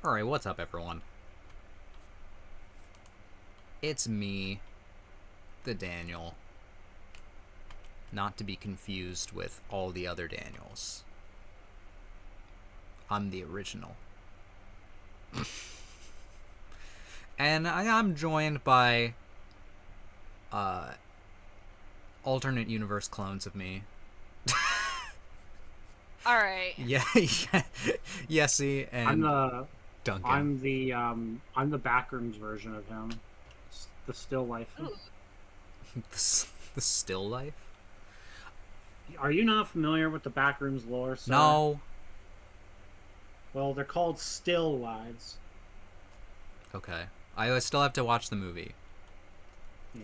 Alright, what's up, everyone? It's me, the Daniel. Not to be confused with all the other Daniels. I'm the original. And I'm joined by alternate universe clones of me. Alright. Yeah, Yessie and Duncan. I'm the backrooms version of him. The still life. Ooh. The still life? Are you not familiar with the backrooms lore, sir? No. Well, they're called still lives. Okay. I still have to watch the movie. Yes.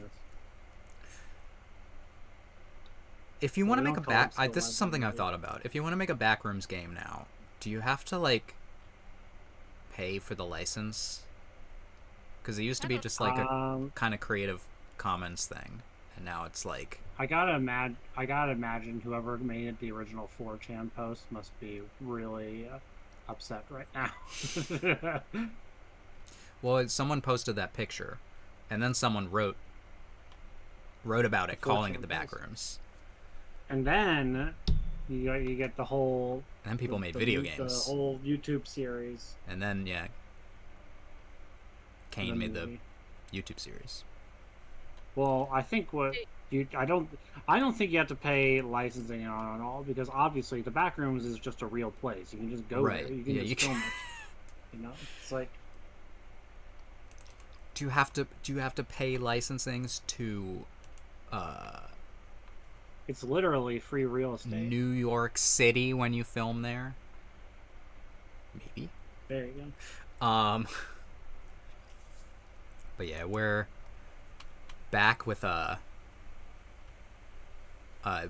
If you want to we make a don't call them back... still this is lives something I've anymore. thought about. If you want to make a backrooms game now, do you have to, like, pay for the license? Because it used to be just, like, a kind of Creative Commons thing. And now it's, like... I gotta imagine whoever made the original 4chan post must be really upset right now. Well, someone posted that picture, and then someone wrote about it, calling it the backrooms. And then you get the whole... And then people made video games. The whole YouTube series. And then, yeah, Kane made the movie. YouTube series. Well, I think I don't think you have to pay licensing on all, because obviously the backrooms is just a real place. You can just go Right. there. You can Yeah, just you film can... it. You know, it's like... Do you have to pay licensings to It's literally free real estate. New York City when you film there? Maybe. There you go. But yeah, we're back with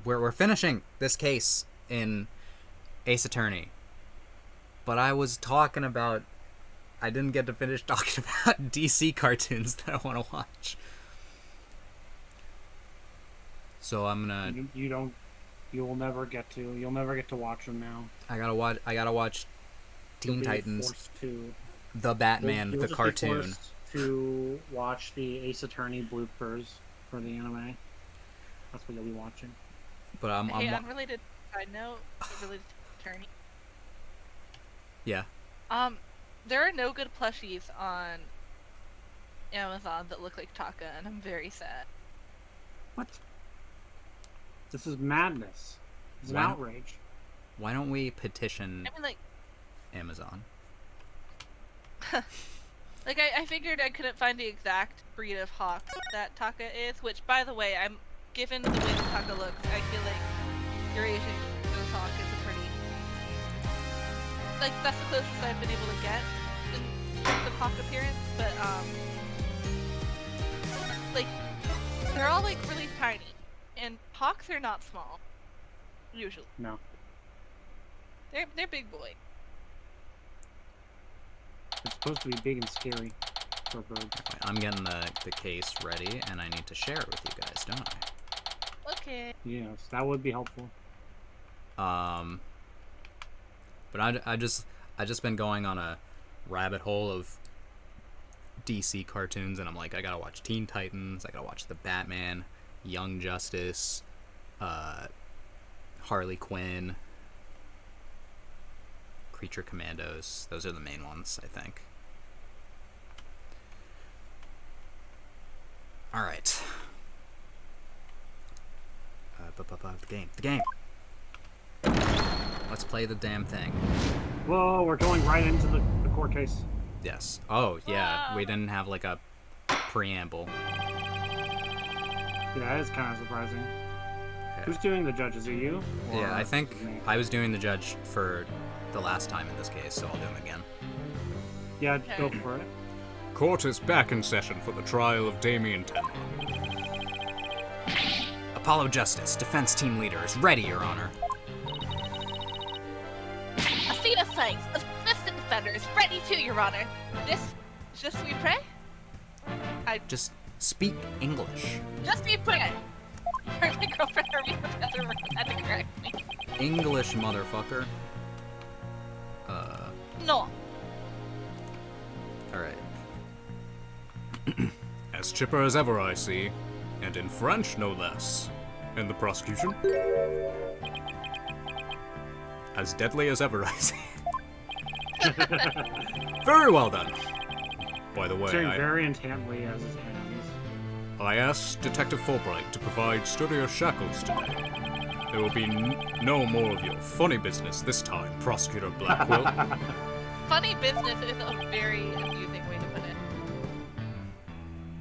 we're finishing this case in Ace Attorney. But I was talking about... I didn't get to finish talking about DC cartoons that I want to watch. So I'm gonna... You'll never get to watch them now. I gotta watch Teen You'll be Titans, forced to... the Batman, You'll the just be cartoon. forced to watch the Ace Attorney bloopers for the anime. That's what you'll be watching. But I'm Unrelated side note, related to Attorney. yeah. There are no good plushies on Amazon that look like Taka, and I'm very sad. What? This is madness. It's an Why- outrage. Why don't we petition I mean, like, Amazon? like I figured I couldn't find the exact breed of hawk that Taka is, which, by the way, given the way that Taka looks, I feel like Eurasian Ghost Hawk is a pretty... Like, that's the closest I've been able to get in terms of hawk appearance, but, like, they're all, like, really tiny, and hawks are not small, usually. No. They're big boy. It's supposed to be big and scary for a bird. I'm getting the case ready, and I need to share it with you guys, don't I? Okay. Yes, that would be helpful. But I just been going on a rabbit hole of DC cartoons, and I'm like, I gotta watch Teen Titans, I gotta watch the Batman, Young Justice, Harley Quinn, Creature Commandos. Those are the main ones, I think. All right. The game. Let's play the damn thing. Whoa, we're going right into the court case. Yes. Oh, yeah. We didn't have, like, a preamble. Yeah, that is kind of surprising. Okay. Who's doing the judge? Is it you? Yeah, Or I think is it me? I was doing the judge for the last time in this case, so I'll do him again. Yeah, Okay. go for it. Court is back in session for the trial of Damien Tenma. Apollo Justice, defense team leader, is ready, Your Honor. Athena Sykes, assistant defender, is ready too, Your Honor. Je suis prêt? Just speak English. Je suis prêt. My girlfriend had to correct me. English, motherfucker. No. Alright. As chipper as ever, I see. And in French, no less. And the prosecution? As deadly as ever, I see. Very well done. By the way, Staring very intently as his hands. I asked Detective Fulbright to provide sturdier shackles today. There will be no more of your funny business this time, Prosecutor Blackwell. Funny business is a very amusing way to put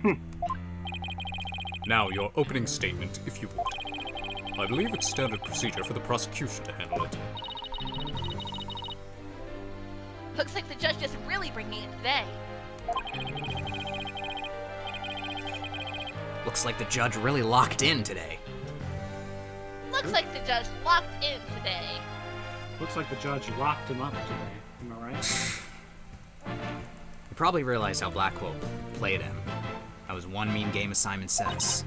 it. Now, your opening statement, if you would. I believe it's standard procedure for the prosecution to handle it. Looks like the judge is really bringing it today. Looks like the judge really locked in today. Looks like the judge locked in today. Looks like the judge locked him up today. Am I right? You probably realize how Blackwell played him. That was one mean game, as Simon says.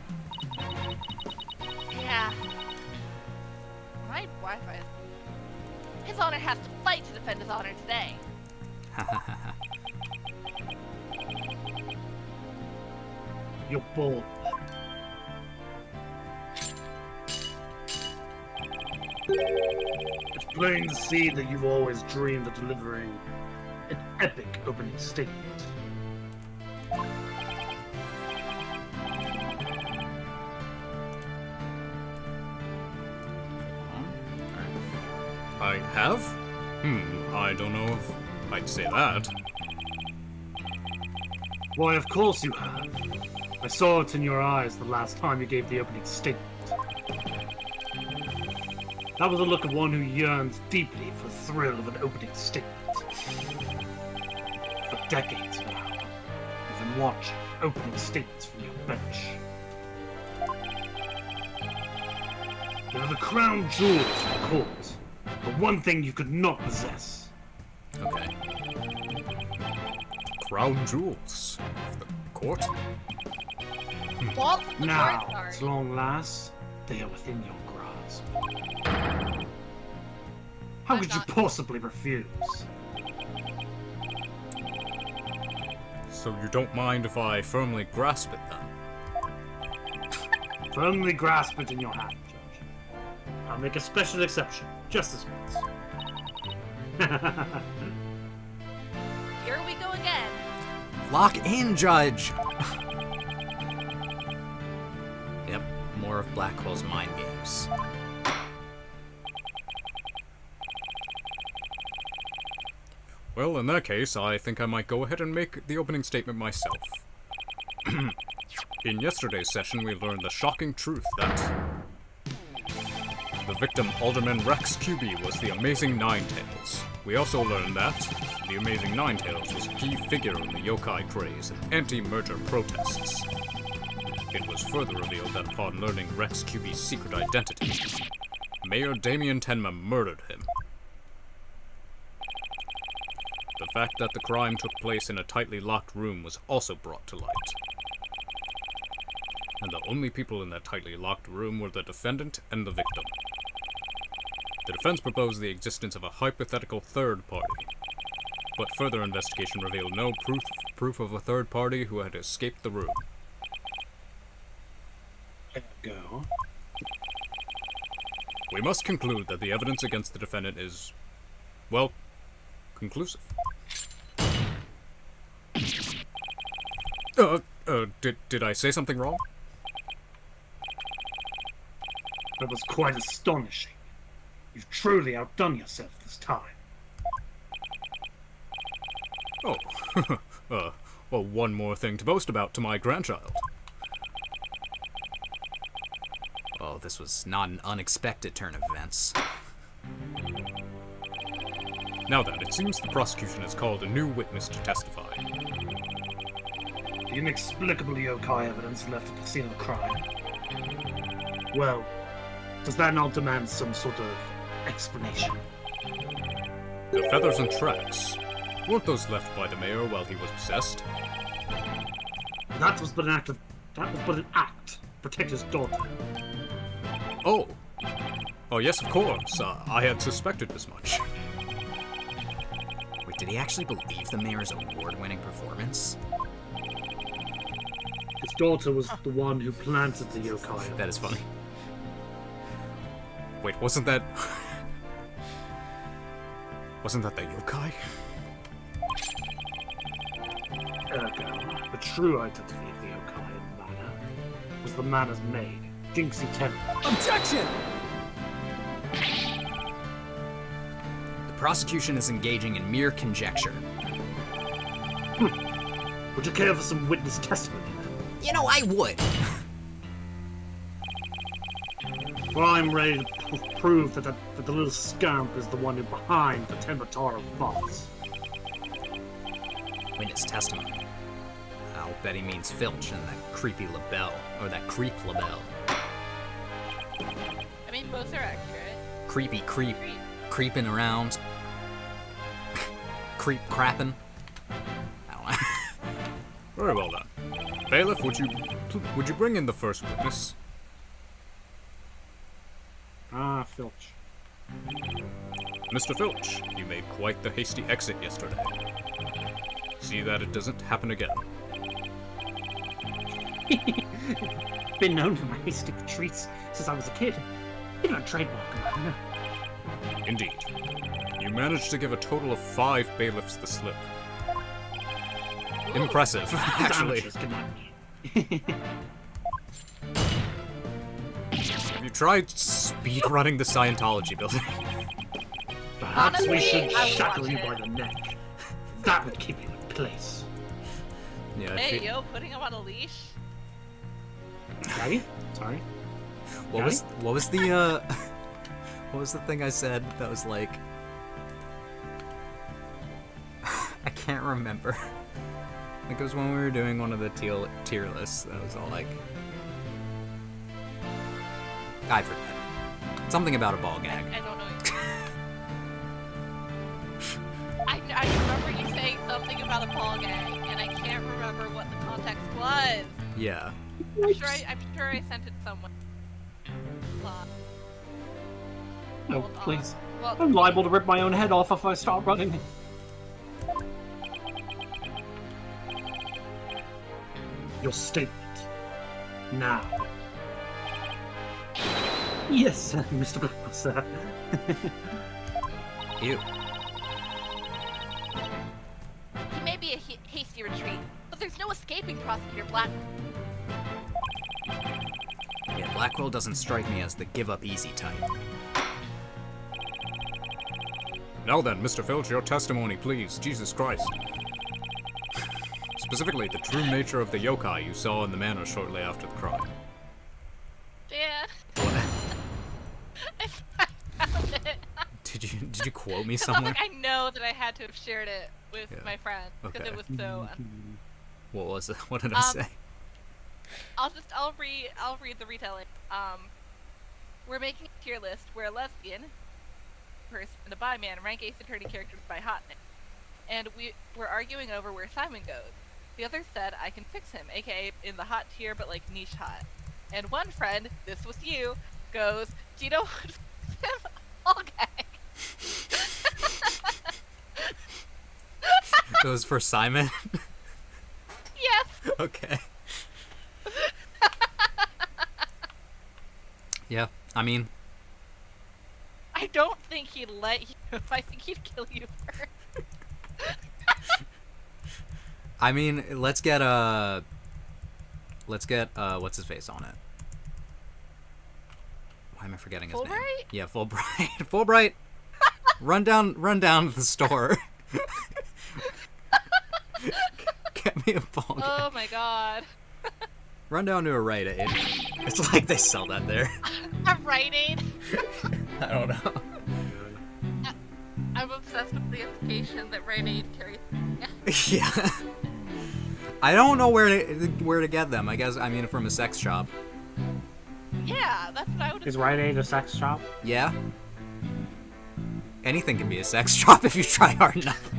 Yeah. My Wi-Fi. His honor has to fight to defend his honor today. You're bold. It's plain to see that you've always dreamed of delivering an epic opening statement. I have? I don't know if I'd say that. Why, of course you have. I saw it in your eyes the last time you gave the opening statement. That was a look of one who yearns deeply for the thrill of an opening statement. For decades now, you've been watching opening statements from your bench. They're the crown jewels of the court, the one thing you could not possess. Okay. Crown jewels of the court? Waltz the Now, card card. at long last, they are within your grasp. How I'm could you not- possibly refuse? So you don't mind if I firmly grasp it then? Firmly grasp it in your hand, Judge. I'll make a special exception, just this once. Here we go again. Lock in, Judge! Yep, more of Blackwell's mind games. Well, in that case, I think I might go ahead and make the opening statement myself. In yesterday's session, we learned the shocking truth that the victim, Alderman Rex QB, was the Amazing Ninetales. We also learned that the Amazing Ninetales was a key figure in the yokai craze and anti-merger protests. It was further revealed that upon learning Rex QB's secret identity, Mayor Damien Tenma murdered him. The fact that the crime took place in a tightly locked room was also brought to light. And the only people in that tightly locked room were the defendant and the victim. The defense proposed the existence of a hypothetical third party, but further investigation revealed no proof of a third party who had escaped the room. Go. We must conclude that the evidence against the defendant is, well, conclusive. Did I say something wrong? That was quite astonishing. You've truly outdone yourself this time. Oh, well, one more thing to boast about to my grandchild. Oh, this was not an unexpected turn of events. Now then, it seems the prosecution has called a new witness to testify. The inexplicable yokai evidence left at the scene of the crime. Well, does that not demand some sort of explanation? The feathers and tracks. Weren't those left by the mayor while he was possessed? That was but an act. To protect his daughter. Oh. Oh, yes, of course. I had suspected as much. We Did he actually believe the mayor's award-winning performance? His daughter was the one who planted the yokai. That is funny. Wait, wasn't that... wasn't that the yokai? Ergo, the true identity of the yokai in the manor was the manor's maid, Jinxie Tenma. Objection! The prosecution is engaging in mere conjecture. Would you care for some witness testimony? You know, I would. Well, I'm ready to prove that the little scamp is the one behind the Tenmatara farce. Witness testimony. I'll bet he means Filch and that creepy LaBelle, or that creep LaBelle. I mean, both are accurate. Creepy creep. Creeping around. Creep crapping. I don't know. Very well done. Bailiff, would you bring in the first witness? Ah, Filch. Mr. Filch, you made quite the hasty exit yesterday. See that it doesn't happen again. Been known for my hasty retreats since I was a kid. Even a trademark of mine. Indeed. You managed to give a total of 5 bailiffs the slip. Impressive, actually. Amateurs, good night. Have you tried speedrunning the Scientology building? Perhaps we Honestly, should I would shackle watch you it. by the neck. That would keep you in place. Yeah, I Hey, feel- yo, putting him on a leash? Daddy? Sorry? what was the what was the thing I said that was like I can't remember. I think it was when we were doing one of the tier lists. That was all like I forget. Something about a ball gag. I don't know. I remember you saying something about a ball gag, and I can't remember what the context was. Yeah. I'm sure I sent it to someone. Hold on. No, Hold on. please. Well, I'm liable to rip my own head off if I start running. Your statement. Now. Yes, Mr. Blackwell, sir. Ew. He may be a hasty retreat, but there's no escaping Prosecutor Black. Yeah, Blackwell doesn't strike me as the give up easy type. Now then, Mr. Filch, your testimony, please. Jesus Christ. Specifically, the true nature of the yokai you saw in the manor shortly after the crime. Dad, What? I found it. Did you quote me 'Cause I'm somewhere? like, I know that I had to have shared it with Yeah. my friend because Okay. it was so. What was it? What did I say? I'll read the retelling. We're making a tier list where a lesbian person and a bi man rank Ace Attorney characters by hotness, and we're arguing over where Simon goes. The other said I can fix him, aka in the hot tier but like niche hot. And one friend, this was you, goes, do you know what? Him? All gag. It was for Simon? Yes. Okay. Yeah, I mean, I don't think he'd let you. I think he'd kill you first. let's get what's his face on it? Why am I forgetting his name? Fulbright? Yeah, Fulbright. Fulbright. Run down to the store. Get me a ball gag. Oh my god. Run down to a Rite Aid. It's like they sell that there. I'm writing. I don't know. I'm obsessed with the implication that Rite Aid carries. Yeah. I don't know where to get them. I guess from a sex shop. Yeah, that's what I would. Is Rite Aid a sex shop? Yeah. Anything can be a sex shop if you try hard enough.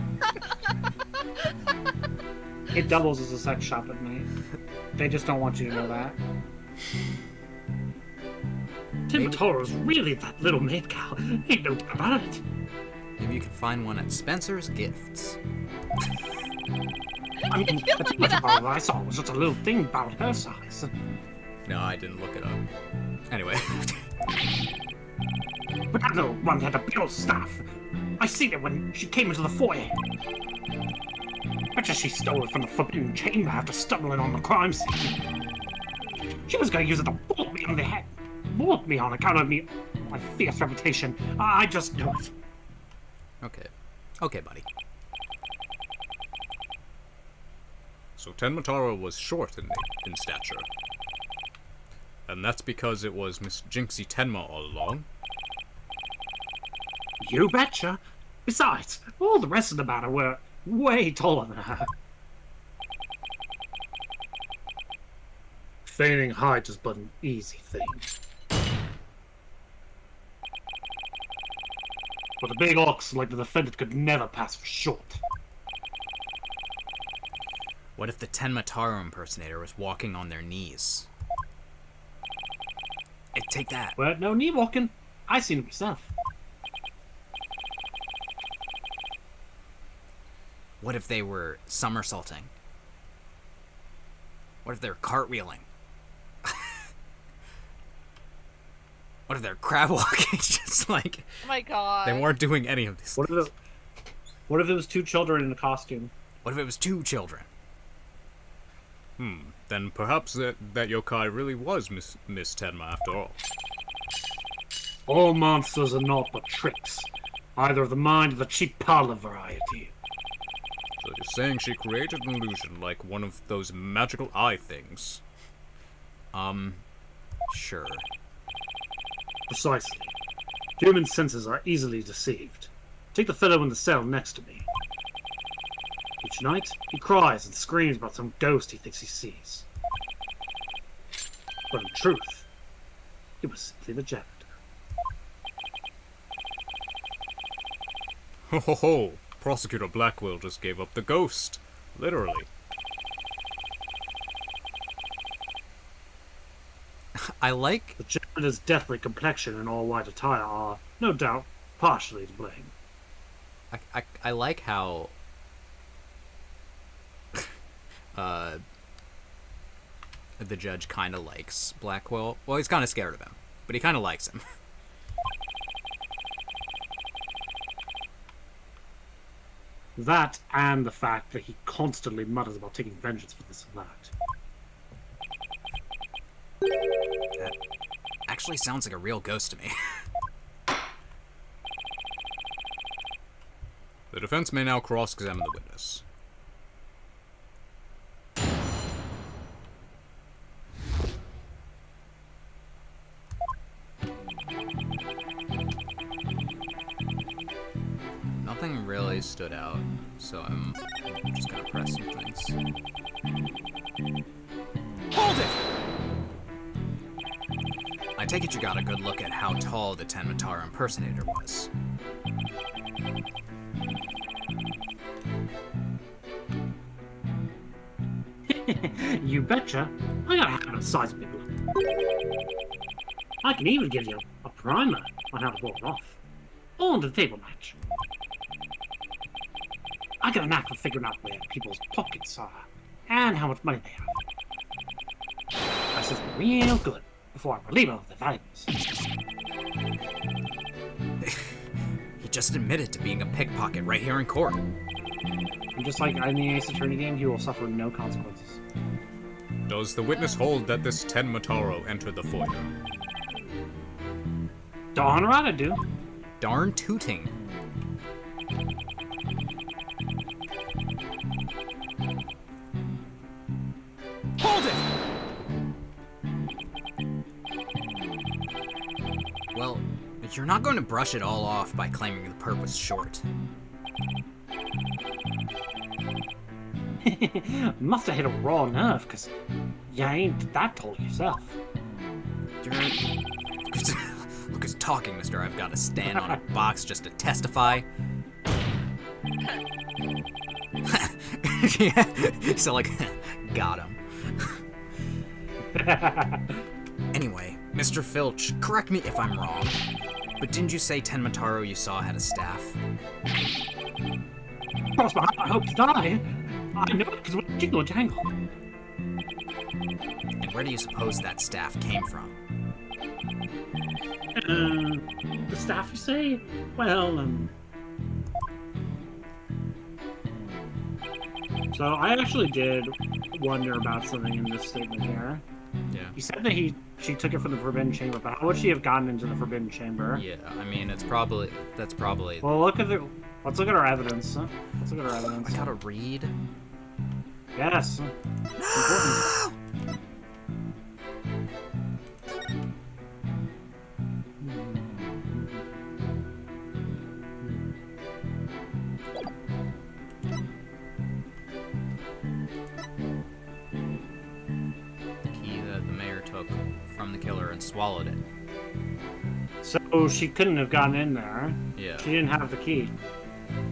It doubles as a sex shop at night. They just don't want you to know that. Tim Maybe- Matoro's really that little maid cow. Ain't no doubt about it. Maybe you can find one at Spencer's Gifts. I mean, the Timotaro I saw was just a little thing about her size. No, I didn't look it up. Anyway. But that little one had a big old staff. I seen it when she came into the foyer. Betcha she stole it from the forbidden chamber after stumbling on the crime scene. She was gonna use it to bolt me on the head. Bolt me on account of my fierce reputation. I just knew it. Okay. Okay, buddy. So Tenmataro was short in stature. And that's because it was Miss Jinxie Tenma all along. You betcha. Besides, all the rest of the matter were way taller than her. Feigning height is but an easy thing. But a big ox like the defendant could never pass for short. What if the Tenmataro impersonator was walking on their knees? Hey, take that. Well, no knee walking. I seen it myself. What if they were somersaulting? What if they're cartwheeling? What if they're crab walking? Just like Oh my god. they weren't doing any of this. What if it was two children in a costume? What if it was two children? Then perhaps that yokai really was Miss Tenma after all. All monsters are naught but tricks, either of the mind or the cheap parlor variety. So you're saying she created an illusion like one of those magical eye things? Sure. Precisely. Human senses are easily deceived. Take the fellow in the cell next to me. Each night, he cries and screams about some ghost he thinks he sees. But in truth, it was simply the janitor. Ho ho ho! Prosecutor Blackwell just gave up the ghost. Literally. I like The janitor's deathly complexion and all-white attire are, no doubt, partially to blame. I like how the judge kind of likes Blackwell. Well, he's kind of scared of him, but he kind of likes him. That and the fact that he constantly mutters about taking vengeance for this and that. That actually sounds like a real ghost to me. The defense may now cross-examine the witness. Nothing really stood out, so I'm just gonna press some things. Hold it! I take it you got a good look at how tall the Tenmataro impersonator was. You betcha. I got a habit of sizing people up. I can even give you a primer on how to pull it off. On the table match. I got a knack for figuring out where people's pockets are and how much money they have. I says real good before I relieve them of their valuables. He just admitted to being a pickpocket right here in court. And just like in the Ace Attorney game, he will suffer no consequences. Does the witness hold that this Tenmataro entered the foyer? Darn right I do. Darn tooting. Hold it! Well, you're not going to brush it all off by claiming the perp was short. Must have hit a raw nerve, because you ain't that tall yourself. You're... Look who's talking, mister. I've got to stand on a box just to testify. Yeah, so like, got him. Anyway, Mr. Filch, correct me if I'm wrong. But didn't you say Tenmataro you saw had a staff? Cross my heart, I hope to die. I know it because we jingle jangle. And where do you suppose that staff came from? The staff, you say? Well, So I actually did wonder about something in this statement here. Yeah. He said that she took it from the Forbidden Chamber, but how would she have gotten into the Forbidden Chamber? Yeah, I mean, that's probably... Well, let's look at our evidence. Let's look at our evidence. I gotta read. Yes. It's important. Key that the mayor took from the killer and swallowed it. So she couldn't have gotten in there. Yeah. She didn't have the key.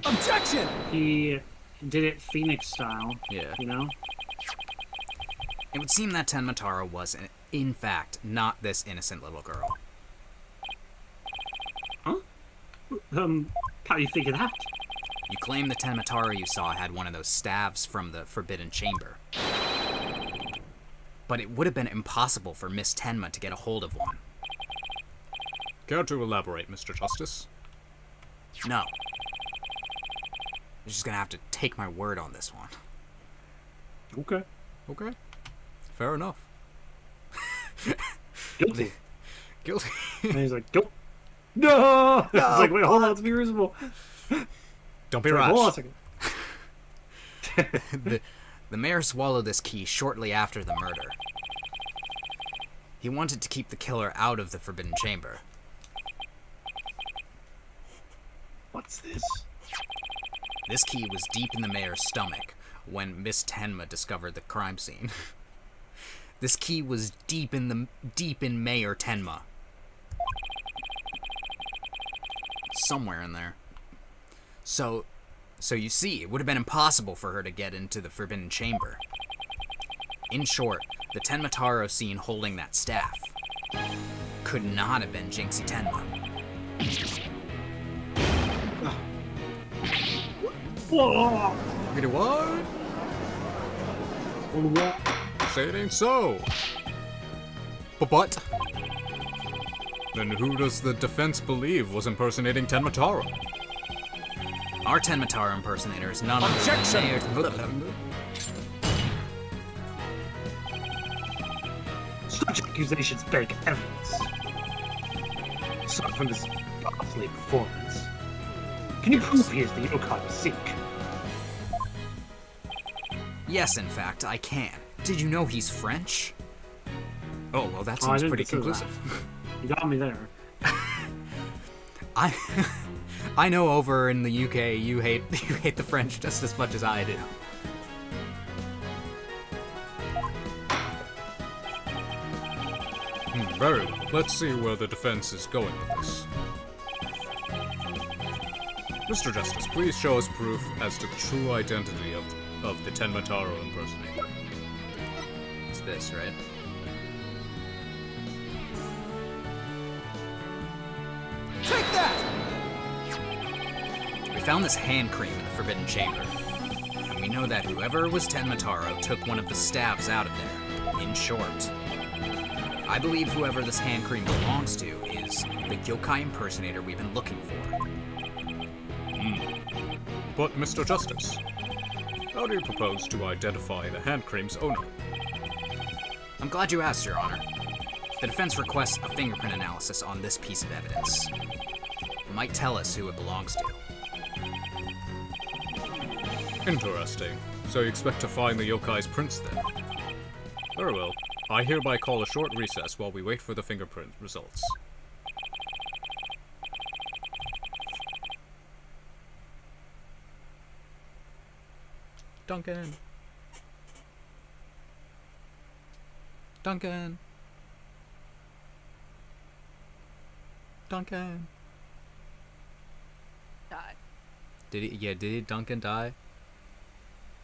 Objection! He did it Phoenix style. Yeah. You know? It would seem that Tenmataro was, in fact, not this innocent little girl. Huh? How do you figure that? You claim the Tenmataro you saw had one of those staves from the Forbidden Chamber. But it would have been impossible for Miss Tenma to get a hold of one. Care to elaborate, Mr. Justice? No. You're just gonna have to take my word on this one. Okay. Okay. Fair enough. Guilty. Guilty. And he's like, go. No! It's like, wait, hold on, let's be reasonable. Don't be It's like, hold on a rushed. second. The mayor swallowed this key shortly after the murder. He wanted to keep the killer out of the Forbidden Chamber. What's this? This key was deep in the mayor's stomach when Miss Tenma discovered the crime scene. This key was deep in Mayor Tenma. Somewhere in there. So you see, it would have been impossible for her to get into the Forbidden Chamber. In short, the Tenmataro seen holding that staff could not have been Jinxie Tenma. Whoa! Really, what? Say it ain't so. But then who does the defense believe was impersonating Tenmataro? Our Tenmataro impersonator is none other than Mayor... Such accusations beg evidence. Aside from this ghastly performance, can you prove he is the yokai we seek? Yes, in fact, I can. Did you know he's French? Oh, well, that Oh, I seems didn't pretty consider conclusive. You got me there. I know over in the UK you hate the French just as much as I do. Very well. Let's see where the defense is going with this. Mr. Justice, please show us proof as to the true identity of the Tenmataro impersonator. It's this, right? Take that! We found this hand cream in the Forbidden Chamber. And we know that whoever was Tenmataro took one of the staves out of there. In short, I believe whoever this hand cream belongs to is the yokai impersonator we've been looking for. But, Mr. Justice, how do you propose to identify the hand cream's owner? I'm glad you asked, Your Honor. The defense requests a fingerprint analysis on this piece of evidence. It might tell us who it belongs to. Interesting. So you expect to find the yokai's prints then? Very well. I hereby call a short recess while we wait for the fingerprint results. Duncan. Duncan. Duncan. Die. Did Duncan die?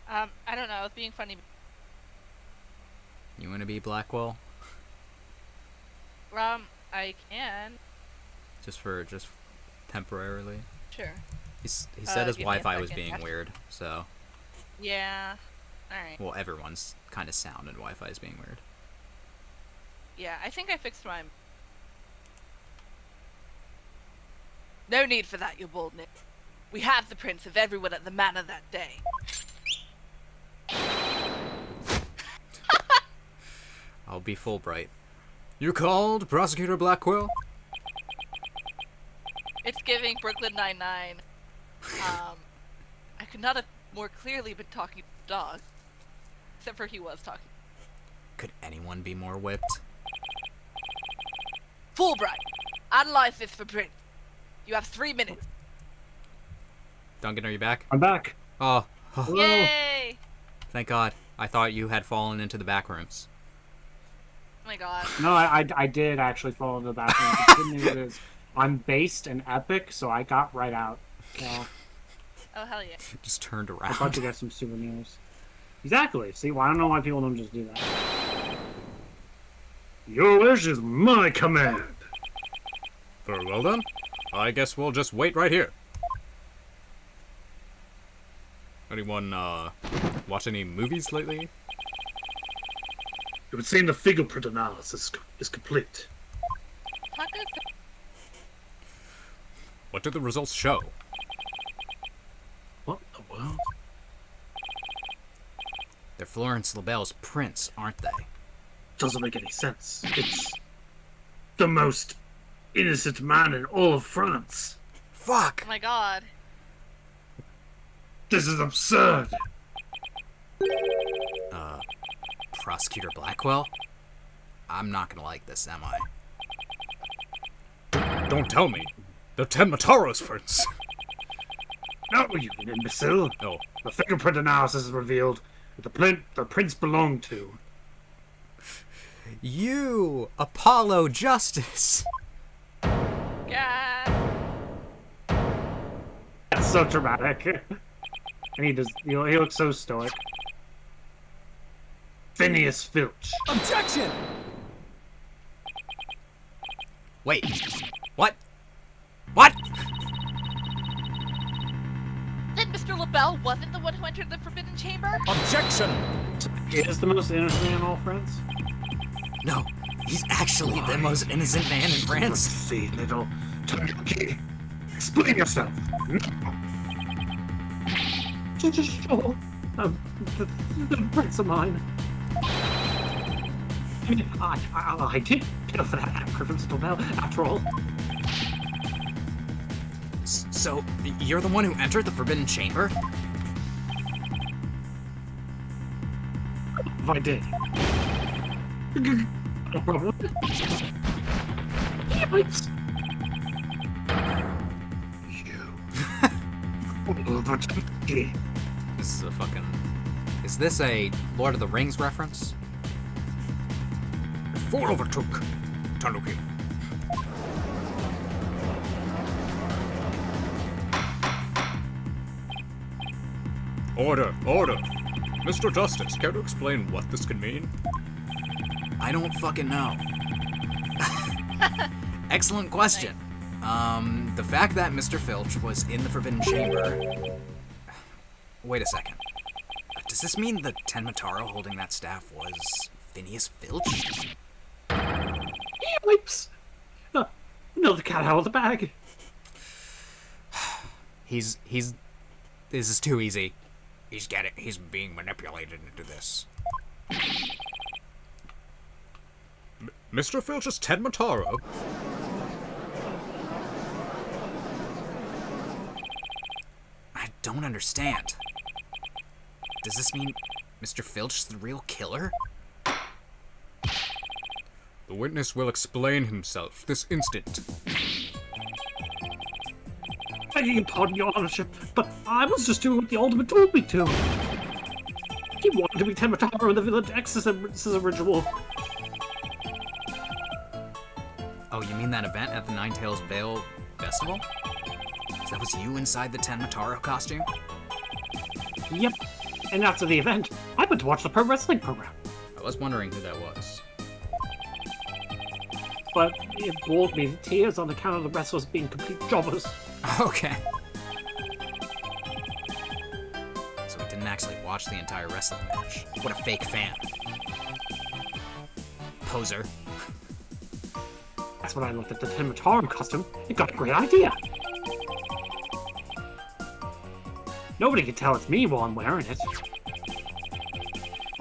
I don't know. I was being funny. You wanna be Blackwell? I can. just temporarily. Sure. He said his give me a Wi-Fi was second. being weird, so Yeah. Alright. well, everyone's kind of sound and Wi-Fi is being weird. Yeah, I think I fixed mine. No need for that, your boldness. We have the prints of everyone at the manor that day. I'll be Fulbright. You called, Prosecutor Blackwell? It's giving Brooklyn Nine-Nine. I could not have more clearly been talking to the dog. Except for he was talking. Could anyone be more whipped? Fulbright! Analyze this for prints. You have 3 minutes. Duncan, are you back? I'm back. Oh, Yay! thank God. I thought you had fallen into the back rooms. Oh my god. No, I did actually fall into the bathroom. The good news is I'm based and epic, so I got right out. So Oh, hell yeah. Just turned I'm about around. to get some souvenirs. Exactly. See, well, I don't know why people don't just do that. Your wish is my command. Very well then. I guess we'll just wait right here. Anyone, watch any movies lately? It would seem the fingerprint analysis is complete. Tacos? What did the results show? What in the world? They're Florence LaBelle's prints, aren't they? Doesn't make any sense. It's the most innocent man in all of France. Fuck! Oh my god. This is absurd. Prosecutor Blackwell? I'm not gonna like this, am I? Don't tell me. They're Ten Mataro's prints. No, you imbecile. Oh, The fingerprint analysis has revealed that the prints belong to. You! Apollo Justice! Gas! That's so dramatic. And he looks so stoic. Phineas Filch. Objection! Wait. What? What? Then Mr. LaBelle wasn't the one who entered the Forbidden Chamber? objection! He is the most innocent man in all France. No, he's actually the most innocent man in France. See, little turkey. Explain yourself. Just show the prints of mine. I mean, I did kill for that actor from Bell, after all. So, you're the one who entered the Forbidden Chamber? If I did. No problem. Yikes. You. This is a fucking... Is this a Lord of the Rings reference? Four overtook Tanuki. Order, order. Mr. Justice, care to explain what this could mean? I don't fucking know. Excellent question. The fact that Mr. Filch was in the Forbidden Chamber... Wait a second. Does this mean the Ten Mataro holding that staff was Phineas Filch? Wipes. No, the cat out of the bag. He's... This is too easy. He's being manipulated into this. Mr. Filch is Ted Mataro? I don't understand. Does this mean Mr. Filch is the real killer? The witness will explain himself this instant. Begging your pardon, your honorship, but I was just doing what the alderman told me to. He wanted to be Tematara in the village exorcism ritual. Oh, you mean that event at the Nine Tails Vale Festival? So that was you inside the Ten Mataro costume? Yep. And after the event, I went to watch the pro wrestling program. I was wondering who that was. but it brought me to tears on account of the wrestlers being complete jobbers. Okay. So he didn't actually watch the entire wrestling match. What a fake fan. Poser. That's when I looked at the Timotaro costume and got a great idea. Nobody can tell it's me while I'm wearing it.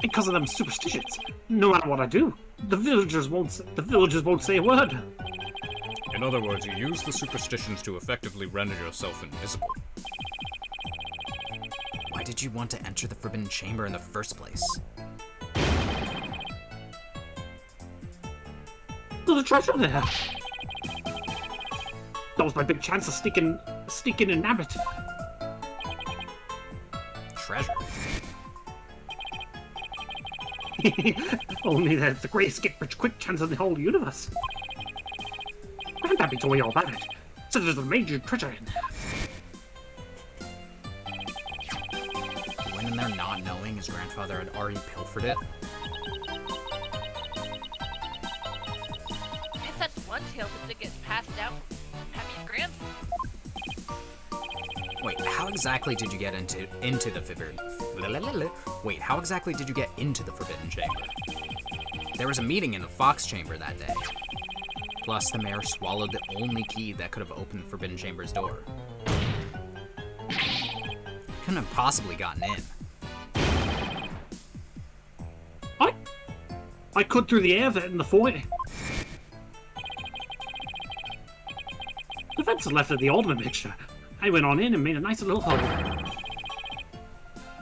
Because of them superstitions, no matter what I do, the villagers won't say a word. In other words, you use the superstitions to effectively render yourself invisible. Why did you want to enter the Forbidden Chamber in the first place? There's a treasure there. That was my big chance of sneaking and nab it. Treasure? Only there's the greatest get-rich-quick chance in the whole universe. Grandpappy told me all about it. Said there's a major treasure in there. He went in there not knowing his grandfather had already pilfered it. I guess that's one tale that gets passed down from Happy's grandson. Wait, how exactly did you get into the Forbidden? Wait, how exactly did you get into the Forbidden Chamber? There was a meeting in the Fox Chamber that day. Plus, the mayor swallowed the only key that could have opened the Forbidden Chamber's door. Couldn't have possibly gotten in. I could through the air vent in the foyer. The vents are left of the Alderman mixture. I went on in and made a nice little hole.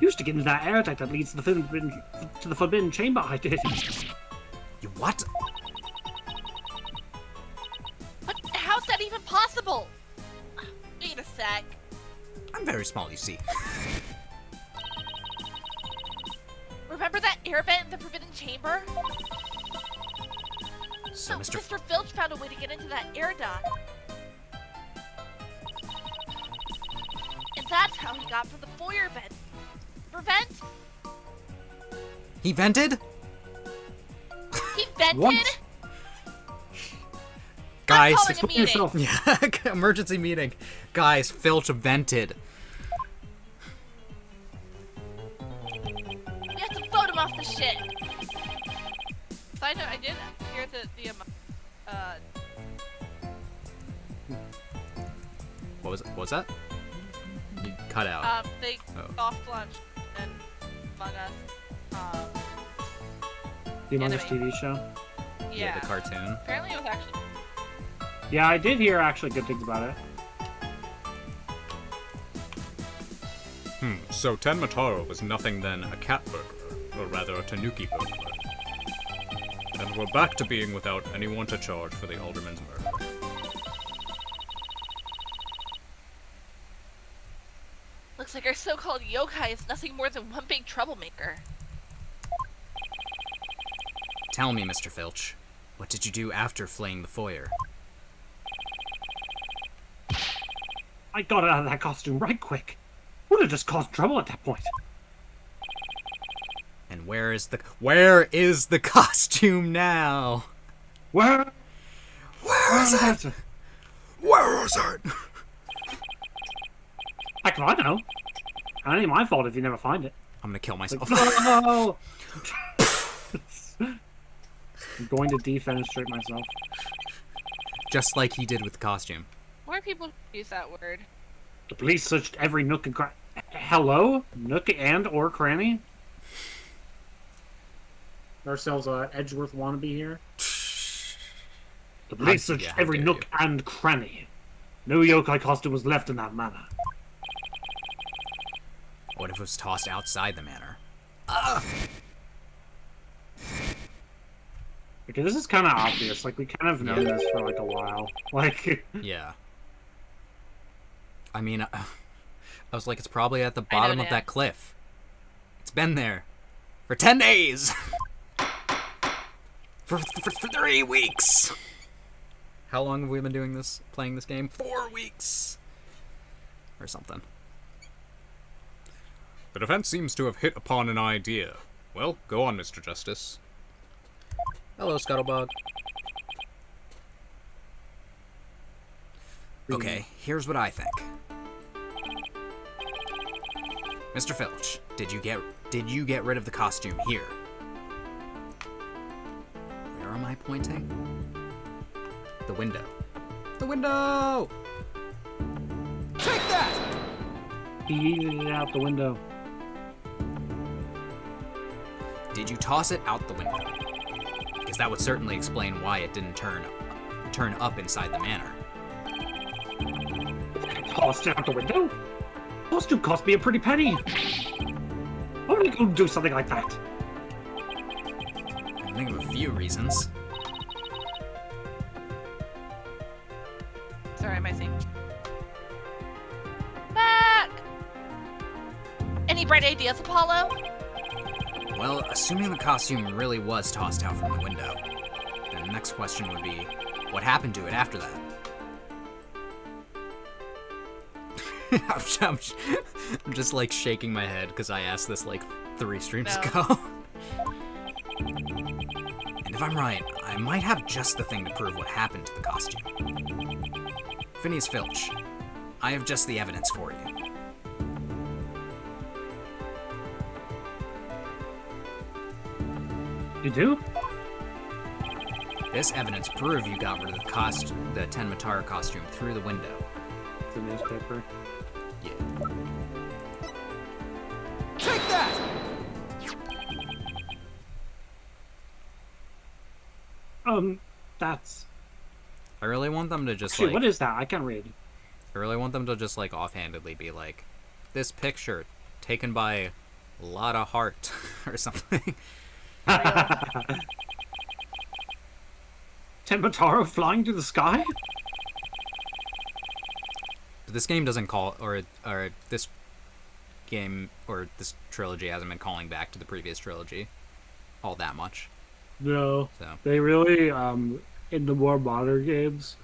Used to get into that air duct that leads to the Forbidden Chamber, I did. You what? But how's that even possible? Wait a sec. I'm very small, you see. Remember that air vent in the Forbidden Chamber? So, Mr. Filch found a way to get into that air duct. And that's how he got from the foyer vent. Prevent? He vented? He vented? What? Guys, I'm calling a meeting. yourself. yeah, emergency meeting. Guys, Filch vented. We have to vote him off the shit. Side note, I did hear What was that? You cut out. they soft lunch and Among Us. The Among Us Anime. TV show. Yeah. The cartoon. Apparently it was actually. Yeah, I did hear actually good things about it. So Tenmataro was nothing then a cat burglar, or rather a tanuki burglar. And we're back to being without anyone to charge for the alderman's murder. Looks like our so-called yokai is nothing more than one big troublemaker. Tell me, Mr. Filch, what did you do after fleeing the foyer? I got out of that costume right quick. Would have just caused trouble at that point. And where is the costume now? Where Where is it? it? Where is it? Heck if I know. It ain't my fault if you never find it. I'm gonna kill myself. No! I'm going to defenestrate myself. Just like he did with the costume. More people use that word. The police searched every nook and cranny. Hello? Nook and or cranny? Ourselves a Edgeworth wannabe here. The police searched yeah, how every dare nook and cranny. No yokai costume was left in that manor. What if it was tossed outside the manor? Okay, this is kind of obvious. Like, we kind of known this for, like, a while. Like, Yeah. I mean, I was like, it's probably at the bottom of Dan. that cliff. It's been there for 10 days. for 3 weeks. How long have we been doing this, playing this game? 4 weeks. Or something. The defense seems to have hit upon an idea. Well, go on, Mr. Justice. Hello, Scuttlebug. Okay, here's what I think. Mr. Filch, did you get rid of the costume here? Where am I pointing? The window. The window! Take that! He yeeted it out the window. Did you toss it out the window? Because that would certainly explain why it didn't turn up inside the manor. Tossed it out the window? Costume cost me a pretty penny. Why would I go do something like that? I can think of a few reasons. Sorry, am I seeing? Back! Any bright ideas, Apollo? Well, assuming the costume really was tossed out from the window, then the next question would be, what happened to it after that? I'm just like shaking my head because I asked this like 3 streams ago. And if I'm right, I might have just the thing to prove what happened to the costume. Phineas Filch, I have just the evidence for you. You do? This evidence proves you got rid of the Ten Matara costume through the window. The newspaper. Yeah. Take that! That's... I really want them to just Actually, like... what is that? I can't read. I really want them to just like offhandedly be like, this picture taken by a lot of heart or something. Tembataro flying through the sky? This game doesn't call, or this game, or this trilogy hasn't been calling back to the previous trilogy all that much. No. So. They really, in the more modern games,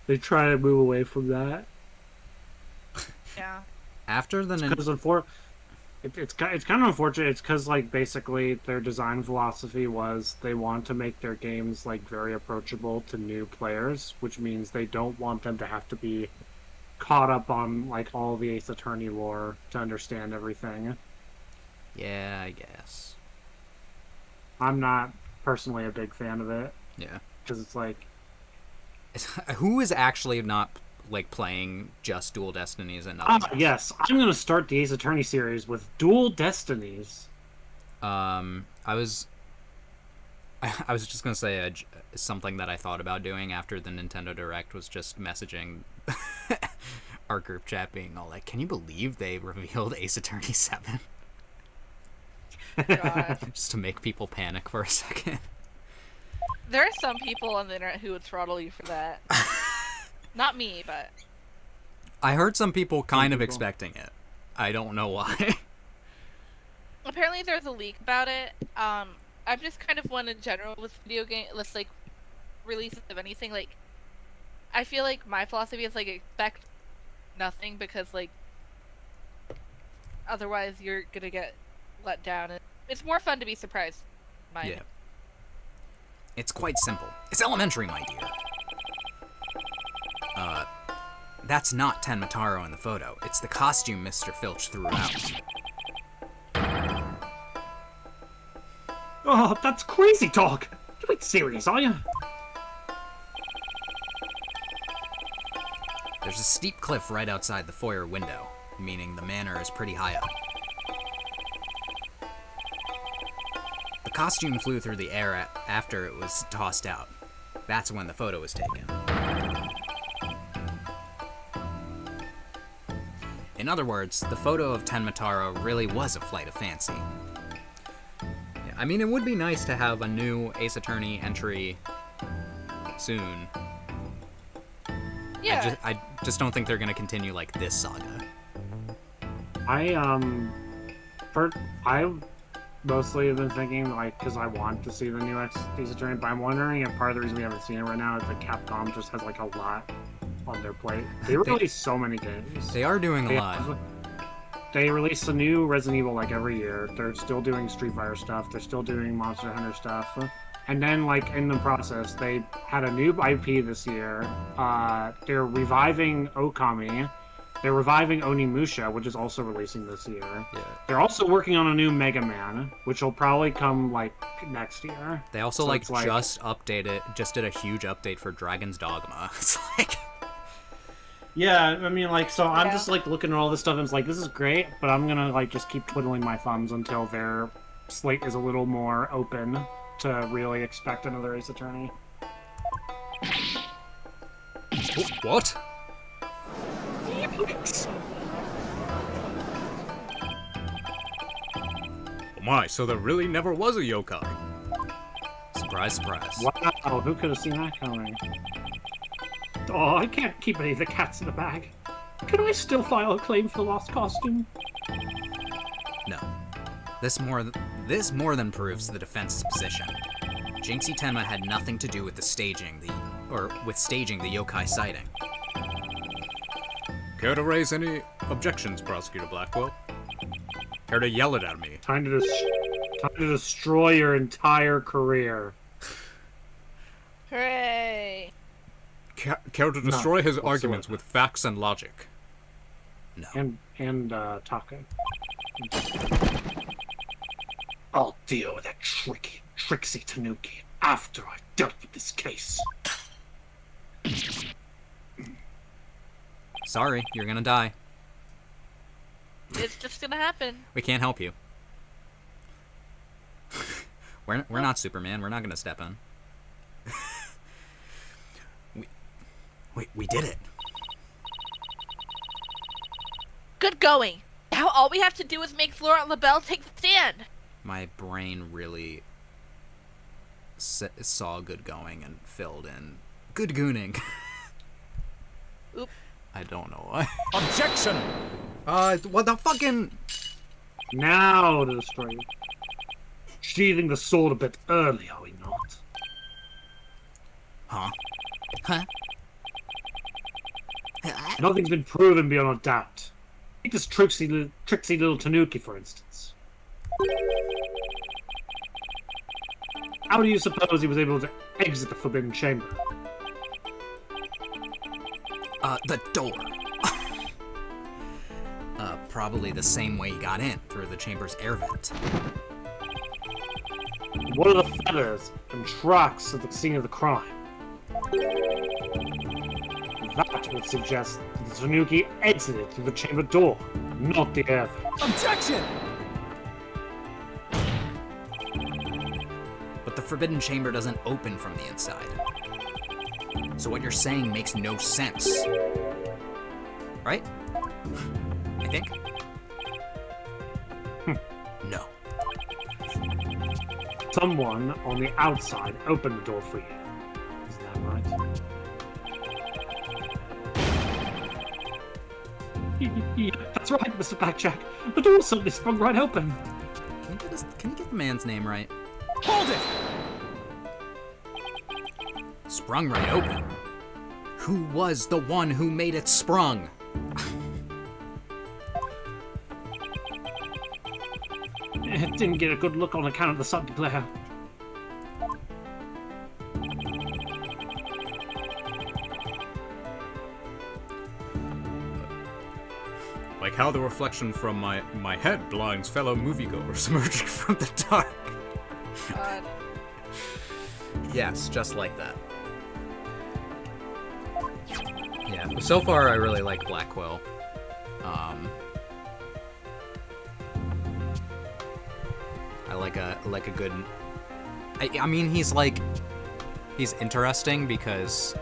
they try to move away from that. Yeah. After the... It's kind of unfortunate. It's because, like, basically their design philosophy was they want to make their games, like, very approachable to new players, which means they don't want them to have to be caught up on, like, all the Ace Attorney lore to understand everything. Yeah, I guess. I'm not personally a big fan of it. Yeah. Because it's like... Who is actually not, like, playing just Dual Destinies and nothing else? Yes. I'm going to start the Ace Attorney series with Dual Destinies. I was just going to say something that I thought about doing after the Nintendo Direct was just messaging our group chat being all like, can you believe they revealed Ace Attorney 7? God. Just to make people panic for a second. There are some people on the internet who would throttle you for that. Not me, but... I heard some people kind of expecting it. I don't know why. Apparently there's a leak about it. I'm just kind of one in general with video game, let's like, releases of anything, like, I feel like my philosophy is, like, expect nothing because, like, otherwise you're gonna get let down. And it's more fun to be surprised. Yeah. It's quite simple. It's elementary, my dear. That's not Ten Mataro in the photo. It's the costume Mr. Filch threw out. Oh, that's crazy talk! You ain't serious, are you? There's a steep cliff right outside the foyer window, meaning the manor is pretty high up. The costume flew through the air after it was tossed out. That's when the photo was taken. In other words, the photo of Ten Mataro really was a flight of fancy. Yeah, I mean, it would be nice to have a new Ace Attorney entry soon. Yeah. I just don't think they're gonna continue like this saga. I mostly have been thinking, like, because I want to see the new Ace Attorney, but I'm wondering if part of the reason we haven't seen it right now is that Capcom just has, like, a lot on their plate. They release so many games. They are doing a lot. They release a new Resident Evil, like, every year. They're still doing Street Fighter stuff. They're still doing Monster Hunter stuff. And then, like, in the process, they had a new IP this year. They're reviving Okami. They're reviving Onimusha, which is also releasing this year. Yeah. They're also working on a new Mega Man, which will probably come, like, next year. They also, So like, it's like- just did a huge update for Dragon's Dogma. It's like... Yeah, I mean, like, so I'm Yeah. just, like, looking at all this stuff and it's like, this is great, but I'm gonna, like, just keep twiddling my thumbs until their slate is a little more open to really expect another Ace Attorney. What? Oh my, so there really never was a yokai. Surprise, surprise. Wow, who could have seen that coming? Oh, I can't keep any of the cats in the bag. Can I still file a claim for the lost costume? No. This more than proves the defense's position. Jinxie Tenma had nothing to do with staging the yokai sighting. Care to raise any objections, Prosecutor Blackwell? Care to yell it at me? Time to destroy your entire career. Hooray! Care to destroy his whatsoever. arguments with facts and logic? No. And Taka. I'll deal with that tricksy Tanuki after I've dealt with this case. Sorry, you're gonna die. It's just gonna happen. We can't help you. We're not Superman. We're not gonna step in. we did it. Good going. Now all we have to do is make Florent LaBelle take the stand. My brain really saw good going and filled in good gooning. Oop. I don't know why. Objection! What the fucking... Now to destroy you. Sheathing the sword a bit early, are we not? Huh? Huh? Nothing's been proven beyond a doubt. Take this tricksy little Tanuki, for instance. How do you suppose he was able to exit the Forbidden Chamber? The door. Probably the same way he got in, through the chamber's air vent. What are the feathers and tracks of the scene of the crime? That would suggest that the Tanuki exited through the chamber door, not the air vent. Objection! But the Forbidden Chamber doesn't open from the inside. So what you're saying makes no sense. Right? I think? No. Someone on the outside opened the door for you. Is that right? Yeah, that's right, Mr. Blackjack. The door suddenly sprung right open. Can you get the man's name right? Hold it! Sprung right open. Who was the one who made it sprung? It didn't get a good look on account of the sudden glare. Like how the reflection from my head blinds fellow moviegoers emerging from the dark. God. Yes, just like that. Yeah, so far I really like Blackwell. I like a good... I mean, he's interesting because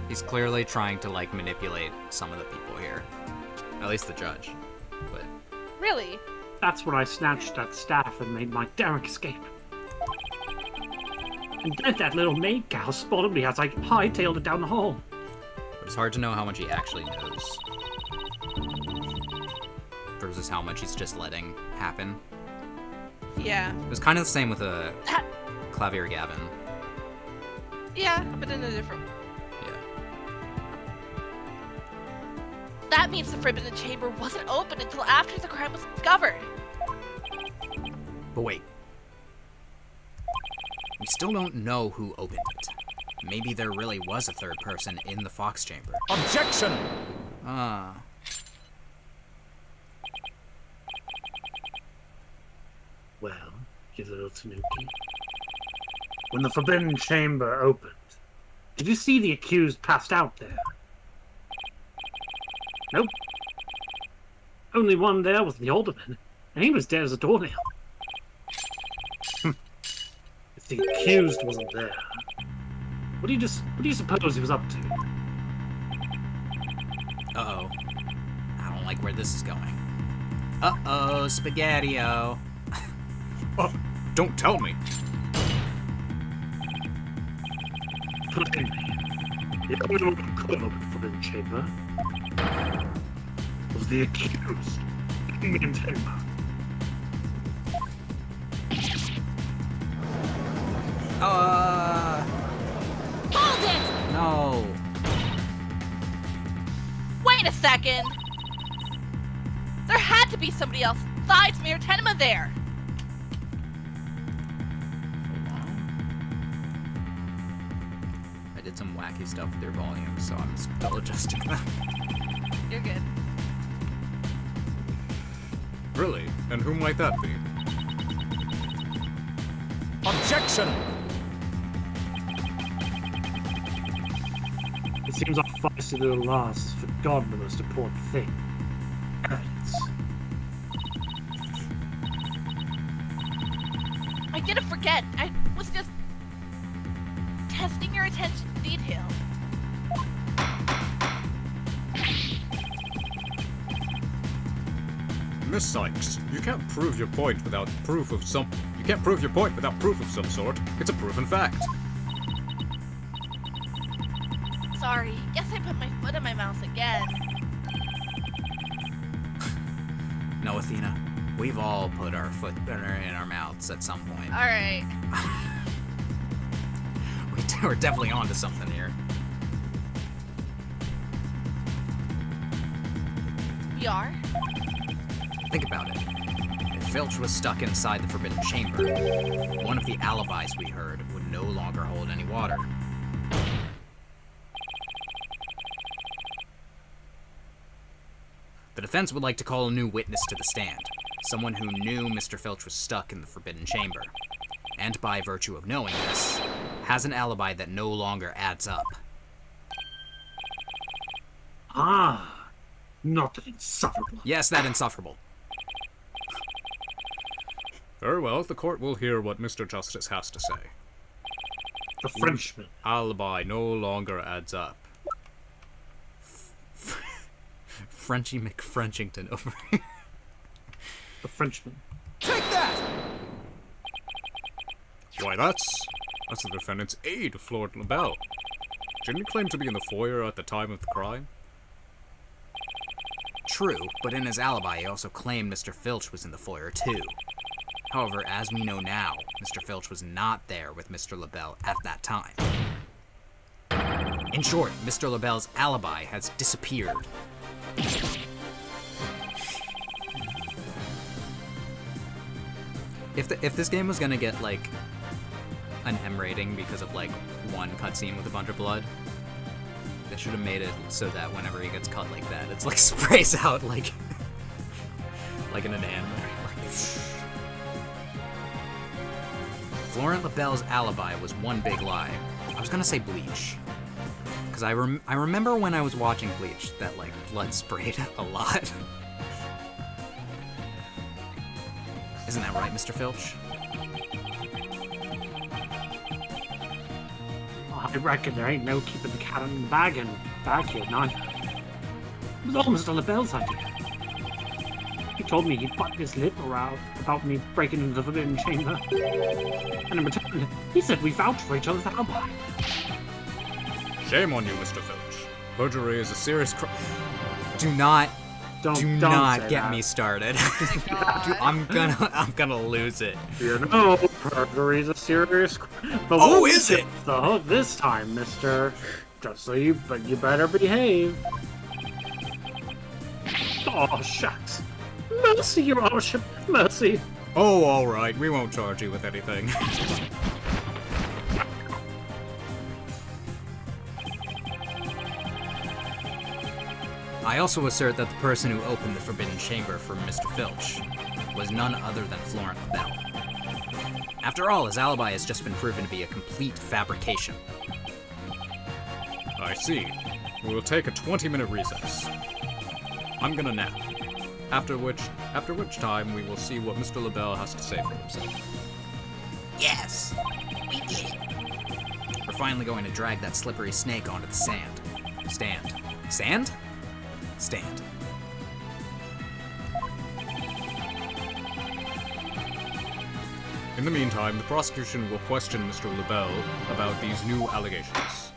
he's clearly trying to, like, manipulate some of the people here. At least the judge. But Really? That's when I snatched that staff and made my daring escape. And then that little maid gal spotted me as I hightailed it down the hall. it's hard to know how much he actually knows versus how much he's just letting happen. Yeah. It was kind of the same with Ha- Clavier Gavin. Yeah, but in a different. Yeah. That means the Forbidden Chamber wasn't open until after the crime was discovered. But wait. We still don't know who opened it. Maybe there really was a third person in the Fox Chamber. Objection! Ah. Well, you little tanuki. When the Forbidden Chamber opened, did you see the accused passed out there? Nope. Only one there was the alderman, and he was dead as a doornail. If the accused wasn't there, what do you suppose he was up to? Uh-oh. I don't like where this is going. Uh-oh, Spaghetti-O. Don't tell me. Plainly, the only one who could have opened the Forbidden Chamber was the accused, King Timber. Hold it! No. Wait a second! There had to be somebody else besides Mayor Tenma there! I did some wacky stuff with their volume, so I'm still adjusting them. You're good. Really? And who might that be? Objection! It seems our feisty little lass has forgotten the most important thing. Evidence. I didn't forget. I was just testing your attention to detail. Miss Sykes, you can't prove your point without proof of some... You can't prove your point without proof of some sort. It's a proven fact. Sorry. Guess I put my foot in my mouth again. No, Athena. We've all put our foot in our mouths at some point. Alright. We're definitely onto something here. We are? Think about it. If Filch was stuck inside the Forbidden Chamber, one of the alibis we heard would no longer hold any water. The defense would like to call a new witness to the stand, someone who knew Mr. Filch was stuck in the Forbidden Chamber, and by virtue of knowing this, has an alibi that no longer adds up. Ah, not that insufferable. Yes, that insufferable. Very well, the court will hear what Mr. Justice has to say. The Frenchman. Alibi no longer adds up. Frenchie McFrenchington over here. The Frenchman. Take that! Why, that's the defendant's aide, Florent LaBelle. Didn't he claim to be in the foyer at the time of the crime? True, but in his alibi he also claimed Mr. Filch was in the foyer too. However, as we know now, Mr. Filch was not there with Mr. LaBelle at that time. In short, Mr. LaBelle's alibi has disappeared. If this game was gonna get, like, an M rating because of, like, one cutscene with a bunch of blood, they should have made it so that whenever he gets cut like that, it's, like, sprays out, like, like in an anime. Florent LaBelle's alibi was one big lie. I was gonna say Bleach. Because I remember when I was watching Bleach that, like, blood sprayed a lot. Isn't that right, Mr. Filch? I reckon there ain't no keeping the cat in the bag here, neither. It was all Mr. LaBelle's idea. He told me he'd bite his lip around about me breaking into the Forbidden Chamber. And in return, he said we vouched for each other's alibi. Shame on you, Mr. Filch. Perjury is a serious crime. Do not Don't get say me that. started. God. I'm gonna lose it. You know, perjury's a serious crime. But Oh, we'll is get it? the hook this time, mister. Just so you better behave. Oh, shucks. Mercy, your worship. Mercy. Oh, alright, we won't charge you with anything. I also assert that the person who opened the Forbidden Chamber for Mr. Filch was none other than Florent LaBelle. After all, his alibi has just been proven to be a complete fabrication. I see. We will take a 20-minute recess. I'm gonna nap. After which time we will see what Mr. LaBelle has to say for himself. Yes! We did it! We're finally going to drag that slippery snake onto the sand. Stand. Sand? Stand. In the meantime, the prosecution will question Mr. LaBelle about these new allegations.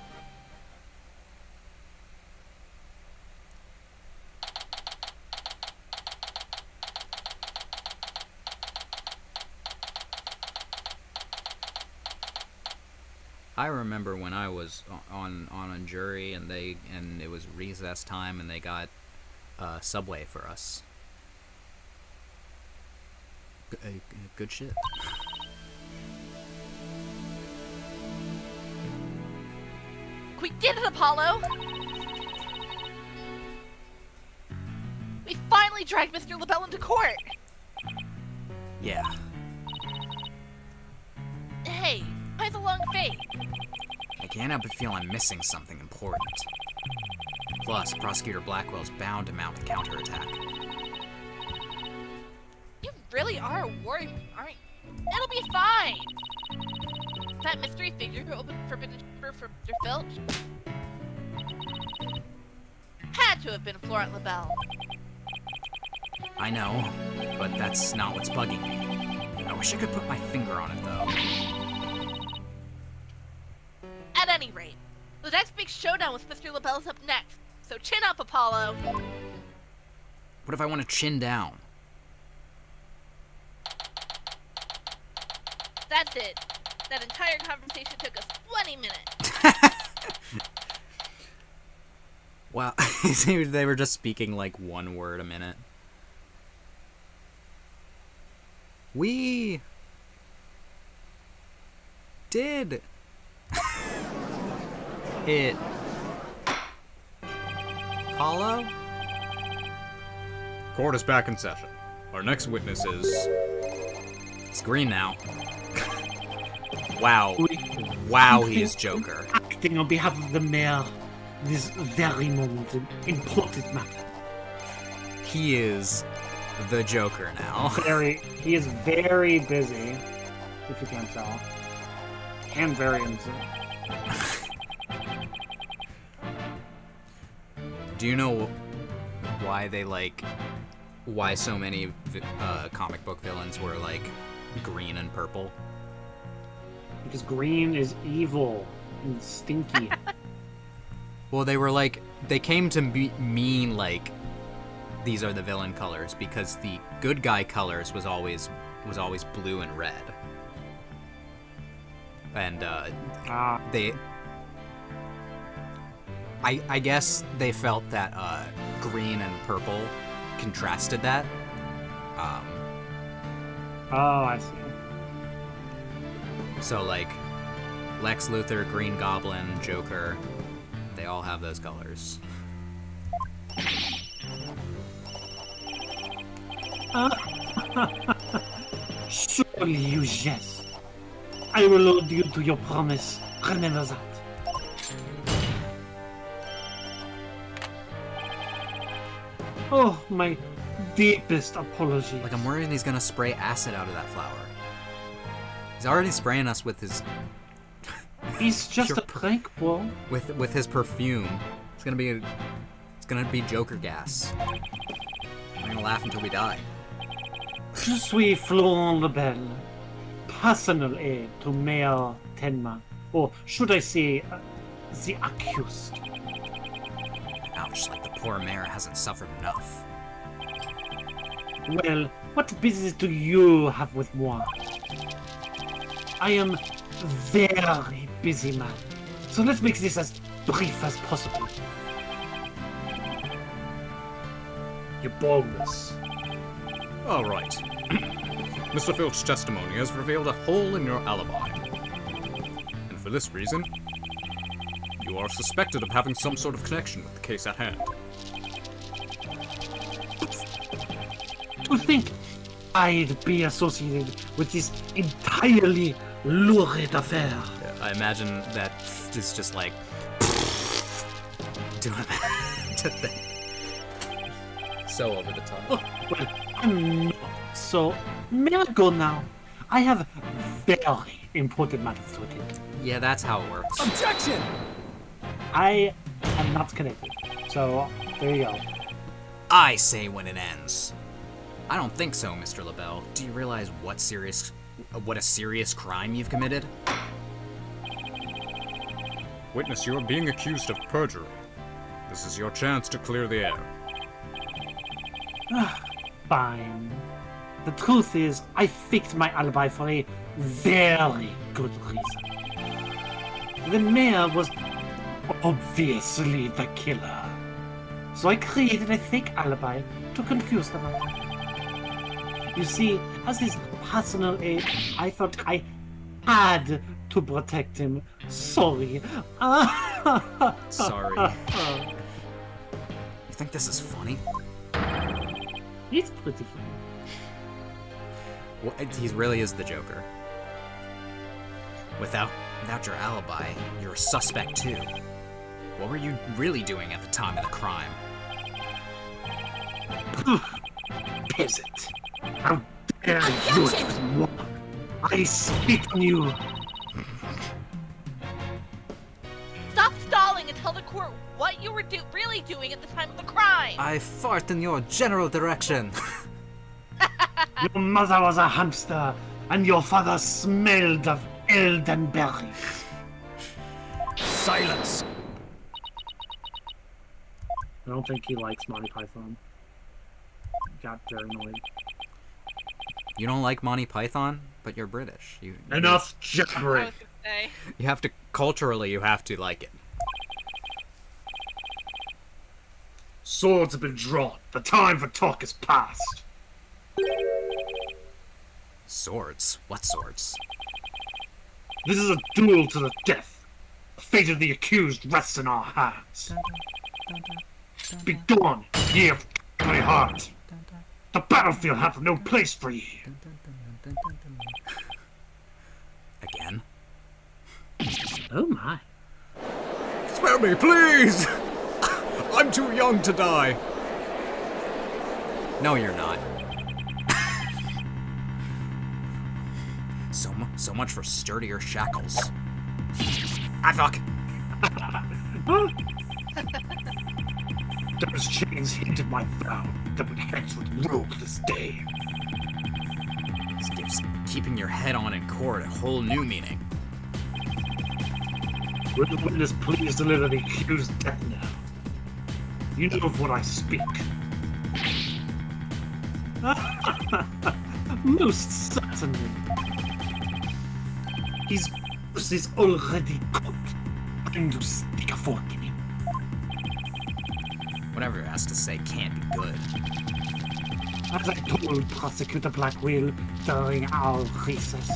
I remember when I was on a jury and it was recess time and they got Subway for us. Good shit. We did it, Apollo! We finally dragged Mr. LaBelle into court! Yeah. Hey, why the long fade? I can't help but feel I'm missing something important. Plus, Prosecutor Blackwell's bound to mount a counterattack. You really are a worry, aren't you? It'll be fine! That mystery figure who opened Forbidden Chamber for Mr. Filch had to have been Florent LaBelle. I know, but that's not what's bugging me. I wish I could put my finger on it, though. At any rate, the next big showdown with Mr. LaBelle's up next, so chin up, Apollo! What if I want to chin down? That's it. That entire conversation took us 20 minutes. Wow, they were just speaking like one word a minute. We did it. Apollo? Court is back in session. Our next witness is... It's green now. Wow. Wow, he is Joker. Acting on behalf of the mayor this very moment, an important matter. He is the Joker now. He is very busy, if you can't tell. And very innocent. Do you know why why so many comic book villains were like green and purple? Because green is evil and stinky. Well, they came to mean like these are the villain colors because the good guy colors was always blue and red. And I guess they felt that green and purple contrasted that. Oh, I see. So like Lex Luthor, Green Goblin, Joker, they all have those colors. Surely you jest. I will hold you to your promise. Remember that. Oh, my deepest apologies. Like, I'm worried he's gonna spray acid out of that flower. He's already spraying us with his... He's just a prank, bro. With his perfume. It's gonna be Joker gas. We're gonna laugh until we die. Je suis Florent LaBelle, personal aide to Mayor Tenma. Or should I say, the accused. Ouch, like the poor mayor hasn't suffered enough. Well, what business do you have with moi? I am very busy man, so let's make this as brief as possible. Your boldness. All right. Mr. Filch's testimony has revealed a hole in your alibi. And for this reason, you are suspected of having some sort of connection with the case at hand. To think I'd be associated with this entirely lurid affair. I imagine that is just like doing that to think. So over the top. Oh, well, I'm not. So, may I go now? I have very important matters to attend. Yeah, that's how it works. Objection! I am not connected. So, there you go. I say when it ends. I don't think so, Mr. LaBelle. Do you realize what a serious crime you've committed? Witness, you are being accused of perjury. This is your chance to clear the air. Fine. The truth is, I faked my alibi for a very good reason. The mayor was obviously the killer. So I created a fake alibi to confuse the matter. You see, as his personal aide, I thought I had to protect him. Sorry. Sorry. You think this is funny? It's pretty funny. Well, he really is the Joker. Without your alibi, you're a suspect too. What were you really doing at the time of the crime? Peasant. How dare you accuse me? I spit on you. Stop stalling and tell the court what you were really doing at the time of the crime. I fart in your general direction. Your mother was a hamster, and your father smelled of elderberries. Silence. I don't think he likes Monty Python. Got very annoyed. You don't like Monty Python, but you're British. Enough I jabbering. was gonna say. You have to culturally. You have to like it. Swords have been drawn. The time for talk is past. Swords? What swords? This is a duel to the death. The fate of the accused rests in our hands. Begone, ye of my heart. The battlefield hath no place for ye. Again? Oh my. Spare me, please! I'm too young to die. No, you're not. So much for sturdier shackles. Ah, fuck. Those chains hinted my vow that would hence would rule this day. This gives keeping your head on in court a whole new meaning. Will the witness please deliver the accused death knell? You know of what I speak. Most certainly. His goose is already cooked. Time to stick a fork in him. Whatever it has to say can't be good. As I told Prosecutor Blackwell during our recess.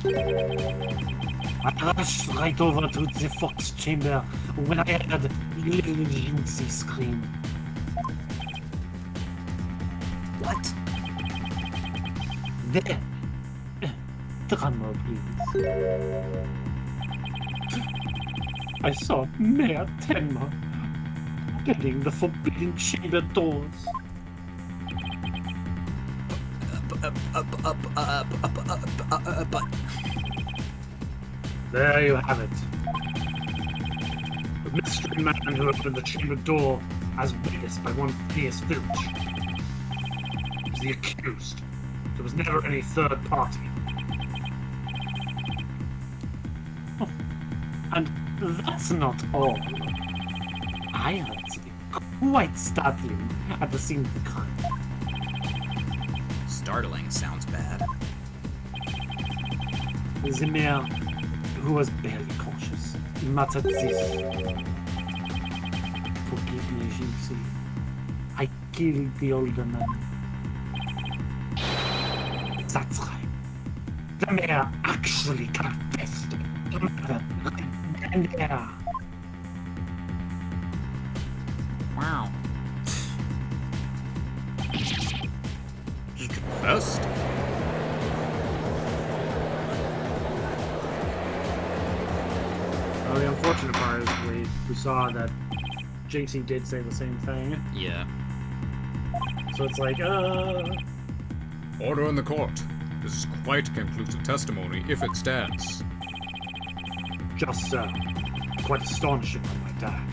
I rushed right over to the Fox chamber when I heard little Lindsay scream. What? Then, drummer please. I saw Mayor Tenma opening the forbidden chamber doors. But There you have it. The mystery man who opened the chamber door as witnessed by one fierce village was the accused. There was never any third party. Oh, and that's not all. I heard something quite startling at the scene of the crime. startling sounds bad. The mayor, who was barely cautious, muttered this. Forgive me, Gypsy. I killed the older man. That's right. The mayor actually confessed the murder right then and there. Wow. Well, the unfortunate part is we saw that JC did say the same thing. Yeah. So it's like, Order in the court. This is quite conclusive testimony if it stands. just quite astonishing, I might add.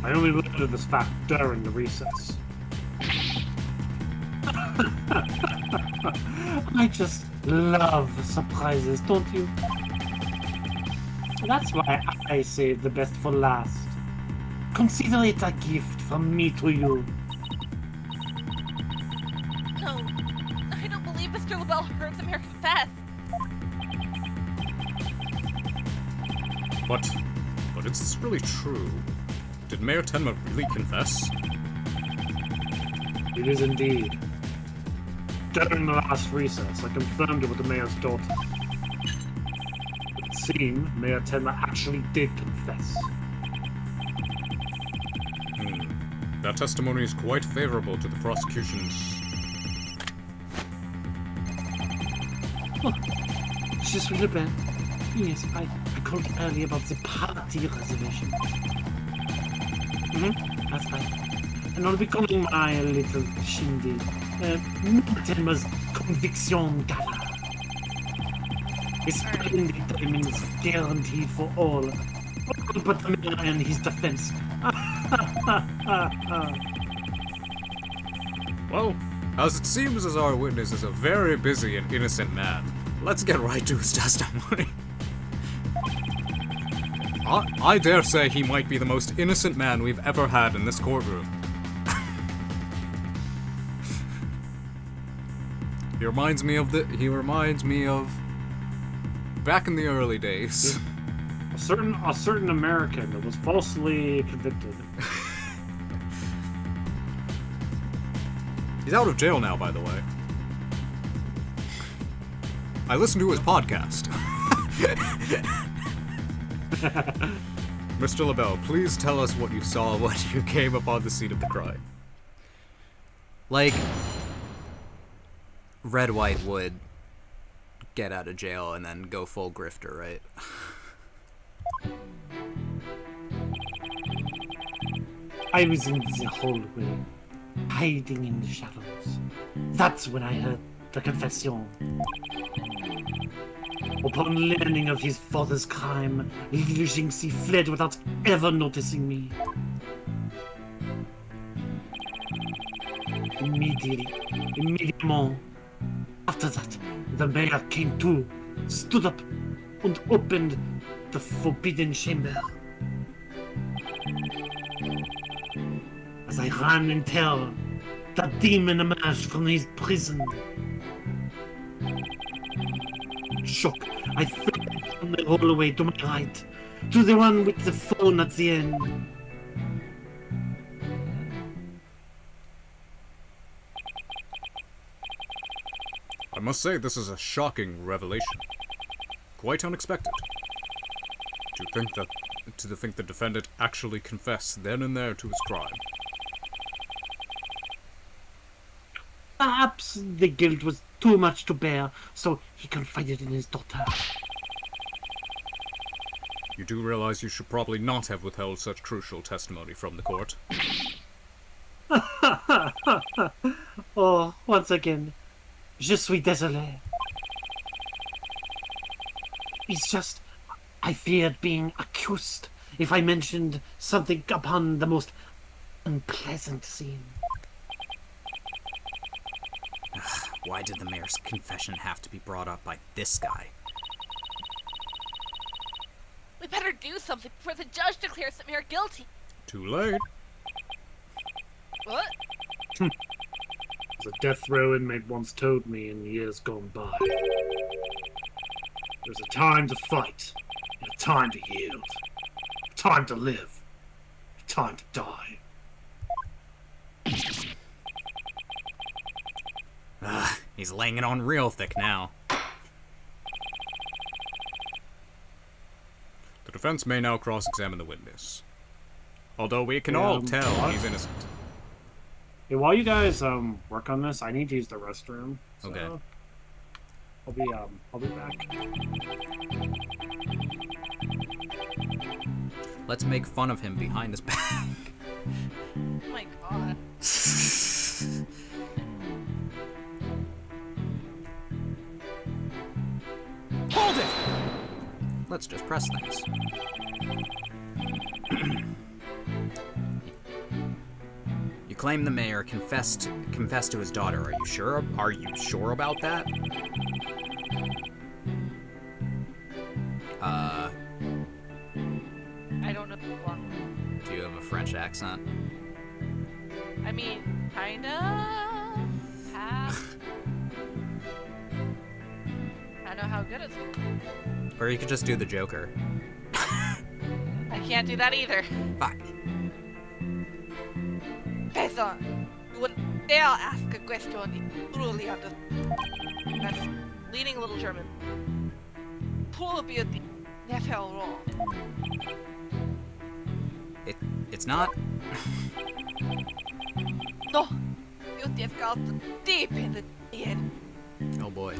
I only learned of this fact during the recess. I just love surprises, don't you? That's why I saved the best for last. Consider it a gift from me to you. No, I don't believe Mr. LaBelle heard Samir confess. But is this really true? Did Mayor Tenma really confess? It is indeed. During the last recess, I confirmed it with the mayor's daughter. It seemed Mayor Tenma actually did confess. That testimony is quite favorable to the prosecution's... Je suis le Ben. Yes, I called earlier about the party reservation. That's right. And I'll be calling my little shindig. Tenma's Conviction Gala. A splendid diamonds guaranteed for all but the mayor and his defense. Well, as it seems as our witness is a very busy and innocent man, let's get right to his testimony. I dare say he might be the most innocent man we've ever had in this courtroom. He reminds me of back in the early days. A certain American that was falsely convicted. He's out of jail now, by the way. I listened to his podcast. Mr. LaBelle, please tell us what you saw when you came upon the scene of the crime. Like, Red White would get out of jail and then go full grifter, right? I was in the hallway, hiding in the shadows. That's when I heard the confession. Upon learning of his father's crime, Liu Jingxi fled without ever noticing me. Immediately, after that, the mayor came to, stood up, and opened the forbidden chamber. As I ran in terror, the demon emerged from his prison. In shock, I fled from the hallway to my right, to the one with the phone at the end. I must say this is a shocking revelation. Quite unexpected. To think the defendant actually confessed then and there to his crime. Perhaps the guilt was too much to bear, so he confided in his daughter. You do realize you should probably not have withheld such crucial testimony from the court. Oh, once again, je suis désolé. It's just, I feared being accused if I mentioned something upon the most unpleasant scene. Why did the mayor's confession have to be brought up by this guy? We better do something before the judge declares Samir guilty. Too late. What? As a death row inmate once told me in years gone by. There's a time to fight, and a time to yield, a time to live, a time to die. He's laying it on real thick now. The defense may now cross-examine the witness. Although we can all tell what? he's innocent. Hey, while you guys work on this, I need to use the restroom. So Okay. I'll be back. Let's make fun of him behind his back. Oh my god. Hold it! Let's just press things. You claim the mayor confessed to his daughter. Are you sure? Are you sure about that? I don't know what. Do you have a French accent? I mean, kinda. Half. I don't know how good it's. Or you could just do the Joker. I can't do that either. Fuck. Peasant, you wouldn't dare ask a question you truly understand. That's leading little German. Poor beauty, never wrong. It's not. No, beauty has got deep in the DNA. Oh boy.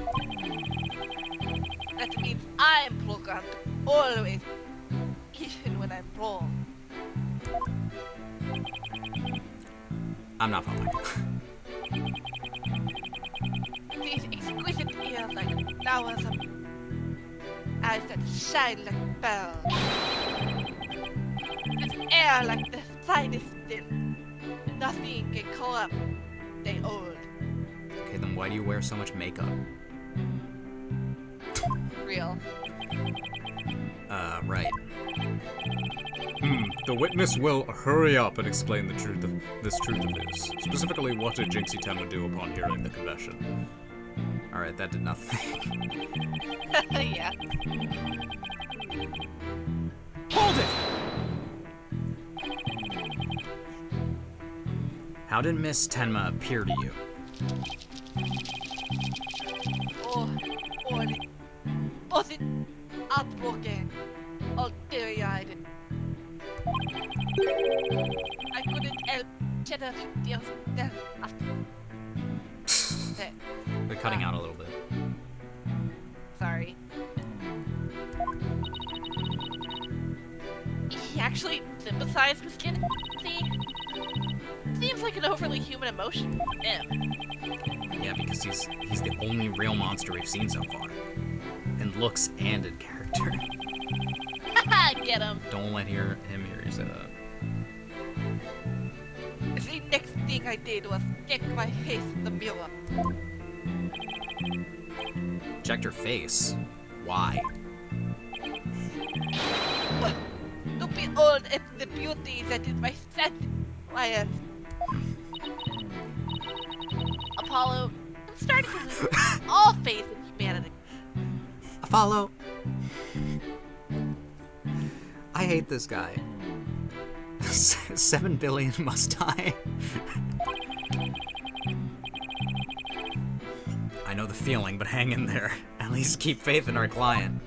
That means I'm programmed to always, even when I'm wrong. I'm not following. These exquisite ears like flowers of eyes that shine like pearls. This air like the finest still. Nothing can corrupt. They old. Okay, then why do you wear so much makeup? Real. Right. The witness will hurry up and explain the truth of this. Specifically, what did Jinxie Temma do upon hearing the confession? Alright, that did nothing. Yeah. Hold it! How did Miss Tenma appear to you? Oh, poorly. Was it heartbroken? Or teary-eyed? I couldn't help shed a few tears then after. They're cutting out a little bit. Sorry. He actually sympathized with Jinxie. Seems like an overly human emotion for him. Yeah, because he's the only real monster we've seen so far. In looks and in character. Get him! Don't let him hear you say that. The next thing I did was check my face in the mirror. Checked her face. Why? To behold at the beauty that is my set. Why, Apollo, I'm starting to lose all faith in humanity. Apollo. I hate this guy. 7 billion must die. I know the feeling, but hang in there. At least keep faith in our client.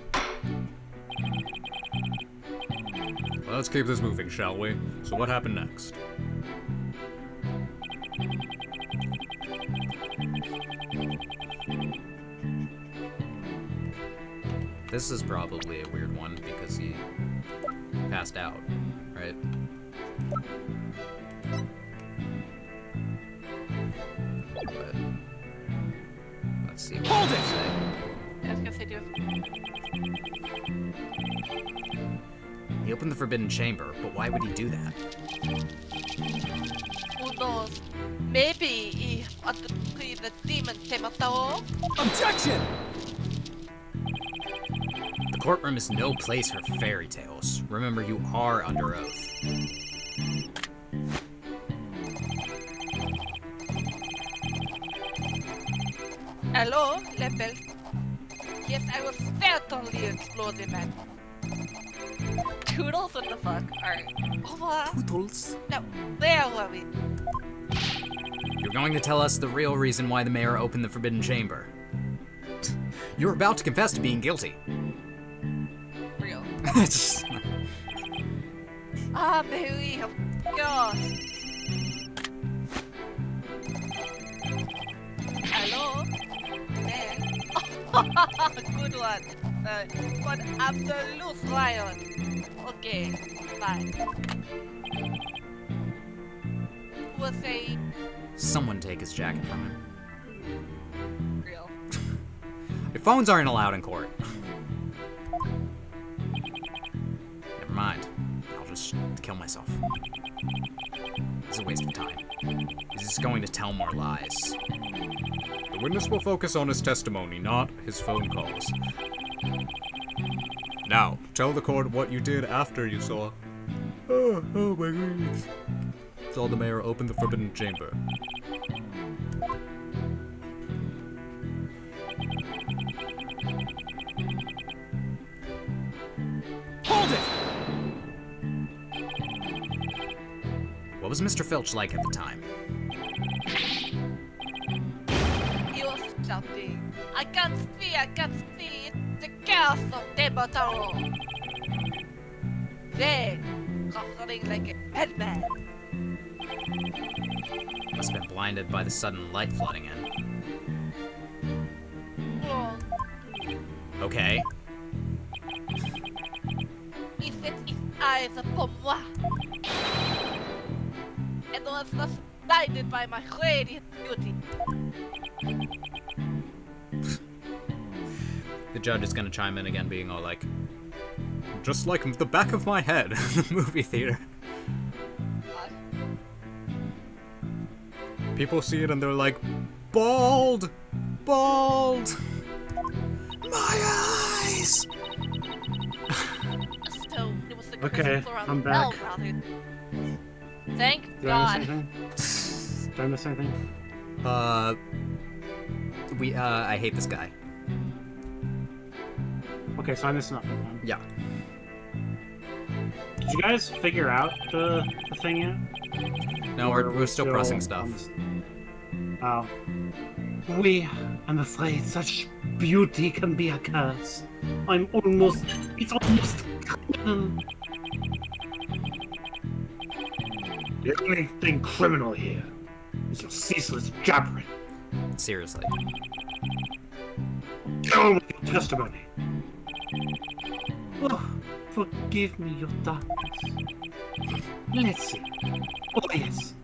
Well, let's keep this moving, shall we? So what happened next? This is probably a weird one because he passed out, right? But let's see what Hold they it! say. I was gonna say do it. He opened the Forbidden Chamber, but why would he do that? Who knows? Maybe he wanted to free the demon Temata. Objection! The courtroom is no place for fairy tales. Remember, you are under oath. Hello, Lepel. Yes, I will certainly explore the man. Toodles, what the fuck? Alright. Over. Toodles. No, where were we? You're going to tell us the real reason why the mayor opened the Forbidden Chamber. You're about to confess to being guilty. Real. Just- Ah, Mary, of course. Hello? Man. Good one. One absolute riot. Okay, fine. We'll say Someone take his jacket from him. real. Your phones aren't allowed in court. Never mind. I'll just kill myself. It's a waste of time. He's just going to tell more lies. The witness will focus on his testimony, not his phone calls. Now, tell the court what you did after you saw. Oh my goodness. Saw the mayor open the forbidden chamber. Hold it! What was Mr. Filch like at the time? He was shouting, I can't see, it's the chaos of Debotaro. Then, crawling like a madman. Must have been blinded by the sudden light flooding in. Oh, Okay. he set his eyes upon moi. And was thus blinded by my radiant beauty. The judge is gonna chime in again, being all like, Just like the back of my head. the movie theater. What? People see it and they're like, bald! Bald! My eyes! So, it was the Okay, crystals around I'm the bell back. rather. Thank Did I God. miss anything? Did I miss anything? I hate this guy. Okay, so I missed nothing then. Yeah. Did you guys figure out the thing yet? No, Or we're still pressing stuff. Oh. I'm afraid such beauty can be a curse. It's almost criminal. The only thing criminal here is your ceaseless jabbering. Seriously. Get on with your testimony. Oh, forgive me your darkness. Let's see. Oh yes,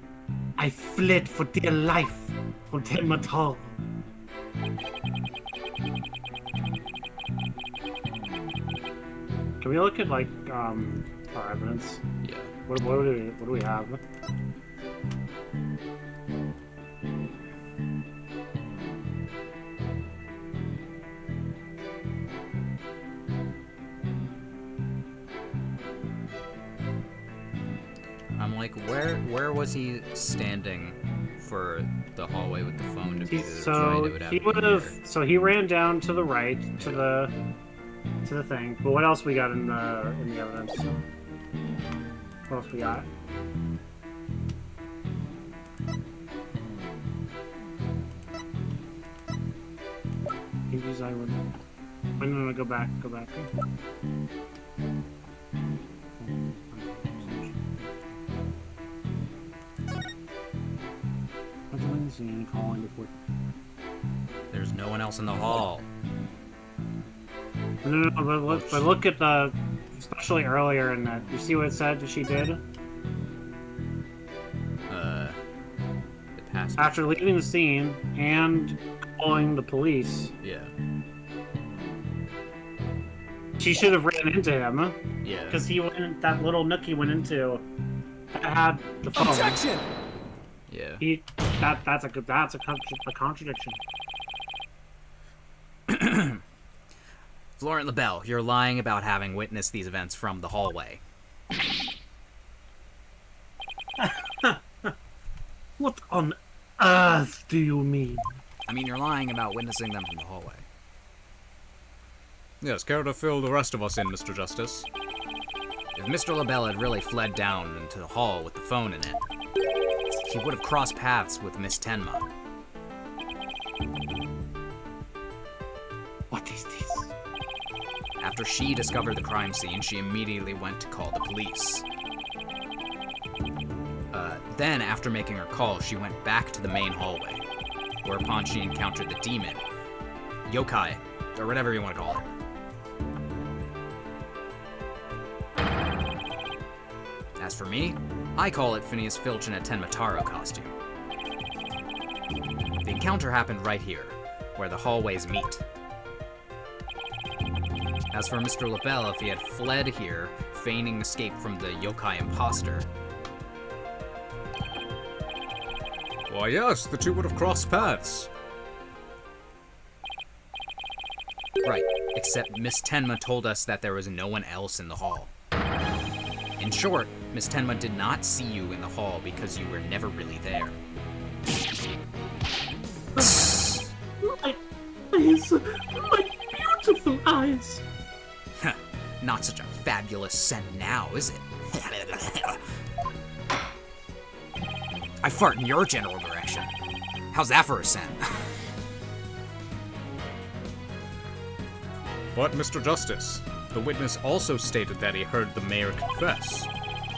I fled for dear life from Telmatal. Can we look at like our evidence? Yeah. What do we have? I'm like, where was he standing for the hallway with the phone to be right? So It would he have would been have. here. So he ran down to the right to the thing. But what else we got in the evidence? What else we got? Changes I would. No, go back. Calling before. There's no one else in the hall. No, but look at the, especially earlier in that. You see what it said that she did? The past. After leaving the scene and calling the police, Yeah. she should have ran into him. Yeah. Because he went, that little nook he went into that had the phone. Objection! Yeah. That's a contradiction. Florent LaBelle, you're lying about having witnessed these events from the hallway. What on earth do you mean? I mean, you're lying about witnessing them from the hallway. Yes, care to fill the rest of us in, Mr. Justice? If Mr. LaBelle had really fled down into the hall with the phone in it, he would have crossed paths with Miss Tenma. What is this? After she discovered the crime scene, she immediately went to call the police. Then, after making her call, she went back to the main hallway, whereupon she encountered the demon, yokai, or whatever you want to call it. As for me, I call it Phineas Filch in a Tenmataro costume. The encounter happened right here, where the hallways meet. As for Mr. LaBelle, if he had fled here, feigning escape from the yokai imposter. Why, yes, the two would have crossed paths. Right, except Miss Tenma told us that there was no one else in the hall. In short, Miss Tenma did not see you in the hall because you were never really there. My eyes, my beautiful eyes. Not such a fabulous scent now, is it? I fart in your general direction. How's that for a scent? But, Mr. Justice, the witness also stated that he heard the mayor confess.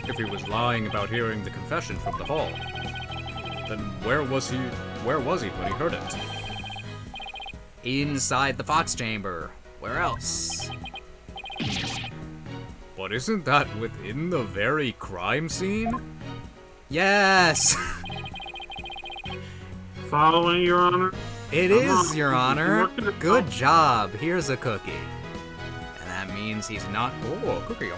If he was lying about hearing the confession from the hall, then where was he when he heard it? Inside the Fox Chamber. Where else? But isn't that within the very crime scene? Yes! Following, Your Honor. It is, Your Honor. Good job. Here's a cookie. And that means he's not. Oh, a cookie.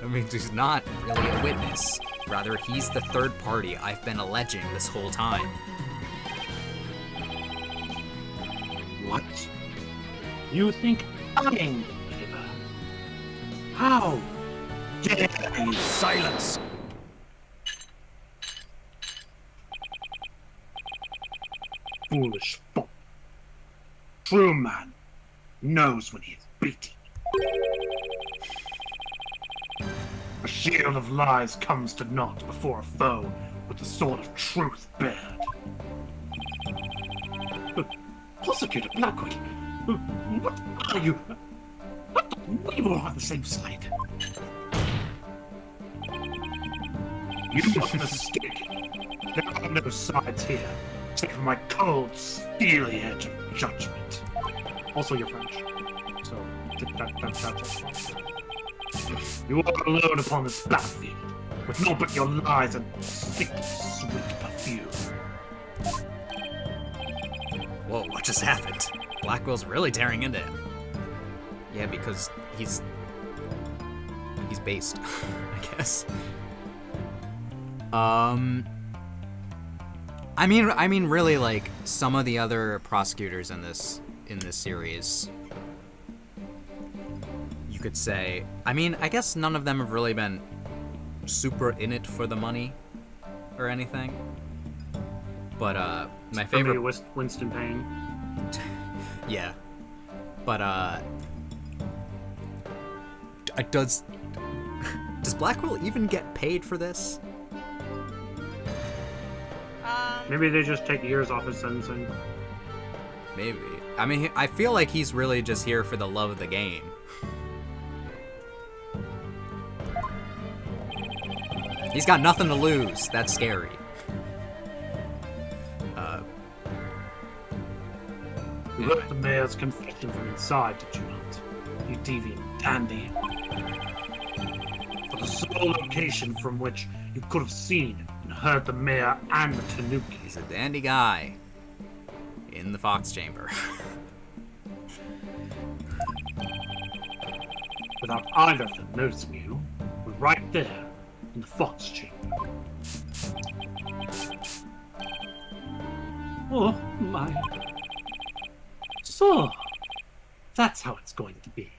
That means he's not really a witness. Rather, he's the third party I've been alleging this whole time. What? You think I am the killer? How dare you? Silence! Foolish fool. True man knows when he is beaten. A shield of lies comes to naught before a foe with the sword of truth bared. Prosecutor Blackwell, what are you? I thought we were on the same side. You are mistaken. There are no sides here, except for my cold, steely edge of judgment. Also, you're French, so that's it. You are alone upon this battlefield, with naught but your lies and thick, sweet perfume. Whoa, what just happened? Blackwell's really tearing into him. Yeah, because he's based, I guess. I mean, really, like some of the other prosecutors in this series, you could say. I mean, I guess none of them have really been super in it for the money or anything. But my favorite, Winston Payne. yeah. But does Blackwell even get paid for this? Maybe they just take years off his sentencing. Maybe. I mean, I feel like he's really just here for the love of the game. He's got nothing to lose. That's scary. You heard the mayor's confession from inside, did you not? You deviant dandy. For the sole location from which you could have seen and heard the mayor and the Tanuki. He's a dandy guy. In the Fox Chamber. Without either of them noticing you, we're right there in the Fox Chamber. Oh my. So, that's how it's going to be.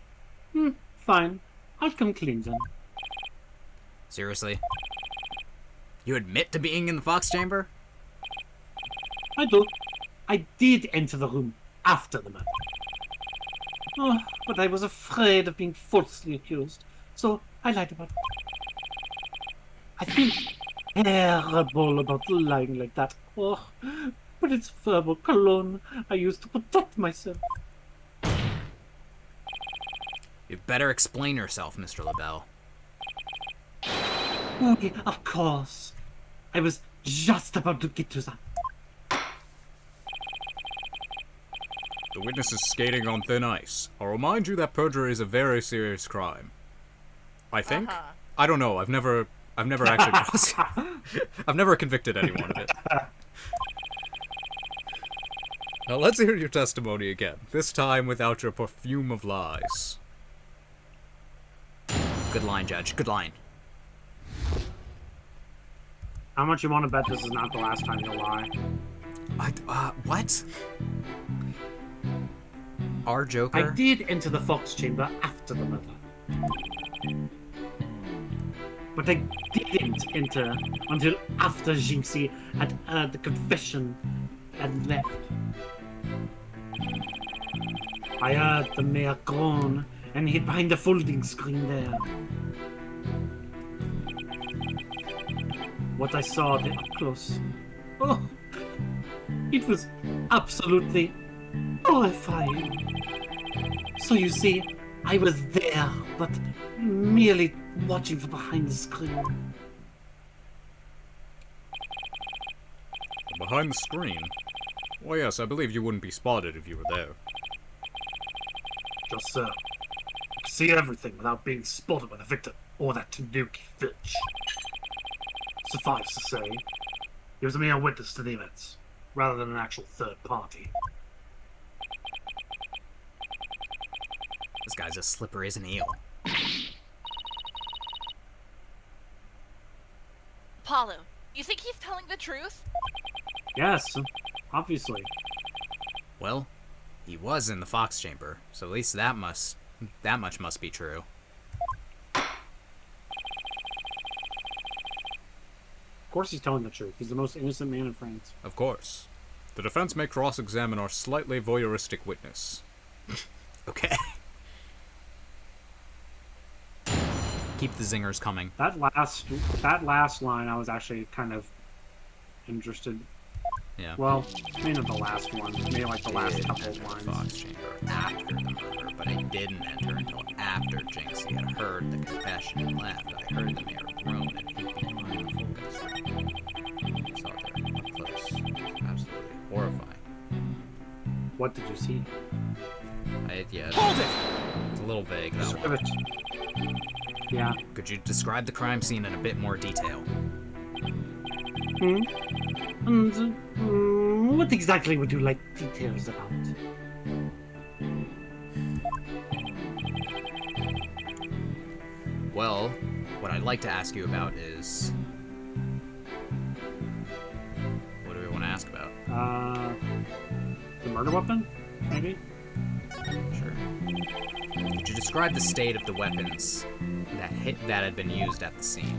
Fine. I'll come clean then. Seriously? You admit to being in the Fox Chamber? I do. I did enter the room after the murder. Oh, but I was afraid of being falsely accused, so I lied about it. I feel terrible about lying like that. Oh, but it's verbal cologne I used to protect myself. You'd better explain yourself, Mr. LaBelle. Oh, of course. I was just about to get to that. The witness is skating on thin ice. I'll remind you that perjury is a very serious crime. I think I don't know. I've never actually I've never convicted anyone of it. Now let's hear your testimony again. This time without your perfume of lies. Good line, Judge. Good line. How much you want to bet this is not the last time you'll lie? What? Our I Joker? did enter the Fox chamber after the murder. But I didn't enter until after Jinxie had heard the confession and left. I heard the mayor groan and hid behind the folding screen there. What I saw there up close, oh, it was absolutely horrifying. So you see, I was there, but merely watching from behind the screen. Behind the screen? Well, yes, I believe you wouldn't be spotted if you were there. Just so. See everything without being spotted by the victim or that Tanuki Filch. Suffice to say, he was a mere witness to the events, rather than an actual third party. This guy's as slippery as an eel. Apollo, you think he's telling the truth? Yes, obviously. Well, he was in the Fox chamber, so at least that much must be true. Of course he's telling the truth. He's the most innocent man in France. Of course. The defense may cross-examine our slightly voyeuristic witness. Okay. Keep the zingers coming. That last line, I was actually kind of interested. Yeah. Well, maybe not the last one. Maybe like the last couple of lines. Fox chamber after the murder, but I didn't enter until after Jinxie had heard the confession and left. I heard the mayor groan and hid behind the focus. Saw it there up close. It was absolutely horrifying. What did you see? Hold it! It's a little vague, that Describe one. it. Yeah. Could you describe the crime scene in a bit more detail? And what exactly would you like details about? Well, what I'd like to ask you about is... What do we want to ask about? The murder weapon? Maybe? Sure. Could you describe the state of the weapons that had been used at the scene?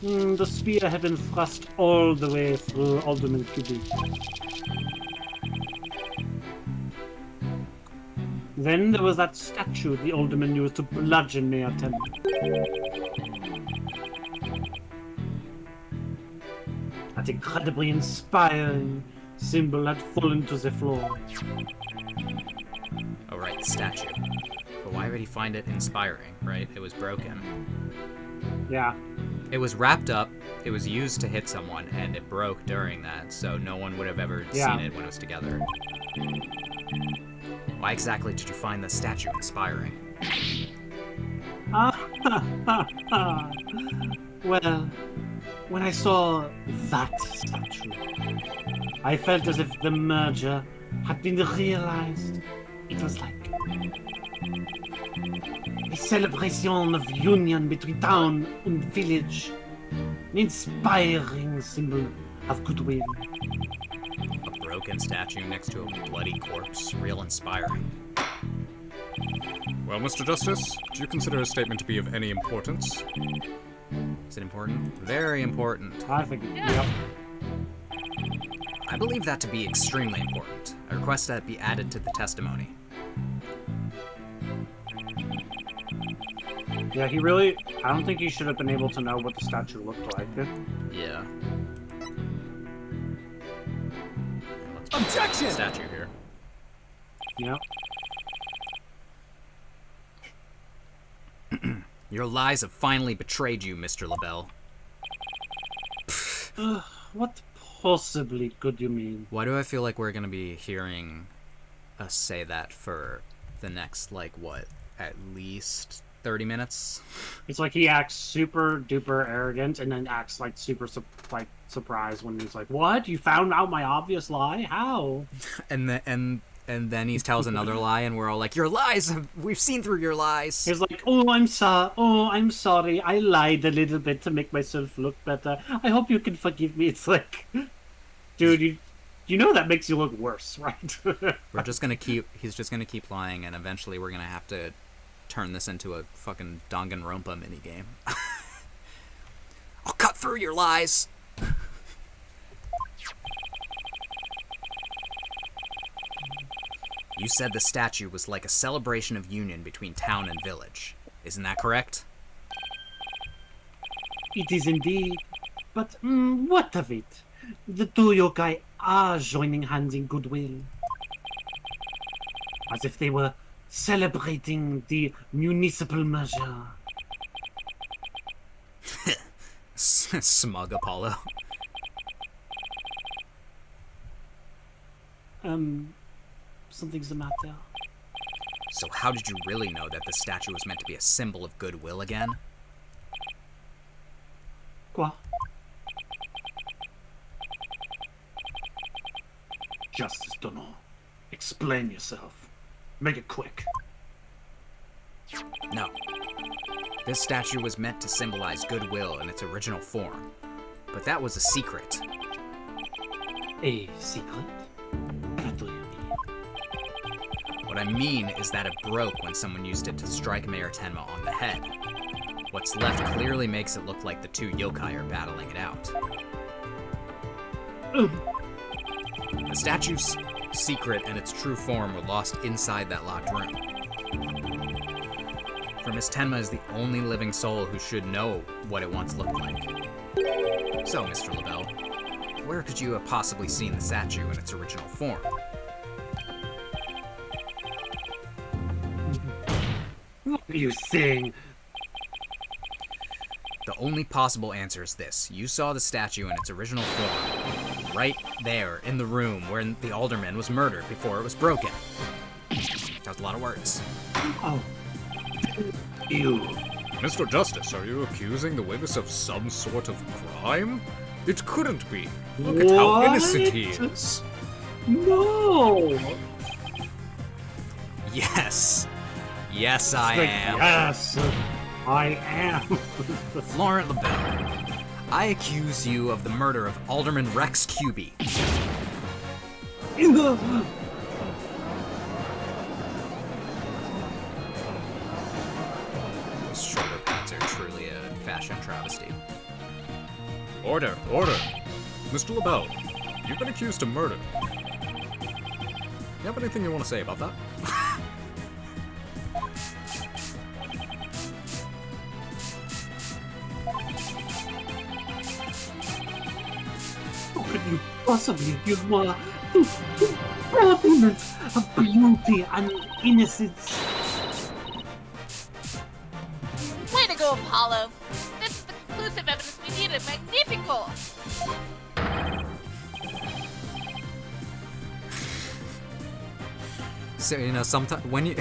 The spear had been thrust all the way through Alderman Cuby. Then there was that statue the Alderman used to bludgeon Mayor Temple. That incredibly inspiring symbol had fallen to the floor. Oh, right, the statue. But why would he find it inspiring, right? It was broken. Yeah. It was wrapped up, it was used to hit someone, and it broke during that, so no one would have ever seen it when it was together. Why exactly did you find the statue inspiring? Well, when I saw that statue, I felt as if the merger had been realized. It was like a celebration of union between town and village. An inspiring symbol of goodwill. A broken statue next to a bloody corpse. Real inspiring. Well, Mr. Justice, do you consider his statement to be of any importance? Is it important? Very important. I think, Yeah. yep. I believe that to be extremely important. I request that it be added to the testimony. Yeah, he really, I don't think he should have been able to know what the statue looked like. Yeah. Let's Objection! the statue here. Yep. Your lies have finally betrayed you, Mr. LaBelle. What possibly could you mean? Why do I feel like we're gonna be hearing us say that for the next, like, what, at least 30 minutes. It's like he acts super duper arrogant and then acts like super surprised when he's like, "What? You found out my obvious lie? How?" And then he tells another lie, and we're all like, "Your lies! We've seen through your lies." He's like, "Oh, I'm sorry. I lied a little bit to make myself look better. I hope you can forgive me." It's like, dude, you know that makes you look worse, right? We're just gonna keep. He's just gonna keep lying, and eventually we're gonna have to turn this into a fucking Danganronpa minigame. I'll cut through your lies. You said the statue was like a celebration of union between town and village. Isn't that correct? It is indeed. But what of it? The two yokai are joining hands in goodwill. As if they were celebrating the municipal measure. Smug Apollo. Something's the matter. So how did you really know that the statue was meant to be a symbol of goodwill again? Quoi? Justice Dono. Explain yourself. Make it quick. No. This statue was meant to symbolize goodwill in its original form. But that was a secret. A secret? What do you mean? What I mean is that it broke when someone used it to strike Mayor Tenma on the head. What's left clearly makes it look like the two yokai are battling it out. The statue's secret and its true form were lost inside that locked room. For Miss Tenma is the only living soul who should know what it once looked like. So, Mr. LaBelle, where could you have possibly seen the statue in its original form? What are you saying? The only possible answer is this. You saw the statue in its original form, right there in the room where the alderman was murdered before it was broken. That was a lot of words. Oh. You. Mr. Justice, are you accusing the witness of some sort of crime? It couldn't be. Look at how innocent he is. No! Yes. Yes, I am. Yes, I am. Florent LaBelle, I accuse you of the murder of Alderman Rex Cuby. Those shoulder pads are truly a fashion travesty. Order, order. Mr. LaBelle, you've been accused of murder. You have anything you want to say about that? How could you possibly give more embodiment of beauty and innocence? Way to go, Apollo! This is the conclusive evidence we needed. Magnifico! So, you know, sometimes when you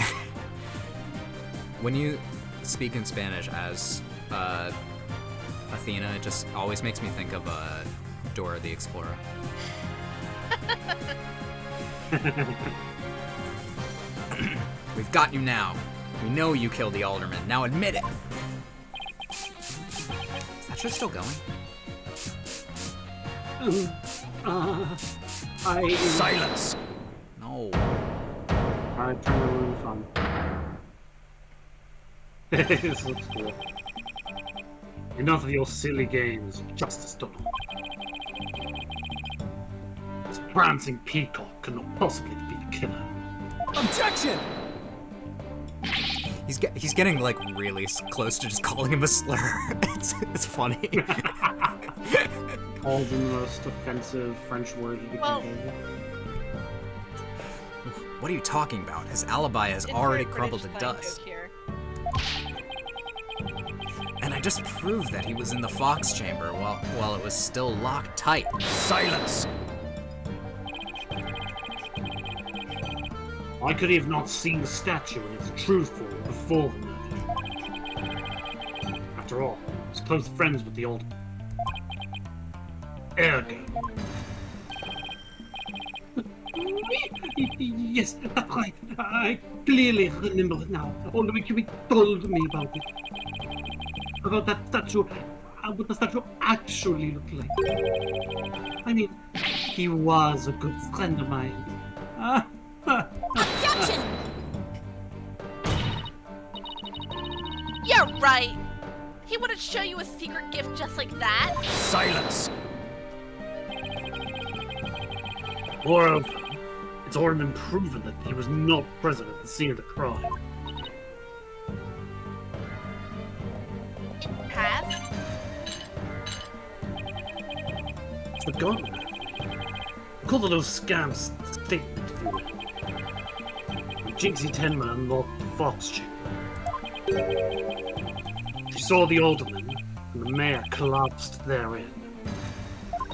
when you speak in Spanish as Athena, it just always makes me think of Dora the Explorer. We've got you now. We know you killed the alderman. Now admit it. Is that show still going? Silence. No. Alright, turn the roof on. This looks cool. Enough of your silly games, Justice Dono. This prancing peacock cannot possibly be the killer. Objection! He's getting like really close to just calling him a slur. It's funny. All the most offensive French word you Well- can think of. What are you talking about? His alibi has Insert already British crumbled to slang dust. joke here. And I just proved that he was in the Fox chamber while it was still locked tight. Silence! I could have not seen the statue in its true form before the murder. After all, I was close friends with the old... Ergo. Yes, that's right. I clearly remember it now. Only you told me about it. About that statue. What the statue actually looked like. I mean, he was a good friend of mine. Objection! Yeah, right. He wouldn't show you a secret gift just like that. Silence! Moreover, it's already been proven that he was not present at the scene of the crime. Has? It's the gun. Because of those scams statement if you will. Jinxie Tenma unlocked the Fox chamber. She saw the alderman, and the mayor collapsed therein.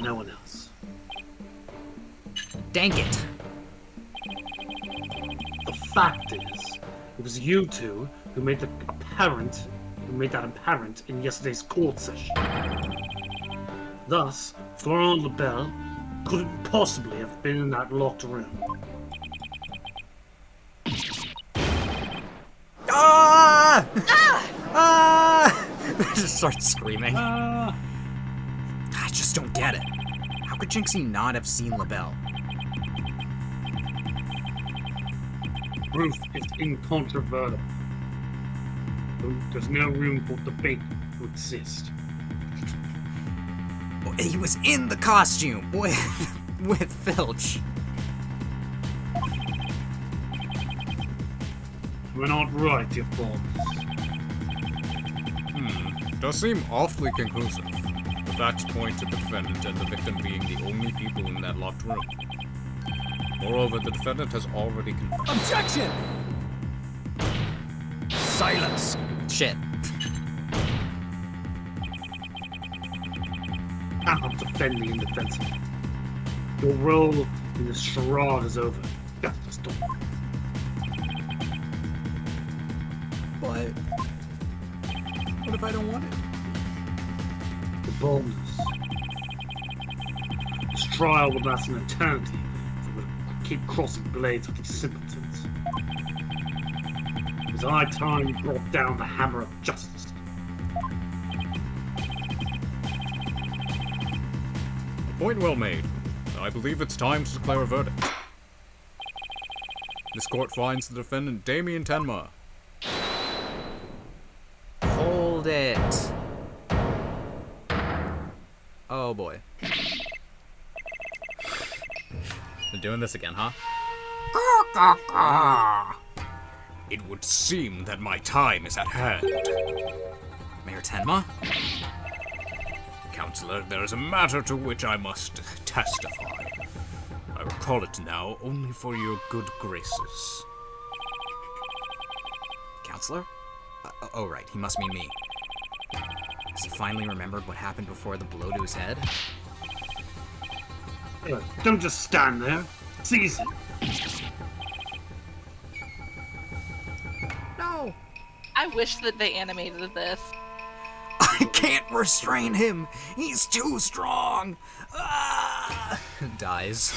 No one else. Dang it. The fact is, it was you two who made that apparent in yesterday's court session. Thus, Florent Lebel couldn't possibly have been in that locked room. Ah! Ah! I just start screaming. I just don't get it. How could Jinxie not have seen LaBelle? Proof is incontrovertible. There's no room for debate to exist. He was in the costume with Filch. We're not right, your fault. Does seem awfully conclusive. The facts point to the defendant and the victim being the only people in that locked room. Moreover, the defendant has already Objection! Silence! Shit. I'm defending indefensible. Your role in this charade is over. Justice don't. But what if I don't want it? The boldness. This trial will last an eternity if we keep crossing blades with these simpletons. It's high time you brought down the hammer of justice. Point well made. I believe it's time to declare a verdict. This court finds the defendant Damien Tenma. Hold it. Oh boy. They're doing this again, huh? It would seem that my time is at hand. Mayor Tenma? Counselor, there is a matter to which I must testify. I recall it now only for your good graces. Counselor? Oh, right, he must mean me. Has he finally remembered what happened before the blow to his head? Don't just stand there. Seize it. No! I wish that they animated this. I can't restrain him! He's too strong! Ah! Dies.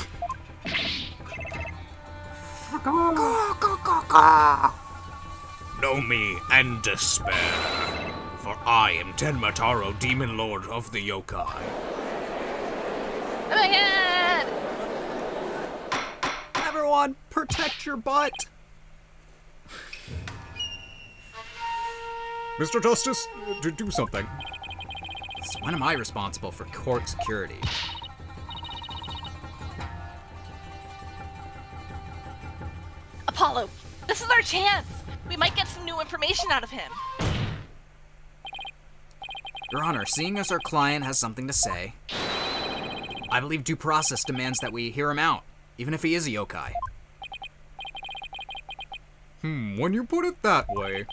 Know me and despair, for I am Tenma Taro, Demon Lord of the Yokai. Oh my god! Everyone, protect your butt! Mr. Justice, do something. So when am I responsible for court security? Apollo, this is our chance! We might get some new information out of him. Your Honor, seeing as our client has something to say, I believe due process demands that we hear him out, even if he is a yokai. When you put it that way,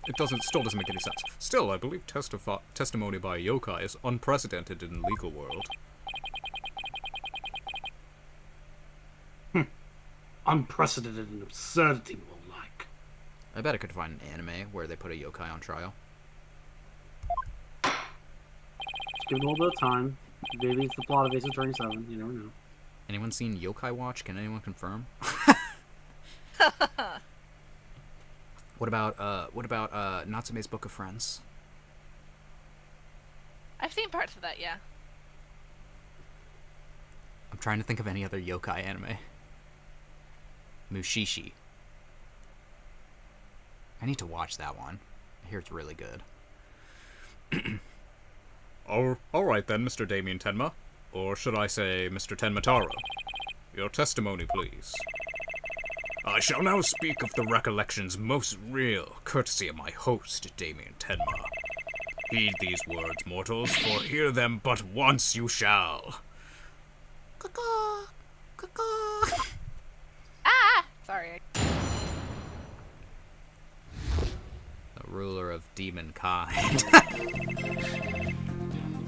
it still doesn't make any sense. Still, I believe testimony by a yokai is unprecedented in the legal world. unprecedented and absurdity more like. I bet I could find an anime where they put a yokai on trial. Just give it a little bit of time. Maybe it's the plot of Ace Attorney 7. You never know. Anyone seen Yokai Watch? Can anyone confirm? What about Natsume's Book of Friends? I've seen parts of that, yeah. I'm trying to think of any other yokai anime. Mushishi. I need to watch that one. I hear it's really good. Alright then, Mr. Damien Tenma. Or should I say, Mr. Tenmataro? Your testimony, please. I shall now speak of the recollections most real, courtesy of my host, Damien Tenma. Heed these words, mortals, for hear them but once you shall. Caw-caw, caw-caw. Ah! Sorry. The ruler of demon kind.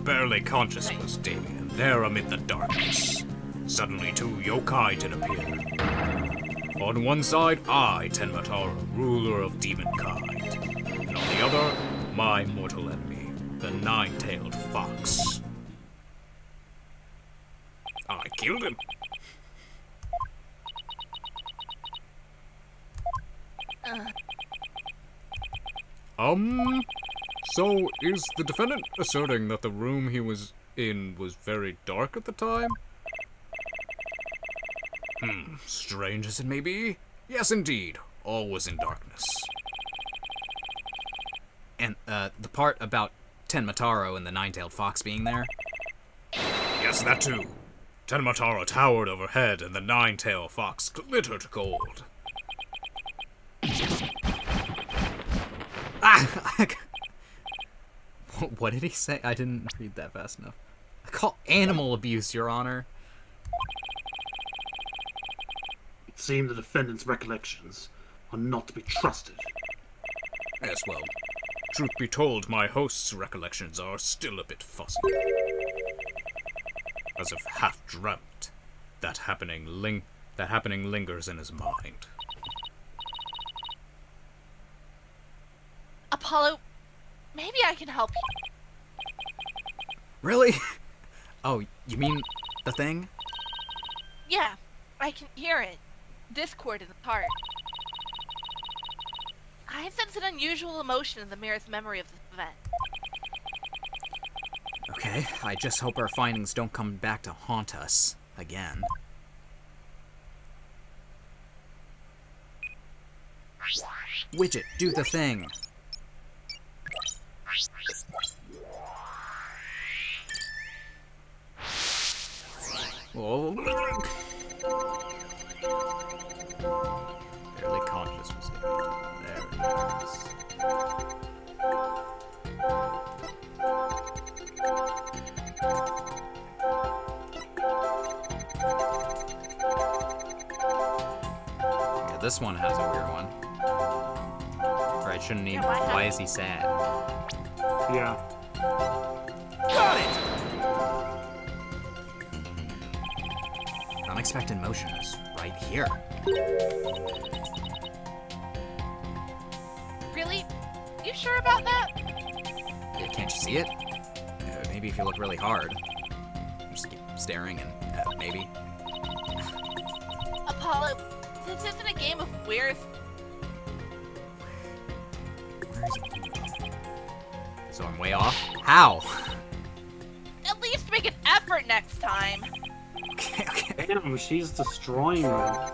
Barely conscious was Damien, there amid the darkness. Suddenly 2 yokai did appear. On one side, I, Tenmataro, ruler of demon kind. And on the other, my mortal enemy, the 9-tailed fox. I killed him. So is the defendant asserting that the room he was in was very dark at the time? Strange as it may be, yes indeed, all was in darkness. And the part about Tenmataro and the 9-tailed fox being there? Yes, that too. Tenmataro towered overhead and the 9-tailed fox glittered gold. Ah! What did he say? I didn't read that fast enough. I call animal abuse, Your Honor. It seemed the defendant's recollections are not to be trusted. Yes, well, truth be told, my host's recollections are still a bit fuzzy. As if half dreamt, that happening lingers in his mind. Apollo, maybe I can help you. Really? Oh, you mean the thing? Yeah, I can hear it. Discord in the heart. I sense an unusual emotion in the mirror's memory of this event. Okay, I just hope our findings don't come back to haunt us again. Widget, do the thing. Whoa. Barely conscious mistake. There it is. Yeah, this one has a weird one. Or I shouldn't even. Yeah, Why is he sad? Yeah. Got it! Unexpected motion is right here. Really? You sure about that? Yeah, can't you see it? Maybe if you look really hard. Just keep staring and maybe. Apollo, this isn't a game of where's... Where is it? So I'm way off? How? At least make an effort next time. Okay, okay. Damn, she's destroying them.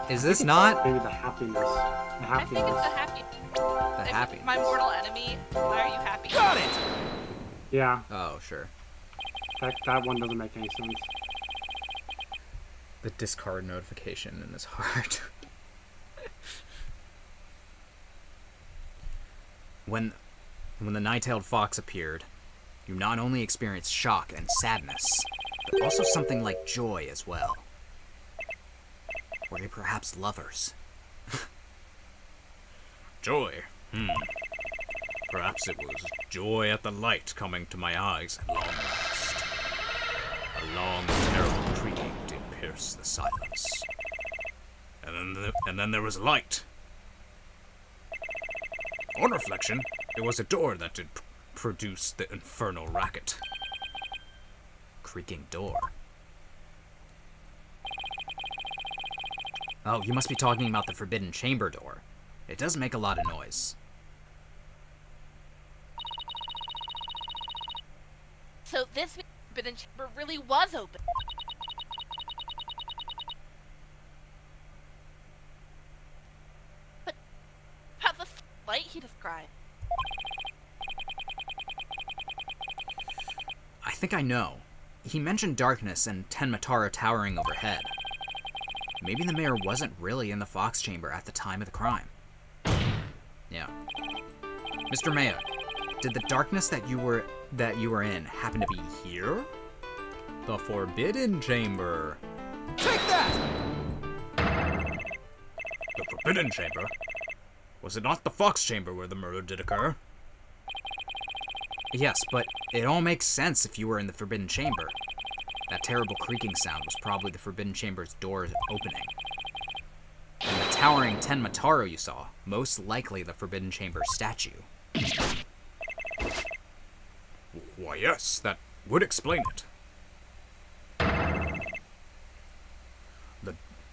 Is this not Maybe the happiness. The I think happiness. it's the happy... the If happy? my mortal enemy, why are you happy? Got it! Yeah, Oh, sure. that one doesn't make any sense. The discard notification in his heart. When the 9-tailed fox appeared, you not only experienced shock and sadness, but also something like joy as well. Were they perhaps lovers? Joy? Perhaps it was joy at the light coming to my eyes at long last. A long, terrible creaking did pierce the silence. And then there was light. On reflection, it was a door that did produce the infernal racket. Creaking door. Oh, you must be talking about the Forbidden Chamber door. It does make a lot of noise. So this Forbidden Chamber really was open. But about the light he described. I think I know. He mentioned darkness and Ten Matara towering overhead. Maybe the mayor wasn't really in the Fox Chamber at the time of the crime. Yeah. Mr. Mayor, did the darkness that you were in happen to be here? The Forbidden Chamber. Take that! The Forbidden Chamber? Was it not the Fox Chamber where the murder did occur? Yes, but it all makes sense if you were in the Forbidden Chamber. That terrible creaking sound was probably the Forbidden Chamber's doors opening. And the towering Ten Mataro you saw, most likely the Forbidden Chamber statue. Why, yes, that would explain it.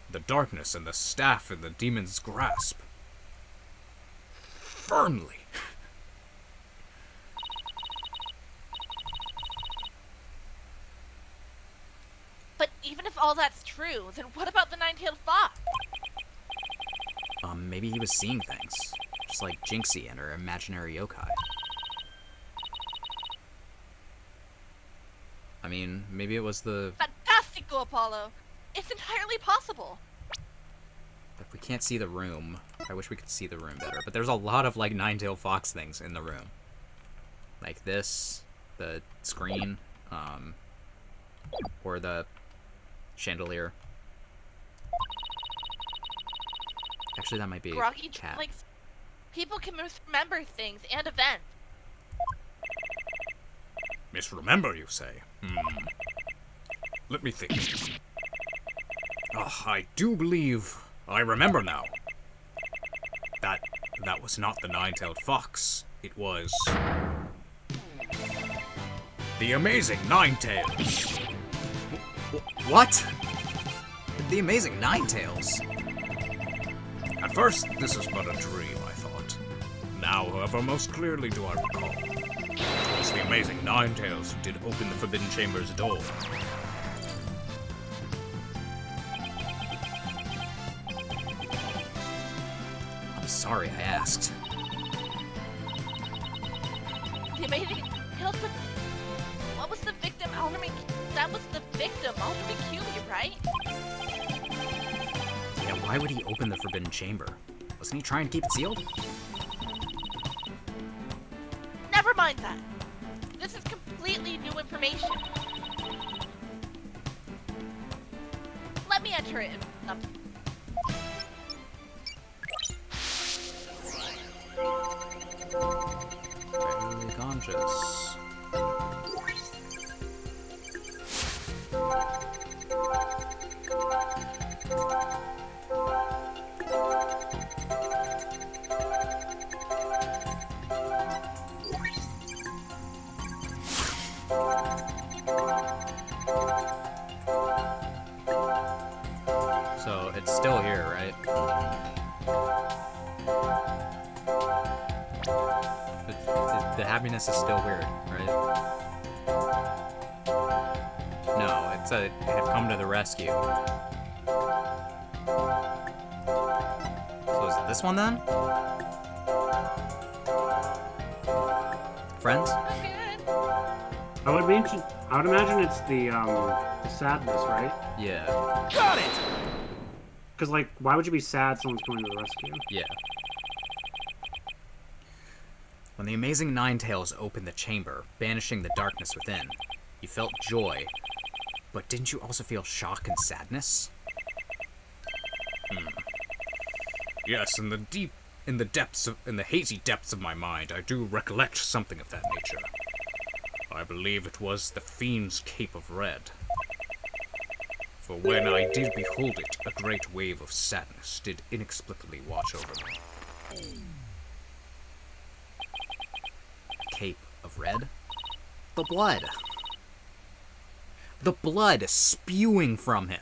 The darkness and the staff in the demon's grasp. Firmly. But even if all that's true, then what about the nine-tailed fox? Maybe he was seeing things. Just like Jinxie and her imaginary yokai. I mean, maybe it was the... Fantastico, Apollo! It's entirely possible! If we can't see the room, I wish we could see the room better. But there's a lot of, like, nine-tailed fox things in the room. Like this, the screen, or the chandelier. Actually, that might be Groggy, cat. like, people can misremember things and events. Misremember, you say? Let me think. I do believe I remember now. That was not the nine-tailed fox. It was... the amazing Nine-Tails. What? The amazing Nine-Tails. At first, this was but a dream, I thought. Now, however, most clearly do I recall. It was the amazing Nine-Tails who did open the Forbidden Chamber's door. I'm sorry I asked. The amazing tales, but what was the victim? Alderman, that was the victim, Alderman Cuby, right? Yeah, why would he open the Forbidden Chamber? Wasn't he trying to keep it sealed? Never mind that. This is completely new information. Let me enter it. Barely conscious. So it's still here, right? The happiness is still weird, right? No, it said it had come to the rescue. So is it this one then? Friends? I would imagine it's the sadness, right? Yeah. Got it! Because, like, why would you be sad someone's going to the rescue? Yeah. When the amazing Nine-Tails opened the chamber, banishing the darkness within, you felt joy, but didn't you also feel shock and sadness? Yes, in the hazy depths of my mind, I do recollect something of that nature. I believe it was the Fiend's Cape of Red. For when I did behold it, a great wave of sadness did inexplicably wash over me. Cape of red? The blood. The blood spewing from him.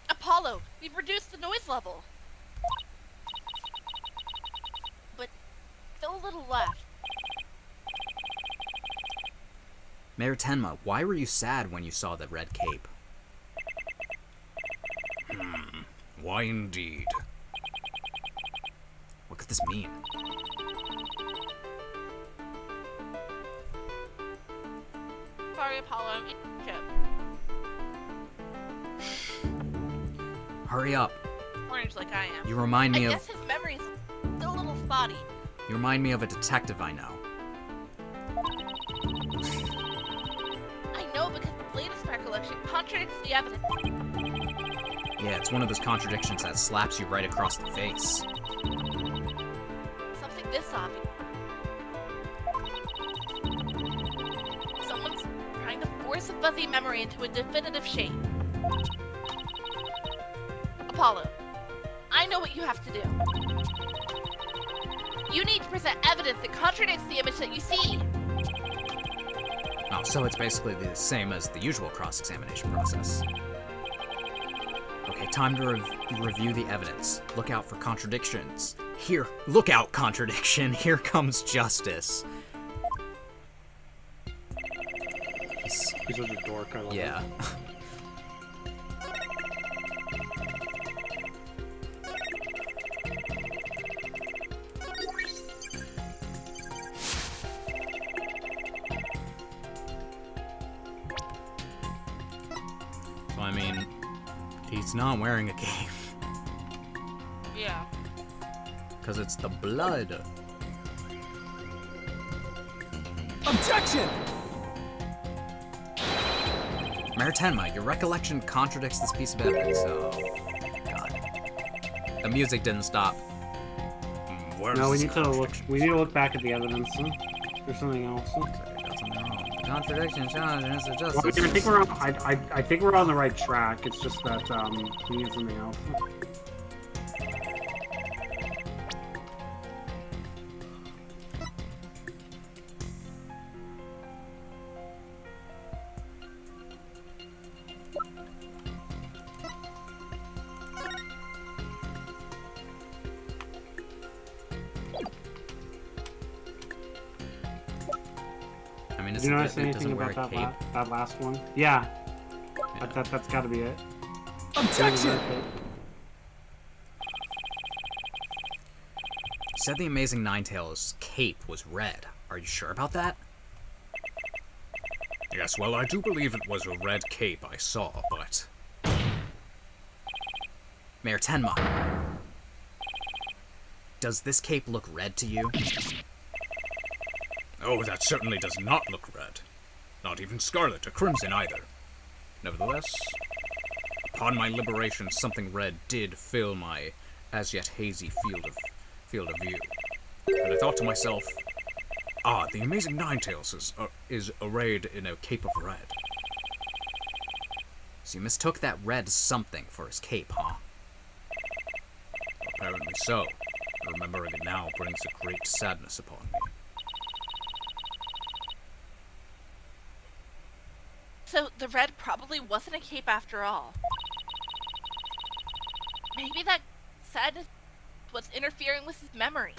Apollo, we've reduced the noise level. But still a little left. Mayor Tenma, why were you sad when you saw the red cape? Why indeed? What could this mean? Sorry, Apollo, I'm eating chip. Hurry up. Orange like I am. You remind me I of guess his memory's still a little spotty. you remind me of a detective I know. I know because his latest recollection contradicts the evidence. Yeah, it's one of those contradictions that slaps you right across the face. Something this obvious. Someone's trying to force a fuzzy memory into a definitive shape. Apollo, I know what you have to do. You need to present evidence that contradicts the image that you see. Oh, so it's basically the same as the usual cross-examination process. Okay, time to review the evidence. Look out for contradictions. Here, look out, contradiction. Here comes justice. He's such a dork, I love Yeah. it. So, I mean, he's not wearing a cape. Yeah. Because it's the blood. Objection! Mayor Tenma, your recollection contradicts this piece of evidence, so... God. The music didn't stop. Where's No, we this need to look. contradiction? We need to look back at the evidence. Huh? There's something else. Huh? Got something wrong. Contradiction, challenge, Well, justice. I think we're on. I think we're on the right track. It's just that we need something else. I mean, Did it's you it notice anything doesn't wear about a that cape. that last one? Yeah, Yeah. that's got to be it. Objection! You said the Amazing Ninetales cape was red. Are you sure about that? Yes, well, I do believe it was a red cape I saw, but... Mayor Tenma. Does this cape look red to you? Oh, that certainly does not look red. Not even scarlet or crimson either. Nevertheless, upon my liberation, something red did fill my as yet hazy field of view. And I thought to myself, the Amazing Ninetales is arrayed in a cape of red. So you mistook that red something for his cape, huh? Apparently so. Remembering it now brings a great sadness upon me. So the red probably wasn't a cape after all. Maybe that sadness was interfering with his memory.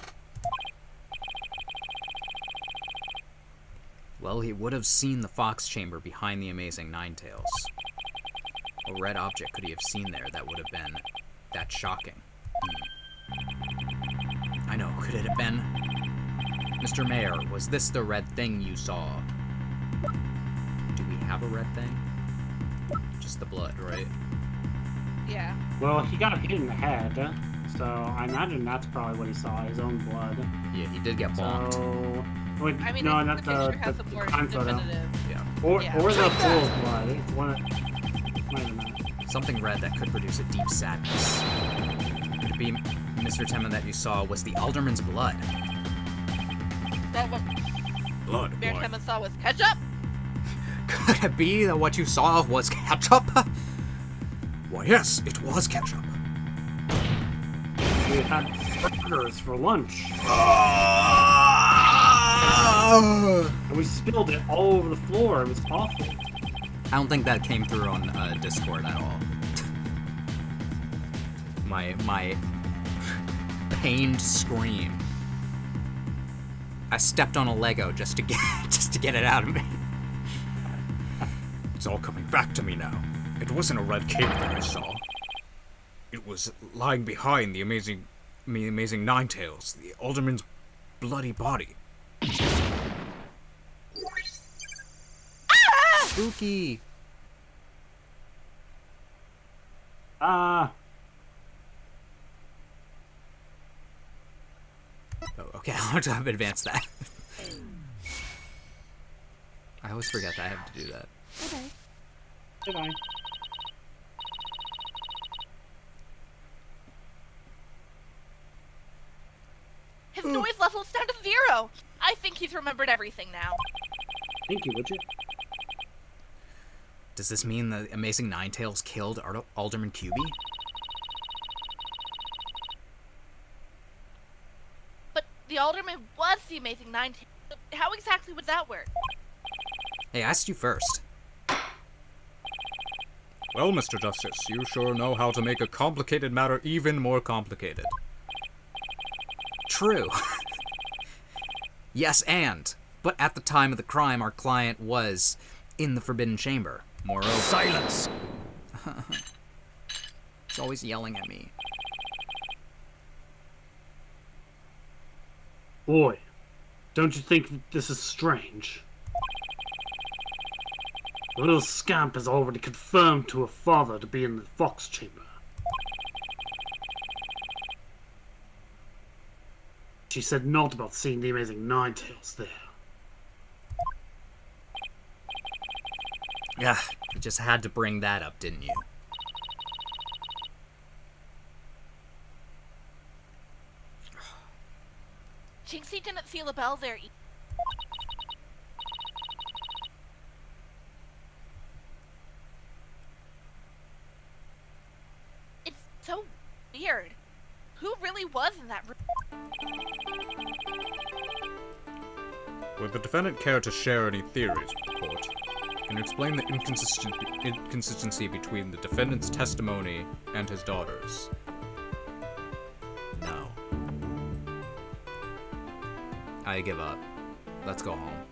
Well, he would have seen the fox chamber behind the Amazing Ninetales. What red object could he have seen there that would have been that shocking? I know, could it have been? Mr. Mayor, was this the red thing you saw? Do we have a red thing? Just the blood, right? Yeah. Well, he got hit in the head, so I imagine that's probably what he saw, his own blood. Yeah, he did get bonked. So, wait, I mean, no, the not picture the, has the, a the more crime photo. definitive. Yeah. Or Yeah. the Take pool that! of blood. It's one of, might have been. Something red that could produce a deep sadness. Could it be, Mr. Tenma, that you saw was the alderman's blood? That what Blood, Mayor boy. Tenma saw was ketchup? Could it be that what you saw was ketchup? Why, yes, it was ketchup. We had burgers for lunch, and we spilled it all over the floor. It was awful. I don't think that came through on Discord at all. My pained scream. I stepped on a Lego just to get it out of me. It's all coming back to me now. It wasn't a red cape that I saw. It was lying behind the amazing Ninetales, the Alderman's bloody body. Spooky. Oh, okay, I'll have to advance that. I always forget that I have to do that. Okay. Goodbye. His noise level's down to 0. I think he's remembered everything now. Thank you, would you? Does this mean the Amazing Ninetales killed Alderman QB? But the Alderman was the Amazing Ninetales. How exactly would that work? Hey, I asked you first. Well, Mr. Justice, you sure know how to make a complicated matter even more complicated. True. Yes, but at the time of the crime, our client was in the Forbidden Chamber. Moreover, Silence! he's always yelling at me. Boy, don't you think this is strange? The little scamp has already confirmed to her father to be in the Fox Chamber. She said not about seeing the Amazing Ninetales there. Yeah, you just had to bring that up, didn't you? Jinxie didn't see LaBelle there It's so weird. Who really was in that room? Would the defendant care to share any theories with the court? Can you explain the inconsistency between the defendant's testimony and his daughter's? No. I give up. Let's go home.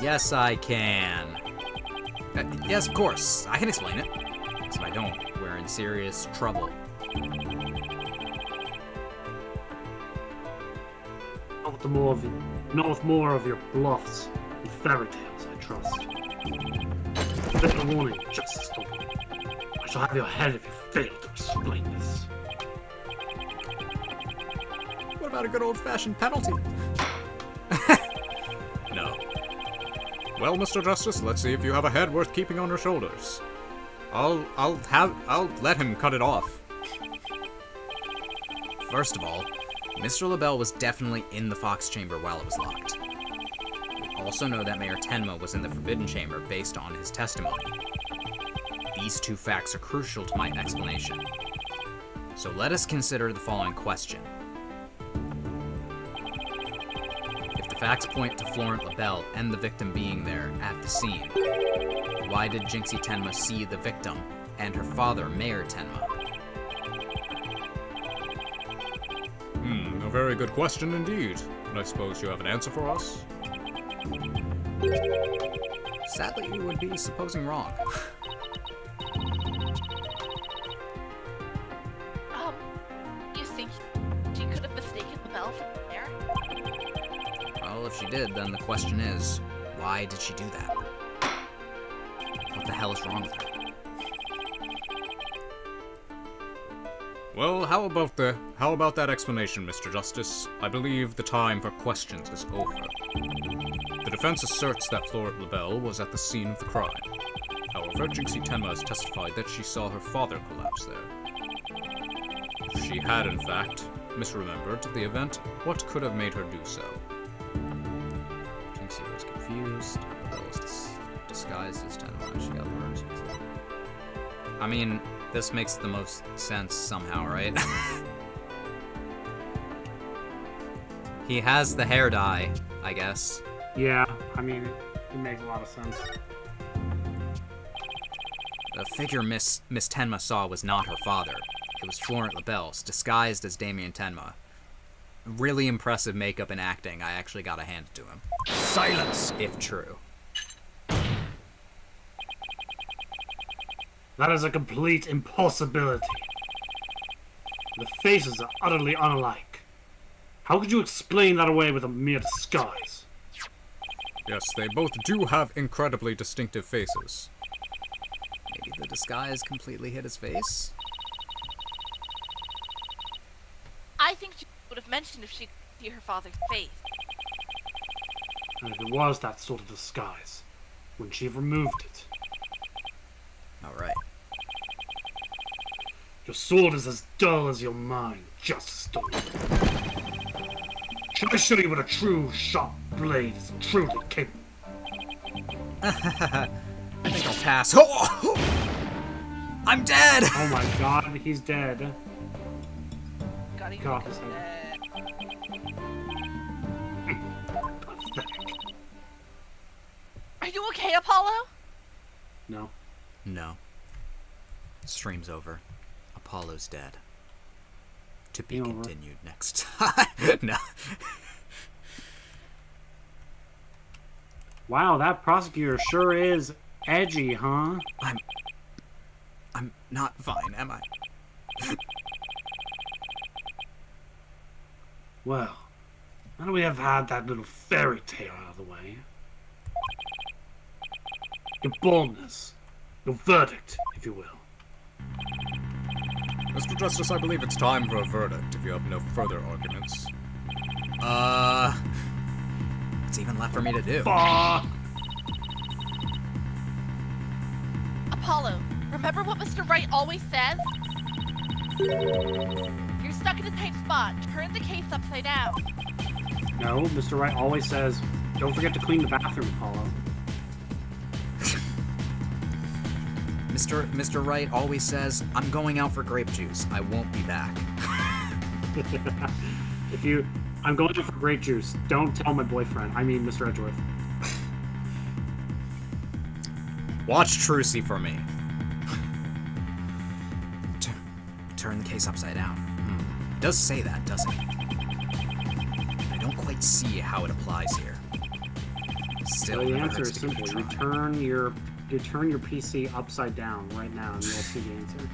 Yes, I can. Yes, of course. I can explain it. Because if I don't, we're in serious trouble. Not with more of your bluffs and fairy tales, I trust. Fair warning, Justice Dumbledore. I shall have your head if you fail to explain this. What about a good old-fashioned penalty? No. Well, Mr. Justice, let's see if you have a head worth keeping on your shoulders. I'll let him cut it off. First of all, Mr. LaBelle was definitely in the Fox Chamber while it was locked. We also know that Mayor Tenma was in the Forbidden Chamber based on his testimony. These two facts are crucial to my explanation. So let us consider the following question. If the facts point to Florent LaBelle and the victim being there at the scene, why did Jinxie Tenma see the victim and her father, Mayor Tenma? A very good question indeed. And I suppose you have an answer for us? Sadly, you would be supposing wrong. You think she could have mistaken LaBelle for the mayor? Well, if she did, then the question is, why did she do that? What the hell is wrong with her? Well, how about that explanation, Mr. Justice? I believe the time for questions is over. The defense asserts that Florent LaBelle was at the scene of the crime. However, Jinxie Tenma has testified that she saw her father collapse there. If she had, in fact, misremembered the event, what could have made her do so? Jinxie was confused. confused. That was disguised as Tenma. She got learned. I mean, this makes the most sense somehow, right? He has the hair dye, I guess. Yeah, I mean, it makes a lot of sense. The figure Miss Tenma saw was not her father. It was Florent Labelle, disguised as Damien Tenma. Really impressive makeup and acting. I actually gotta hand it to him. Silence! If true. That is a complete impossibility. The faces are utterly unalike. How could you explain that away with a mere disguise? Yes, they both do have incredibly distinctive faces. Maybe the disguise completely hid his face? I think she would have mentioned if she could see her father's face. And if it was that sort of disguise, wouldn't she have removed it? Alright. Your sword is as dull as your mind, Justice Stone. Should I show you what a true sharp blade is truly capable? I think I'll pass. Oh! I'm dead! Oh my god, he's dead. Got him. Cut off his head. Pathetic. Are you okay, Apollo? No. No. Stream's over. Apollo's dead. To be Game over. continued next time. No. Wow, that prosecutor sure is edgy, huh? I'm not fine, am I? Well, now that we have had that little fairy tale out of the way, your boldness, your verdict, if you will. Mr. Justice, I believe it's time for a verdict if you have no further arguments. What's even left for me to do? Fuck! Apollo, remember what Mr. Wright always says? You're stuck in a tight spot. Turn the case upside down. No, Mr. Wright always says, don't forget to clean the bathroom, Apollo. Mr. Wright always says, I'm going out for grape juice. I won't be back. I'm going for grape juice. Don't tell my boyfriend. I mean, Mr. Edgeworth. Watch Trucy for me. Turn the case upside down. It does say that, doesn't it? I don't quite see how it applies here. Still, So the never answer hurts is to give it a simple. try. You turn your PC upside down right now, and you'll see the answer.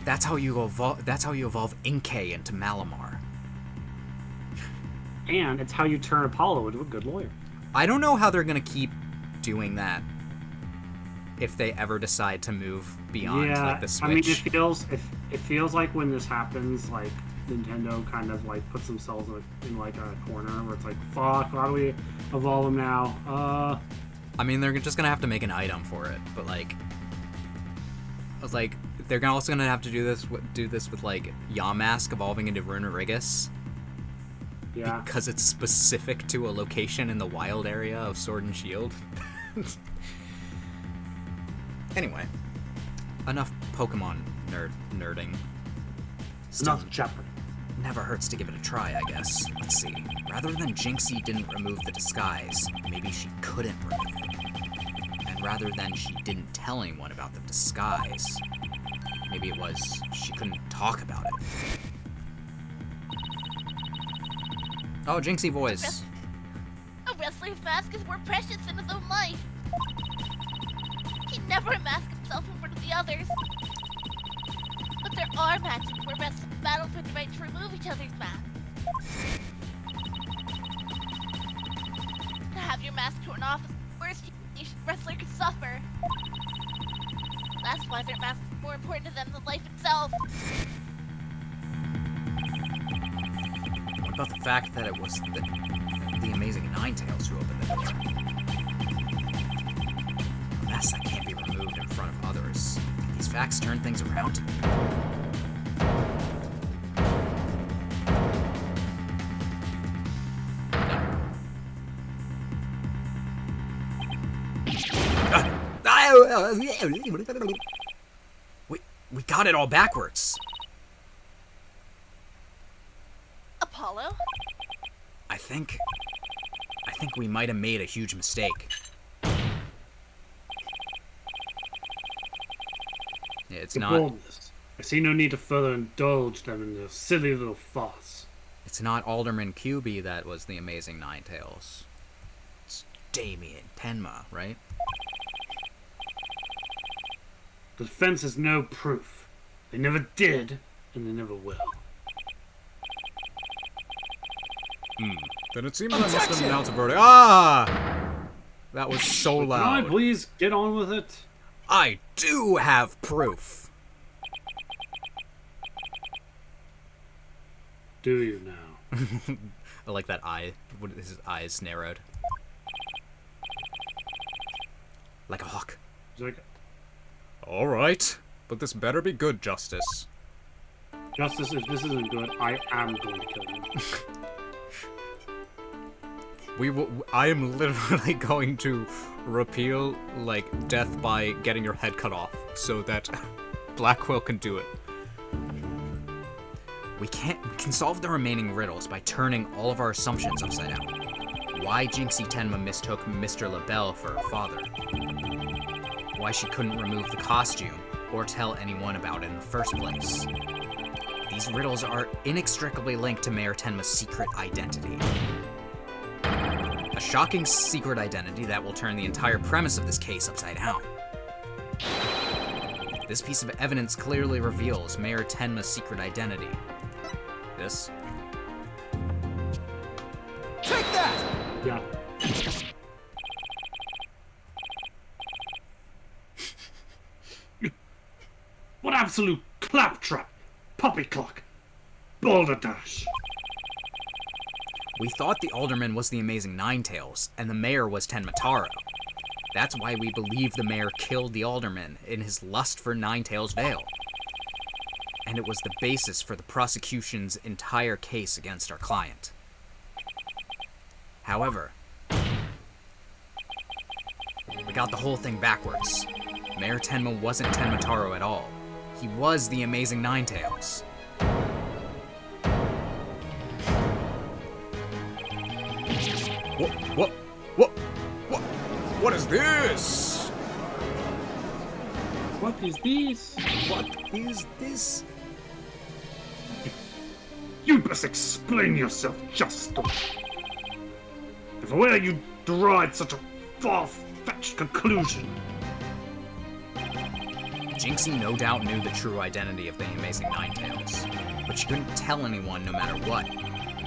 That's how you evolve Inkay into Malamar. And it's how you turn Apollo into a good lawyer. I don't know how they're gonna keep doing that if they ever decide to move beyond like the Switch. I mean, it feels like when this happens, like Nintendo kind of like puts themselves in like a corner where it's like, fuck, how do we evolve them now? I mean, they're just gonna have to make an item for it, but like they're also gonna have to do this with like Yamask evolving into Runerigus. Yeah. Because it's specific to a location in the wild area of Sword and Shield. Anyway, enough Pokemon nerding. Still, Enough Jeopardy. never hurts to give it a try, I guess. Let's see. Rather than Jinxie didn't remove the disguise, maybe she couldn't remove it. And rather than she didn't tell anyone about the disguise, maybe it was she couldn't talk about it. Oh, Jinxie voice. A wrestler's mask is more precious than his own life. He never unmasked himself in front of the others. But there are matches where wrestlers battle for the right to remove each other's masks. To have your mask torn off is the worst a wrestler could suffer. That's why their mask is more important to them than life itself. What about the fact that it was the amazing Ninetales who opened the door? A mask that can't be removed in front of others. Can these facts turn things around? No. We got it all backwards. Apollo? I think we might have made a huge mistake. Yeah, it's The not. boldness. I see no need to further indulge them in their silly little farce. It's not Alderman QB that was the amazing Ninetales. It's Damien Tenma, right? The defense has no proof. They never did, and they never will. Then it seems I must have announced a verdict. Ah! That was so Can I loud. please get on with it? I do have proof. Do you now? I like that eye. What is his eyes narrowed? Like a hawk. He's like, Alright. But this better be good, Justice. Justice, if this isn't good, I am going to kill you. I am literally going to repeal, like, death by getting your head cut off so that Blackwell can do it. We can solve the remaining riddles by turning all of our assumptions upside down. Why Jinxie Tenma mistook Mr. LaBelle for her father. Why she couldn't remove the costume or tell anyone about it in the first place. These riddles are inextricably linked to Mayor Tenma's secret identity. A shocking secret identity that will turn the entire premise of this case upside down. This piece of evidence clearly reveals Mayor Tenma's secret identity. This. Take that! Yeah. What absolute claptrap! Poppycock! Balderdash! We thought the Alderman was the amazing Ninetales, and the mayor was Tenma Taro. That's why we believe the mayor killed the Alderman in his lust for Ninetales' veil. And it was the basis for the prosecution's entire case against our client. However, we got the whole thing backwards. Mayor Tenma wasn't Tenma Taro at all. He was the amazing Ninetales. What is this? What is this? What is this? You best explain yourself, Justo. If where you derived such a far-fetched conclusion. Jinxie no doubt knew the true identity of the amazing Ninetales, but she couldn't tell anyone no matter what.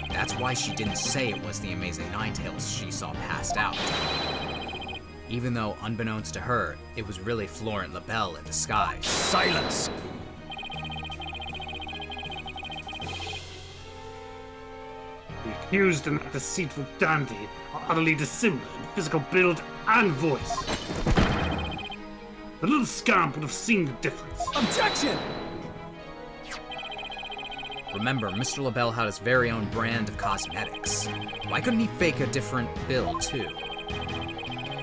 That's why she didn't say it was the amazing Ninetales she saw passed out. Even though, unbeknownst to her, it was really Florent LaBelle in disguise. Silence! The accused and that deceitful dandy are utterly dissimilar in physical build and voice. The little scamp would have seen the difference. Objection! Remember, Mr. LaBelle had his very own brand of cosmetics. Why couldn't he fake a different build, too?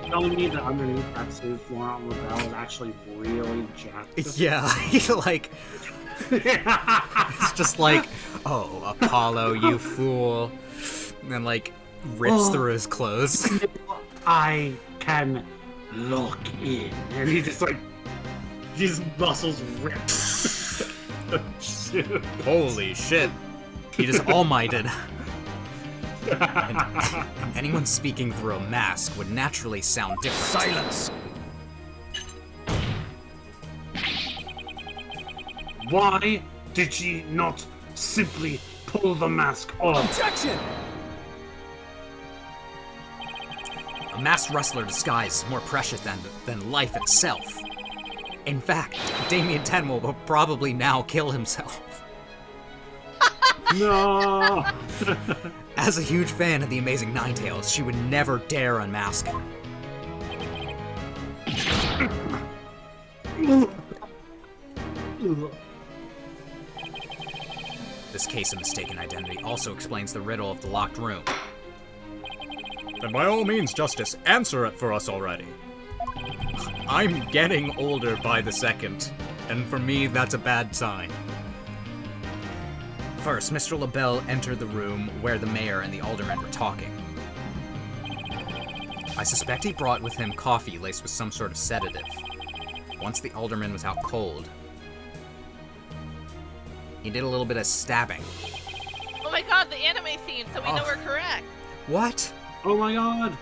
Telling me that underneath that suit, Florent LaBelle is actually really jacked. Yeah, he like... it's just like, oh, Apollo, you fool. And then, like, rips through his clothes. I can look in. And he just like, his muscles rip. Holy shit. He just all-mighted. And anyone speaking through a mask would naturally sound different. Silence! Why did she not simply pull the mask off? Objection! A masked wrestler disguise is more precious than life itself. In fact, Damien Tenma will probably now kill himself. No! As a huge fan of the Amazing Ninetales, she would never dare unmask him. This case of mistaken identity also explains the riddle of the locked room. Then by all means, Justice, answer it for us already. I'm getting older by the second, and for me, that's a bad sign. First, Mr. LaBelle entered the room where the mayor and the aldermen were talking. I suspect he brought with him coffee laced with some sort of sedative. Once the alderman was out cold, he did a little bit of stabbing. Oh my god, the anime scene, so we know we're correct. What? Oh my god.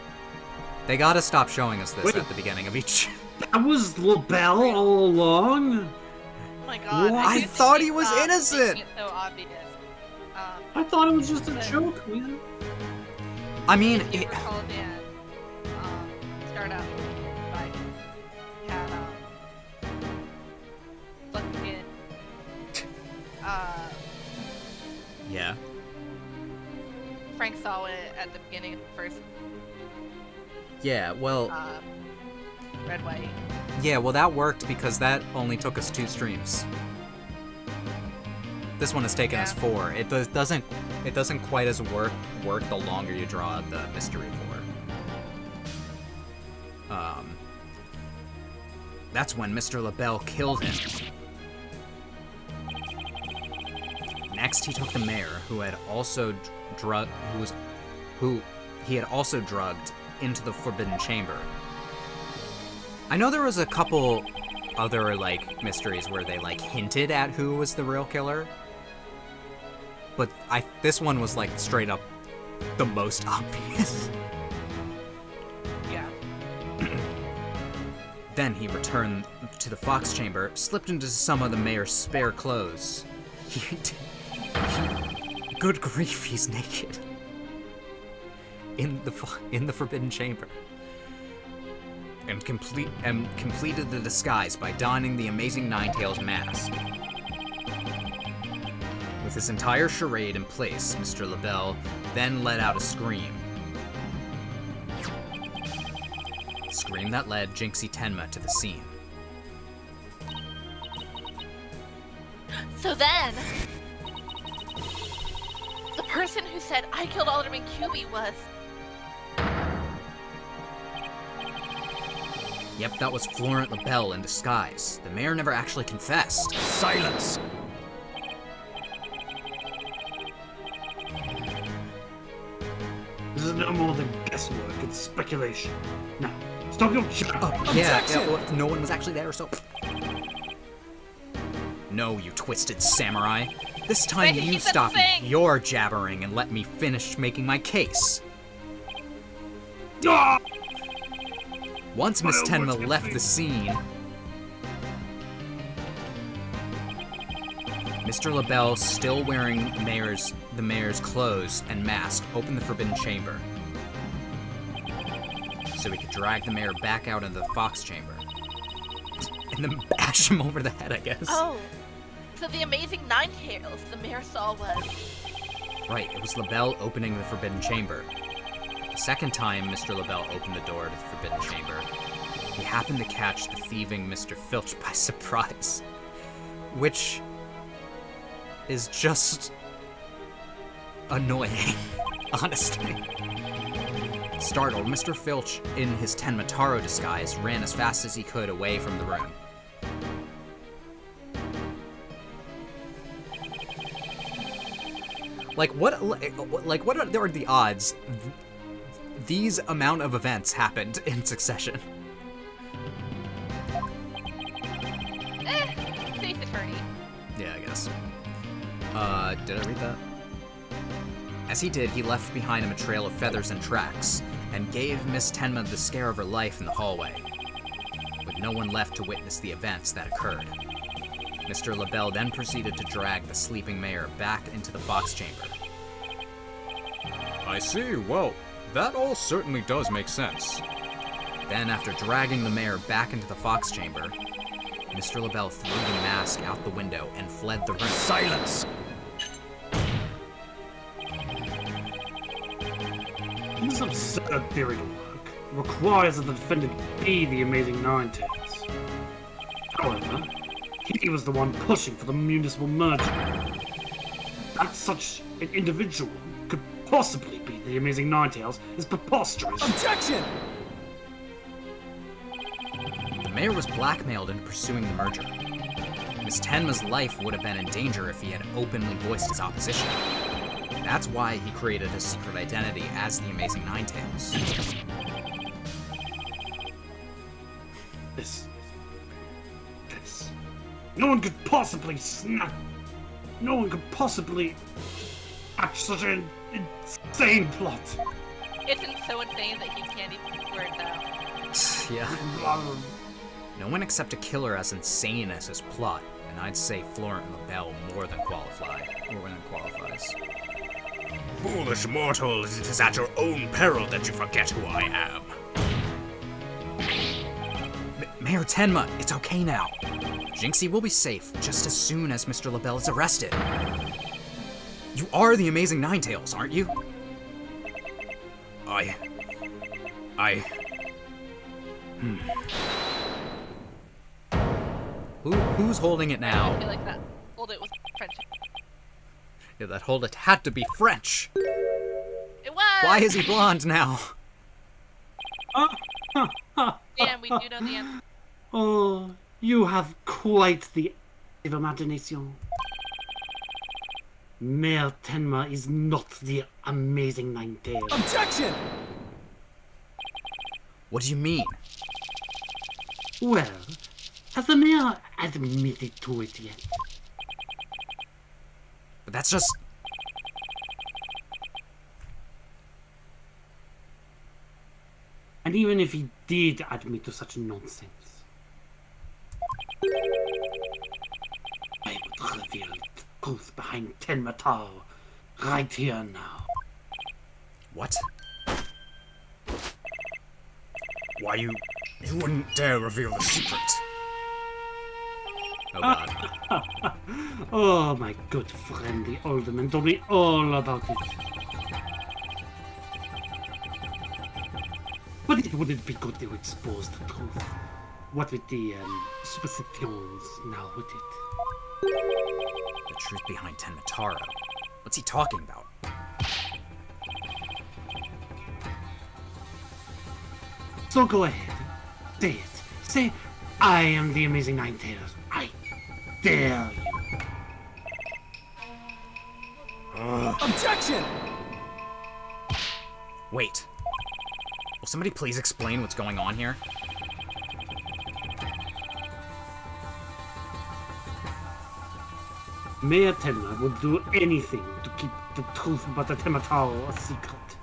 They gotta stop showing us this Wait. at the beginning of each... That was LaBelle all along? Oh my god. What? I couldn't thought see he was Bob innocent. making it so obvious. I thought it was just a joke, man. I mean, If you recall, Dan, start out like had fucking yeah. Frank saw it at the beginning of the first Yeah, well, Red White. yeah, well that worked because that only took us 2 streams. This one has taken us 4. It doesn't quite as work the longer you draw the mystery for. That's when Mr. LaBelle killed him. Next, he took the mayor, who had also drugged into the Forbidden Chamber. I know there was a couple other like mysteries where they like hinted at who was the real killer. But this one was like straight up the most obvious. Yeah. Then he returned to the Fox Chamber, slipped into some of the mayor's spare clothes. Good grief, he's naked. In the Forbidden Chamber. And completed the disguise by donning the Amazing Ninetales mask. With his entire charade in place, Mr. LaBelle then let out a scream. A scream that led Jinxie Tenma to the scene. So then, the person who said I killed Alderman QB was. Yep, that was Florent LaBelle in disguise. The mayor never actually confessed. Silence! This is no more than guesswork, it's speculation. Now, stop your chat. Well, no one was actually there, so... No, you twisted samurai. This time Wait, you he said stop the thing. your jabbering and let me finish making my case. Ah! Once Miss Well, Tenma what's left happening? the scene, Mr. LaBelle, still wearing the mayor's clothes and mask, opened the Forbidden Chamber. So he could drag the mayor back out into the Fox Chamber. And then bash him over the head, I guess. Oh. So the Amazing Ninetales the mayor saw was. Right, it was LaBelle opening the Forbidden Chamber. The second time Mr. LaBelle opened the door to the Forbidden Chamber, he happened to catch the thieving Mr. Filch by surprise. Which is just annoying, honestly. Startled, Mr. Filch, in his Tenmataro disguise, ran as fast as he could away from the room. What are the odds these amount of events happened in succession? Safe attorney. Yeah, I guess. Did I read that? As he did, he left behind him a trail of feathers and tracks, and gave Miss Tenma the scare of her life in the hallway, with no one left to witness the events that occurred. Mr. LaBelle then proceeded to drag the sleeping mayor back into the Fox Chamber. I see. Well, that all certainly does make sense. Then, after dragging the mayor back into the Fox Chamber, Mr. LaBelle threw the mask out the window and fled the room. Silence! This absurd theory to work requires that the defendant be the Amazing Ninetales. However, he was the one pushing for the municipal merger. That such an individual could possibly be the Amazing Ninetales is preposterous. Objection! mayor was blackmailed into pursuing the merger. Miss Tenma's life would have been in danger if he had openly voiced his opposition. That's why he created his secret identity as the Amazing Ninetales. This. No one could possibly No one could possibly hatch such an insane plot. It's so insane that he can't even figure it out. Yeah. No one except a killer as insane as his plot, and I'd say Florent LaBelle more than qualifies. Foolish mortal, it is at your own peril that you forget who I am. Mayor Tenma, it's okay now. Jinxie will be safe just as soon as Mr. LaBelle is arrested. You are the Amazing Ninetales, aren't you? Who's holding it I now? feel like that. Hold it with French. Yeah, that hold it had to be French. It was! Why is he blonde now? Dan, we do know the answer. Oh, you have quite the imagination. Mayor Tenma is not the Amazing Ninetales. Objection! What do you mean? Well, has the mayor admitted to it yet? But that's just... And even if he did admit to such nonsense, I would reveal the truth behind Tenma Tao right here now. What? Why you wouldn't dare reveal the secret. Oh god. Oh, my good friend, the alderman told me all about it. But it wouldn't be good to expose the truth. What with the superstitions now with it? The truth behind Tenmataro. What's he talking about? So go ahead. Say it. Say, I am the Amazing Ninetales. I dare you. Objection! Wait. Will somebody please explain what's going on here? Mayor Tenma will do anything to keep the truth about the Temataro a secret.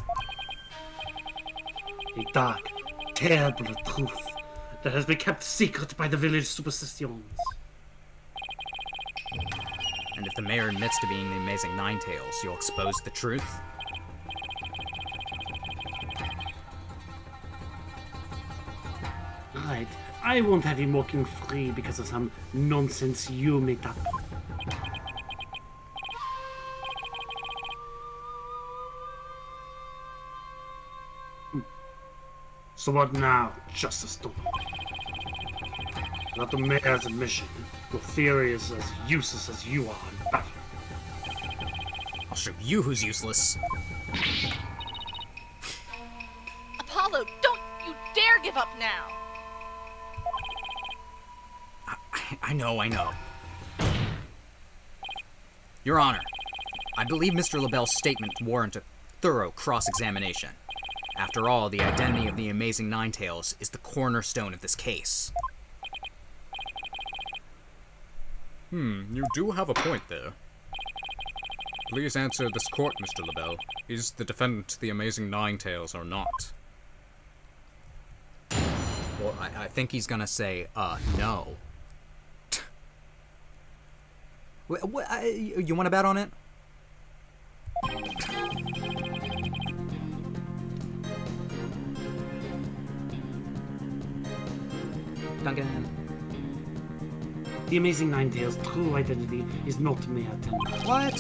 A dark, terrible truth that has been kept secret by the village superstitions. And if the mayor admits to being the Amazing Ninetales, you'll expose the truth? Right, I won't have him walking free because of some nonsense you made up. So what now, Justice Stone? Not the mayor's admission. Your theory is as useless as you are in battle. I'll show you who's useless. Apollo, don't you dare give up now! I know. Your Honor, I believe Mr. LaBelle's statement warrant a thorough cross-examination. After all, the identity of the Amazing Ninetales is the cornerstone of this case. You do have a point there. Please answer this court, Mr. LaBelle. Is the defendant the Amazing Ninetales or not? Well, I think he's gonna say, no. You want to bet on it? Duncan. The Amazing Ninetales' true identity is not Mayor Tenma. What?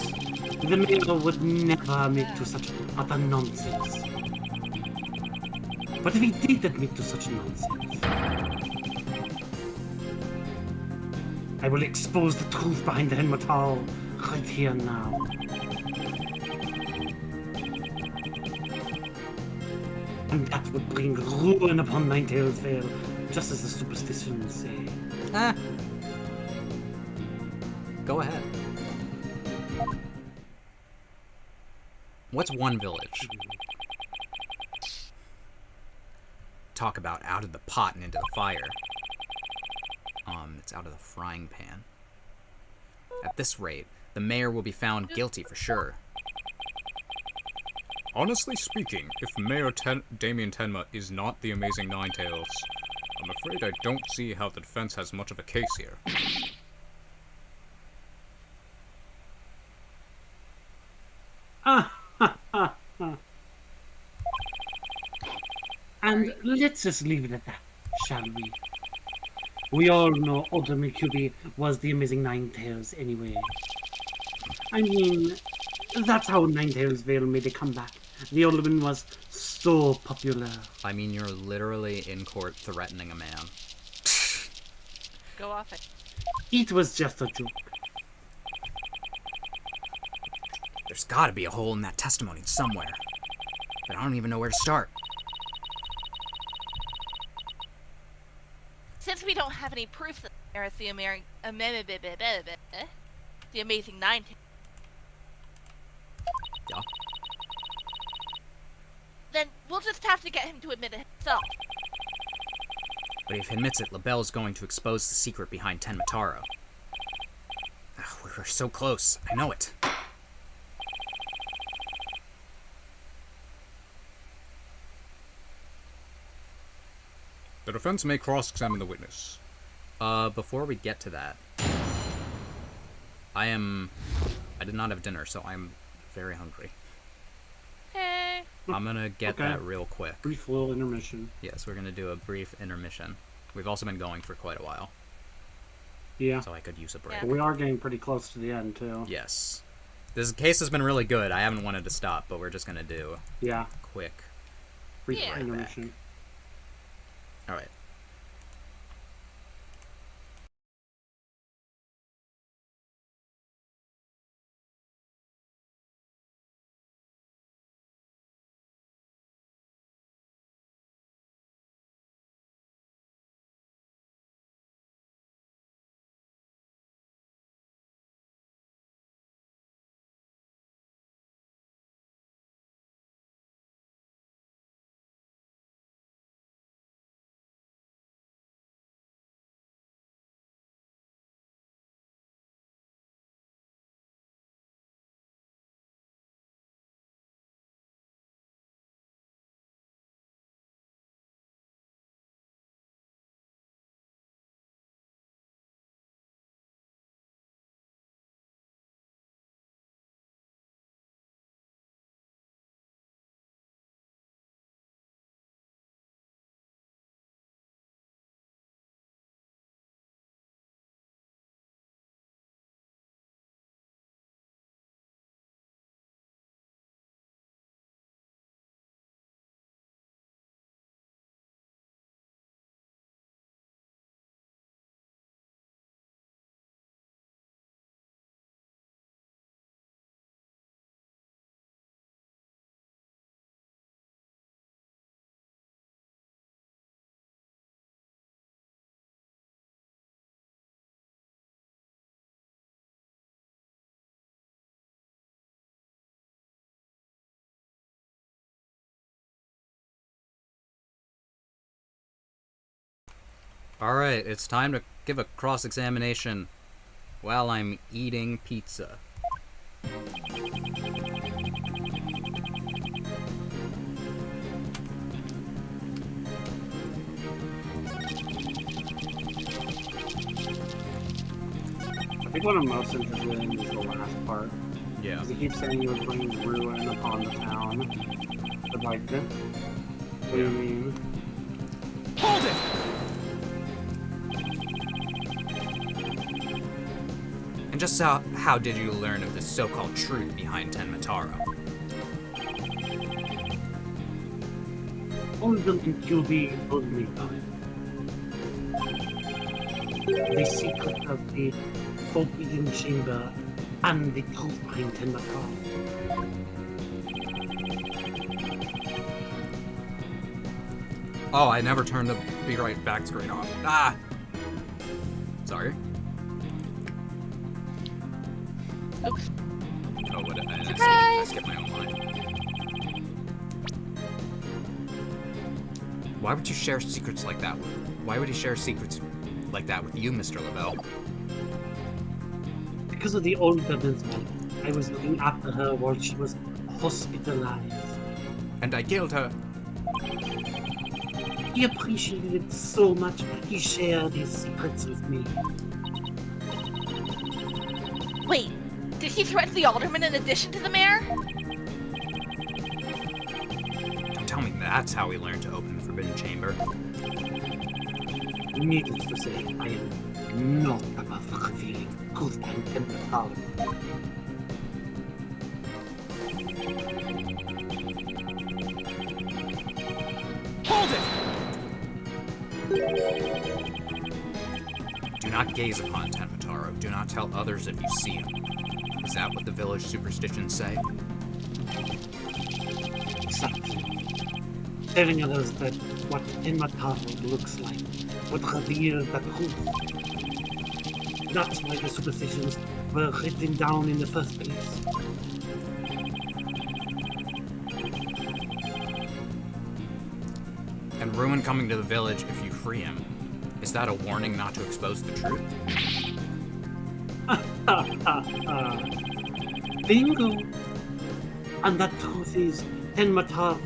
The mayor would never admit to such utter nonsense. But if he did admit to such nonsense, I will expose the truth behind the Henmatao right here now. And that would bring ruin upon Ninetales Vale Just as the superstitions say. Eh. Go ahead. What's one village? Talk about out of the pot and into the fire. It's out of the frying pan. At this rate, the mayor will be found guilty for sure. Honestly speaking, if Mayor Damien Tenma is not the Amazing Ninetales, I'm afraid I don't see how the defense has much of a case here. And let's just leave it at that, shall we? We all know Alderman QB was the Amazing Ninetales anyway. I mean, that's how Ninetales made a comeback. The Alderman was so popular. I mean, you're literally in court threatening a man. Go off it. It was just a joke. There's gotta be a hole in that testimony somewhere. But I don't even know where to start. Since we don't have any proof that there's the Amazing Nine. Yeah. Then we'll just have to get him to admit it himself. But if he admits it, LaBelle's going to expose the secret behind Tenmataro. We're so close. I know it. The defense may cross-examine the witness. Before we get to that, I did not have dinner, so I'm very hungry. Hey. I'm gonna get Okay. that real quick. Brief little intermission. Yes, we're gonna do a brief intermission. We've also been going for quite a while, Yeah. so I could use a break. Yeah. But we are getting pretty close to the end, too. Yes. This case has been really good. I haven't wanted to stop, but we're just gonna do Yeah. a quick. Brief Yeah. intermission. Alright. Alright, it's time to give a cross-examination while I'm eating pizza. I think what I'm most interested in is the last part. Yeah. Because he keeps saying he was bringing ruin upon the town. But like this? What do you mean? Hold it! And just how did you learn of the so-called truth behind Tenmataro? Alderman QB told me about it. The secret of the forbidden chamber and the truth behind Tenmataro. Oh, I never turned the Be Right Back screen off. Ah! Sorry. Oops. Oh, what? I Surprise! skipped my own line. Why would you share secrets like that? Why would he share secrets like that with you, Mr. LaBelle? Because of the old woman's mother. I was looking after her while she was hospitalized. And I killed her. He appreciated it so much, he shared his secrets with me. Wait, did he threaten the alderman in addition to the mayor? Don't tell me that's how he learned to open the Forbidden Chamber. Needless to say, I am not above revealing good and temper. Hold it! Do not gaze upon Tenmataro. Do not tell others if you see him. Is that what the village superstitions say? Exactly. Telling others that what Tenmataro looks like would reveal the truth. That's why the superstitions were written down in the first place. And ruin coming to the village if you free him. Is that a warning not to expose the truth? Bingo! And the truth is, Tenmataro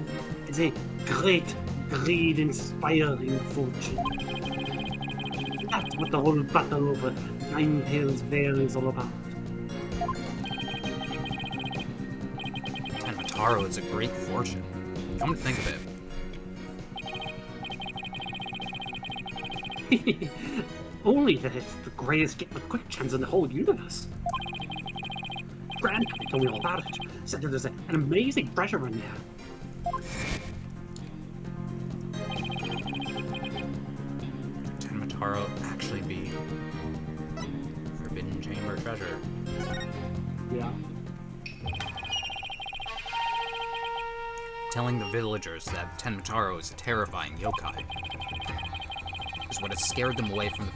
is a great, greed-inspiring fortune. That's what the whole battle over Ninetails Vale is all about. Tenmataro is a great fortune. Come to think of it. Only that it's the greatest gift of quick chance in the whole universe. Grandpa told me all about it. Said that there's an amazing treasure in there. Tenmataro actually be Forbidden Chamber treasure. Yeah. Telling the villagers that Tenmataro is a terrifying yokai is what has scared them away from the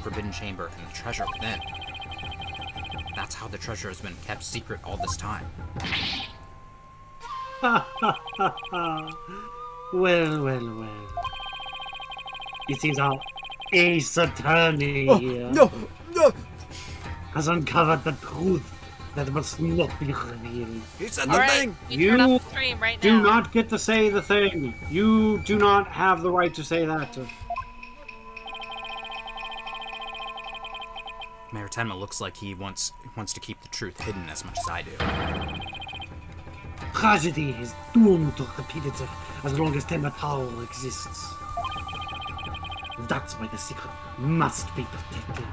Forbidden Chamber and the treasure within. That's how the treasure has been kept secret all this time. Well. It seems our ace attorney here No! has uncovered the truth that must not be revealed. He said All the right, thing! you turn off the stream right now. Do not get to say the thing. You do not have the right to say that. Mayor Tenma looks like he wants to keep the truth hidden as much as I do. Tragedy is doomed to repeat itself as long as Tenmataro exists. That's why the secret must be protected.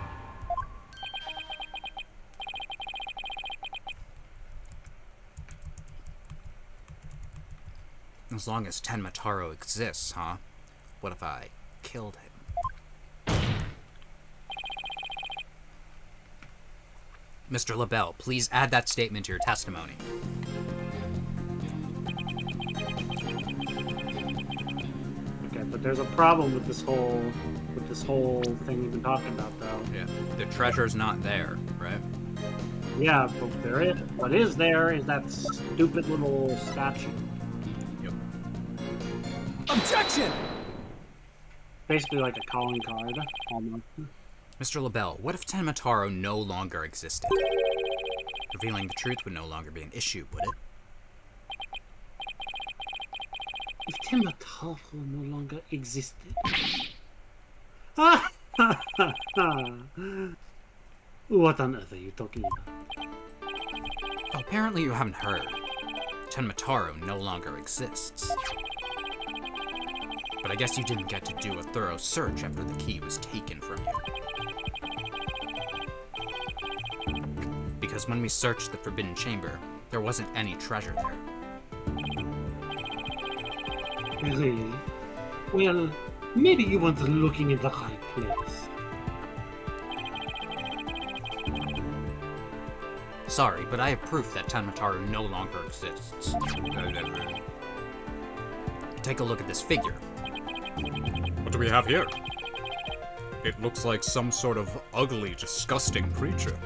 As long as Tenmataro exists, huh? What if I killed him? Mr. LaBelle, please add that statement to your testimony. Okay, but there's a problem with this whole thing we've been talking about, though. Yeah. The treasure's not there, right? Yeah, but what is there is that stupid little statue. Yep. Objection! Basically like a calling card, almost. Mr. LaBelle, what if Tenmataro no longer existed? Revealing the truth would no longer be an issue, would it? If Tenmataro no longer existed... What on earth are you talking about? Well, apparently you haven't heard. Tenmataro no longer exists. But I guess you didn't get to do a thorough search after the key was taken from you. Because when we searched the Forbidden Chamber, there wasn't any treasure there. Really? Well, maybe you weren't looking in the right place. Sorry, but I have proof that Tenmataro no longer exists. Take a look at this figure. What do we have here? It looks like some sort of ugly, disgusting creature.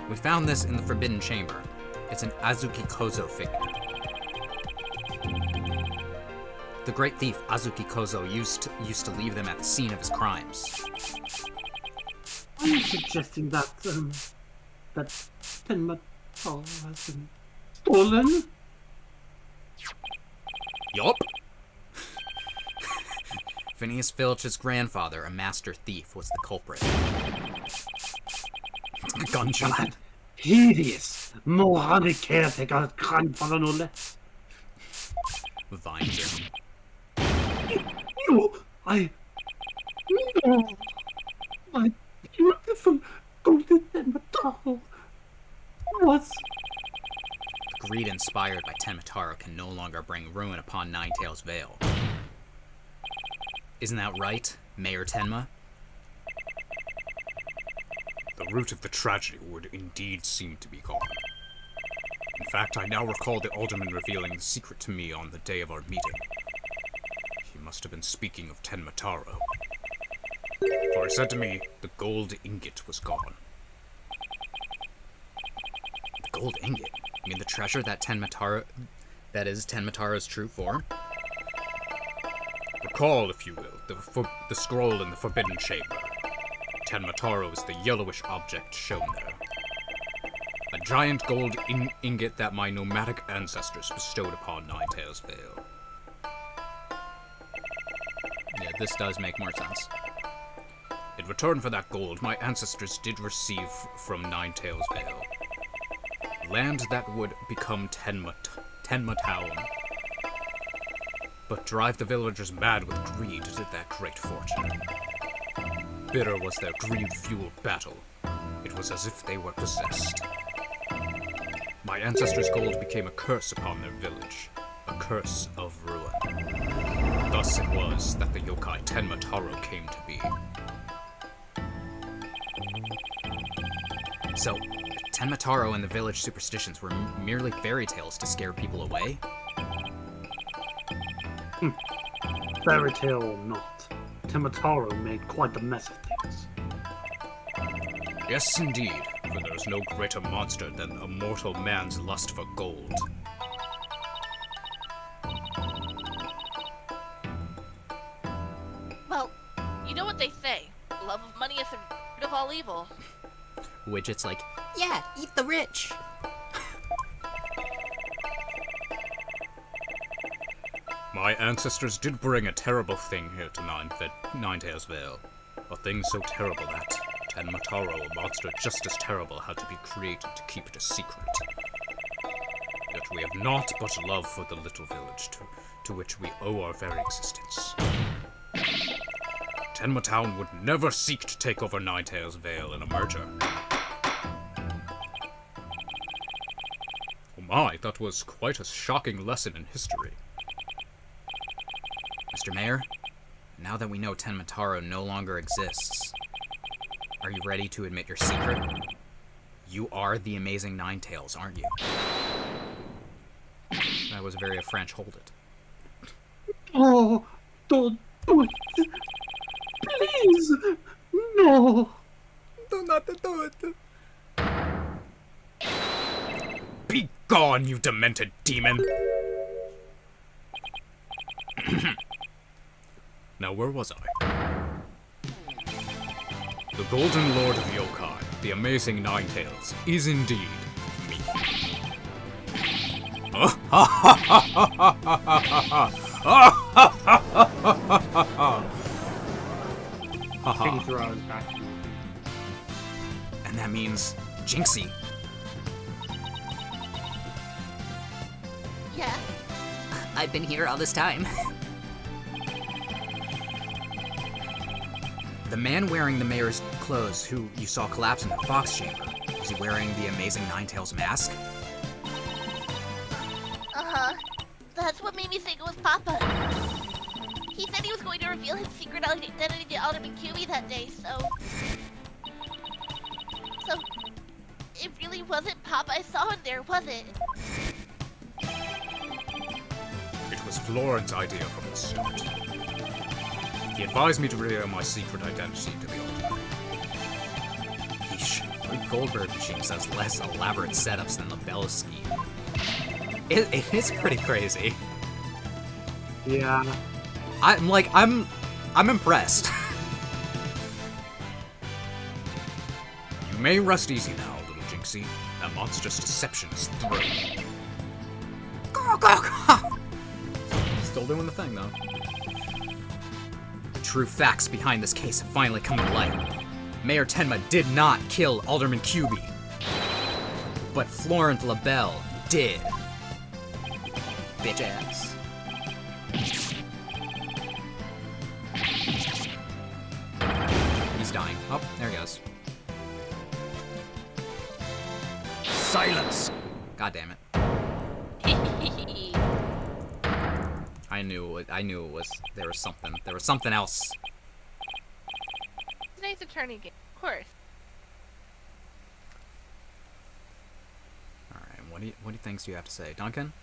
We found this in the Forbidden Chamber. It's an Azuki Kozo figure. The great thief Azuki Kozo used to leave them at the scene of his crimes. Are you suggesting that, that Tenma has been stolen? Yup. Phineas Filch's grandfather, a master thief, was the culprit. Gunshot. That hideous Mohanic caretaker grandfather, no less. Vine Jim. No, no, my beautiful golden Tenma doll was... The greed inspired by Tenmataro can no longer bring ruin upon Ninetales Vale. Isn't that right, Mayor Tenma? The root of the tragedy would indeed seem to be gone. In fact, I now recall the alderman revealing the secret to me on the day of our meeting. He must have been speaking of Tenmataro. For he said to me, the gold ingot was gone. The gold ingot? You mean the treasure that is Tenmataro's true form? Recall, if you will, the scroll in the Forbidden Chamber. Tenmataro is the yellowish object shown there. A giant gold ingot that my nomadic ancestors bestowed upon Ninetales Vale. Yeah, this does make more sense. In return for that gold, my ancestors did receive from Ninetales Vale land that would become Tenma Town. But drive the villagers mad with greed did that great fortune. Bitter was their greed-fueled battle. It was as if they were possessed. My ancestors' gold became a curse upon their village, a curse of ruin. Thus it was that the yokai Tenmataro came to be. So, Tenmataro and the village superstitions were merely fairy tales to scare people away? Fairy tale or not, Tenmataro made quite a mess of things. Yes, indeed, for there is no greater monster than a mortal man's lust for gold. Well, you know what they say. Love of money is the root of all evil. Widget's like, yeah, eat the rich! My ancestors did bring a terrible thing here to Ninetales Vale. A thing so terrible that Tenmataro, a monster just as terrible, had to be created to keep it a secret. Yet we have naught but love for the little village to which we owe our very existence. Tenma Town would never seek to take over Ninetales Vale in a merger. Oh my, that was quite a shocking lesson in history. Mr. Mayor, now that we know Tenmataro no longer exists, are you ready to admit your secret? You are the amazing Ninetales, aren't you? That was very French, hold it. Oh, don't do it! Please! No! Do not do it! Be gone, you demented demon! Now, where was I? The Golden Lord of Yokai, the amazing Ninetales, is indeed me. He throws back. And that means Jinxie. Yes. I've been here all this time. The man wearing the mayor's clothes who you saw collapse in the Fox Chamber, was he wearing the amazing Ninetales mask? Uh-huh. That's what made me think it was Papa. He said he was going to reveal his secret identity to Alderman QB that day, so... So... It really wasn't Papa I saw in there, was it? It was Florent's idea from the start. He advised me to reveal my secret identity to the Alderman. Yeesh. Goldberg machines has less elaborate setups than the Bell scheme. It is pretty crazy. Yeah. I'm impressed. You may rest easy now, little Jinxie. That monstrous deception is through. Still doing the thing, though. The true facts behind this case have finally come to light. Mayor Tenma did not kill Alderman Cuby, but Florent LaBelle did. Bitch ass. He's dying. Oh, there he goes. Silence! God damn it. I knew it was there was something else. Tonight's attorney game, of course. Alright, what do you things do you have to say? Duncan?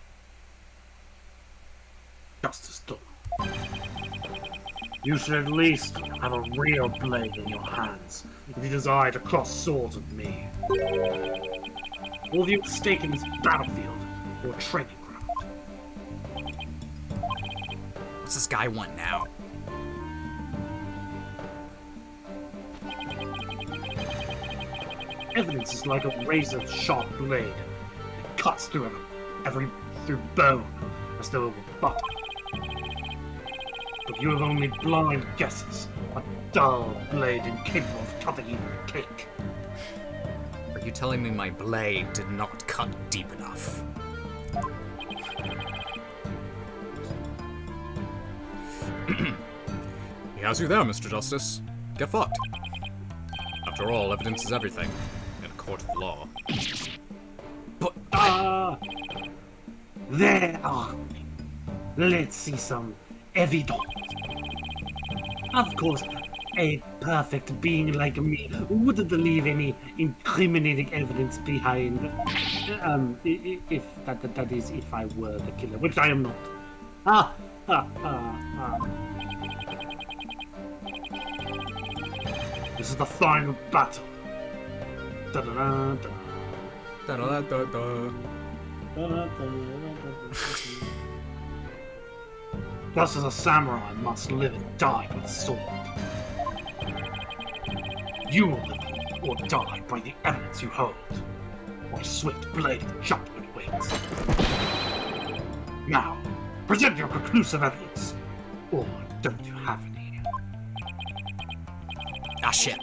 Justice done. You should at least have a real blade in your hands if you desire to cross swords with me. Or if you stake in this battlefield or training ground. What's this guy want now? Evidence is like a razor-sharp blade. It cuts through through bone as though it were butter. But you have only blind guesses, a dull blade incapable of cutting even a cake. Are you telling me my blade did not cut deep enough? He has you there, Mr. Justice. Get fucked. After all, evidence is everything in a court of law. But there are. Let's see some evidence. Of course, a perfect being like me wouldn't leave any incriminating evidence behind. If that is, if I were the killer, which I am not. This is the final battle. Da-da-da-da. Da-da-da-da-da. Just as a samurai must live and die with a sword. You will live or die by the evidence you hold, or a swift blade of judgment waits. Now, present your conclusive evidence, or don't you have any? Ah, shit.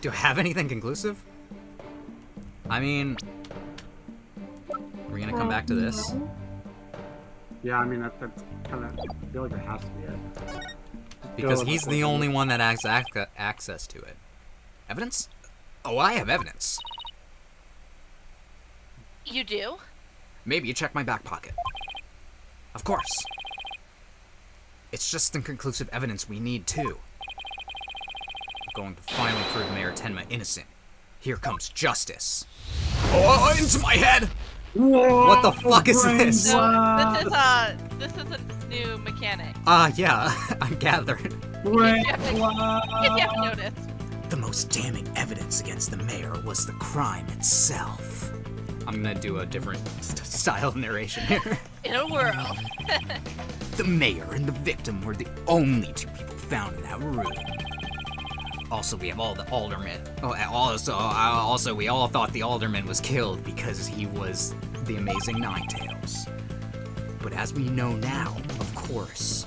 Do I have anything conclusive? I mean... We're gonna come back to this. Yeah, I mean, that's kind of, I feel like it has to be it. Because he's the only one that has access to it. Evidence? Oh, I have evidence. You do? Maybe you check my back pocket. Of course. It's just inconclusive evidence we need, too. I'm going to finally prove Mayor Tenma innocent. Here comes justice. Oh, into my head! Whoa, What the fuck is this? So this is a new mechanic. Yeah, I'm gathering. Brain If you haven't noticed. The most damning evidence against the mayor was the crime itself. I'm gonna do a different style of narration here. In a world. The mayor and the victim were the only two people found in that room. Also, we have all the aldermen. Also, we all thought the alderman was killed because he was the amazing Ninetales. But as we know now, of course,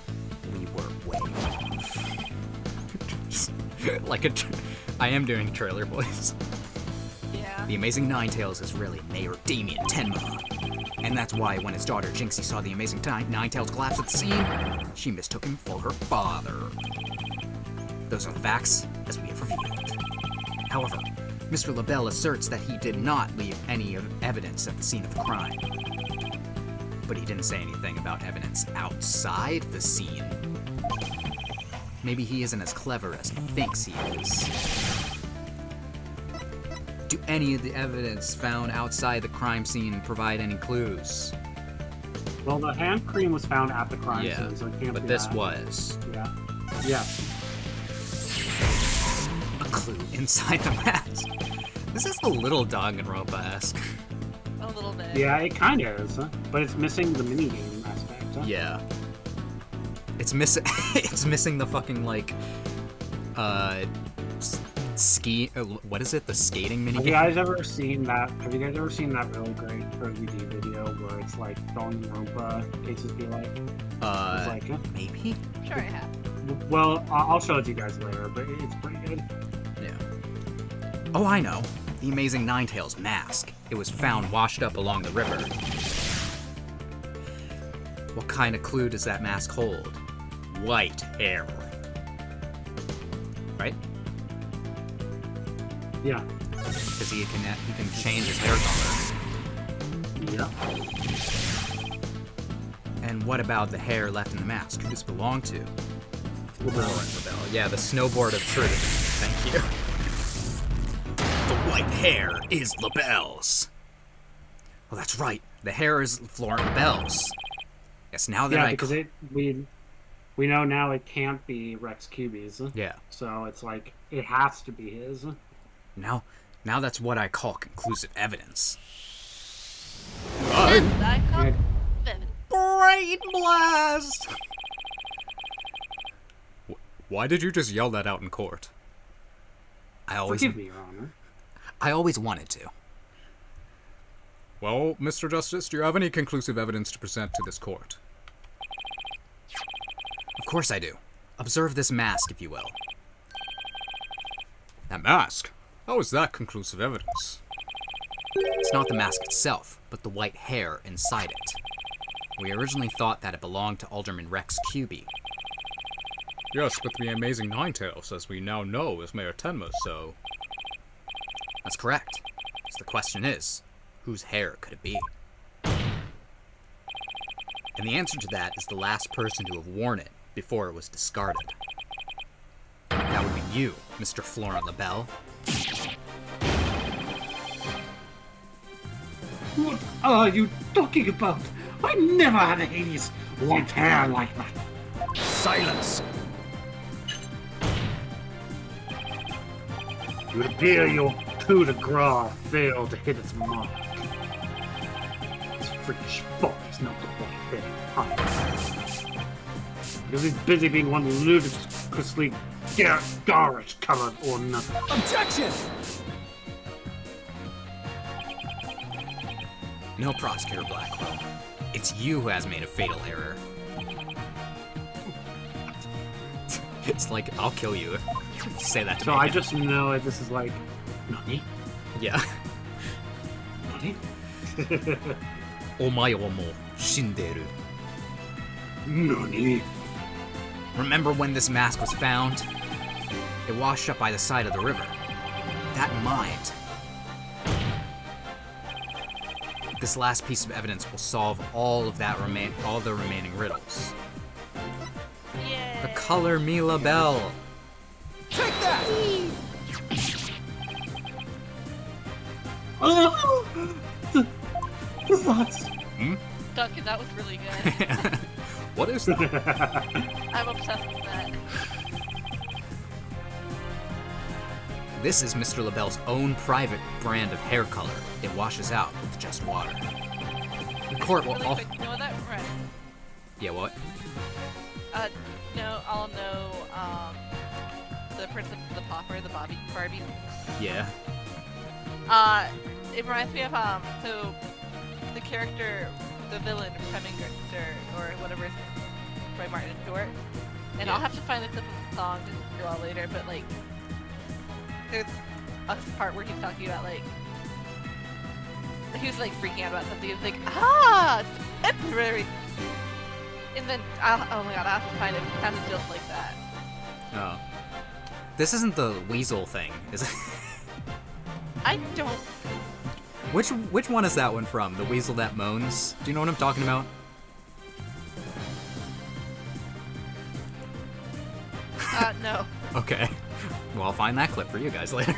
we were way off. I am doing a trailer voice. Yeah. The amazing Ninetales is really Mayor Damien Tenma. And that's why when his daughter Jinxie saw the amazing Ninetales collapse at the scene, she mistook him for her father. Those are the facts, as we have revealed. However, Mr. LaBelle asserts that he did not leave any evidence at the scene of the crime. But he didn't say anything about evidence outside the scene. Maybe he isn't as clever as he thinks he is. Do any of the evidence found outside the crime scene provide any clues? Well, the hand cream was found at the crime Yeah, scene, so it can't but be this that. was Yeah. Yeah. a clue inside the mask. This is a little Danganronpa-esque. A little bit. Yeah, it kind of is, but it's missing the minigame aspect. Yeah. It's missing. It's missing the fucking like, ski. What is it? The skating Have you minigame. guys ever seen that? Have you guys ever seen that really great OVD video where it's like Danganronpa cases be like? It's like, Maybe. I'm sure I have. well, I'll show it to you guys later, but it's pretty good. Yeah. Oh, I know. The Amazing Ninetales mask. It was found washed up along the river. What kind of clue does that mask hold? White hair. Right? Yeah. Because he can change his hair color. Yeah. And what about the hair left in the mask? Who does it belong to? LaBelle. LaBelle. Yeah, the snowboard of truth. Thank you. The white hair is LaBelle's. Well, that's right. The hair is Florent LaBelle's. Yes, now that Yeah, I... because we know now it can't be Rex Cuby's. Yeah. So it's like it has to be his. Now that's what I call conclusive evidence. And I call Yeah. Vivid. Brain blast! Why did you just yell that out in court? I always Forgive me, Your Honor. wanted to. Well, Mr. Justice, do you have any conclusive evidence to present to this court? Of course I do. Observe this mask, if you will. That mask? How is that conclusive evidence? It's not the mask itself, but the white hair inside it. We originally thought that it belonged to Alderman Rex Cuby. Yes, but the Amazing Ninetales, as we now know, is Mayor Tenma's, so... That's correct. So the question is, whose hair could it be? And the answer to that is the last person to have worn it before it was discarded. That would be you, Mr. Florent LaBelle. What are you talking about? I never had a hideous white hair like that. Silence! It would appear your coup de grace failed to hit its mark. This freakish fault is not the white hair. Because he's busy being one ludicrously garish-colored or nothing. Objection! No, Prosecutor Blackwell. It's you who has made a fatal error. It's like, I'll kill you if you say that to So me I again. just know that this is like... Nani? Yeah. Nani? Omae wo mo shinderu. Nani? Remember when this mask was found? It washed up by the side of the river. That in mind, this last piece of evidence will solve all of the remaining riddles. Yay. The color me LaBelle. Take that! Oh! The thoughts. Duncan, that was really good. What is that? I'm obsessed with that. This is Mr. LaBelle's own private brand of hair color. It washes out with just water. The court will Really all... quick, you know that? Right. Yeah, what? No, I'll know, the Prince of the Pauper, the Barbie. Yeah. It reminds me of, so, the character, the villain, Preminger, or whatever is by Martin Short. And Yeah. I'll have to find the clip of the song to draw later, but, like, there's a part where he's talking about, like, he was, like, freaking out about something. He was like, it's February. And then, oh my god, I have to find it. It sounded just like that. Oh. This isn't the weasel thing, is it? I don't. Which one is that one from? The weasel that moans? Do you know what I'm talking about? No. Okay. Well, I'll find that clip for you guys later.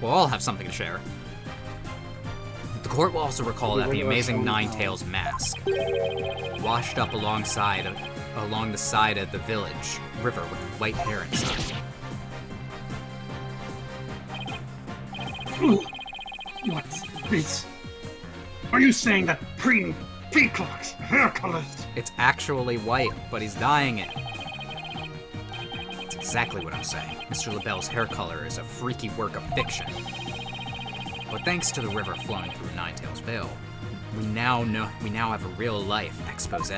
We'll all have something to share. The court will also recall that the amazing Ninetales mask washed up along the side of the village river with white hair inside. What's this? Are you saying that Peacock's hair colors? It's actually white, but he's dyeing it. That's exactly what I'm saying. Mr. LaBelle's hair color is a freaky work of fiction. But thanks to the river flowing through Ninetales Vale, we now have a real-life expose.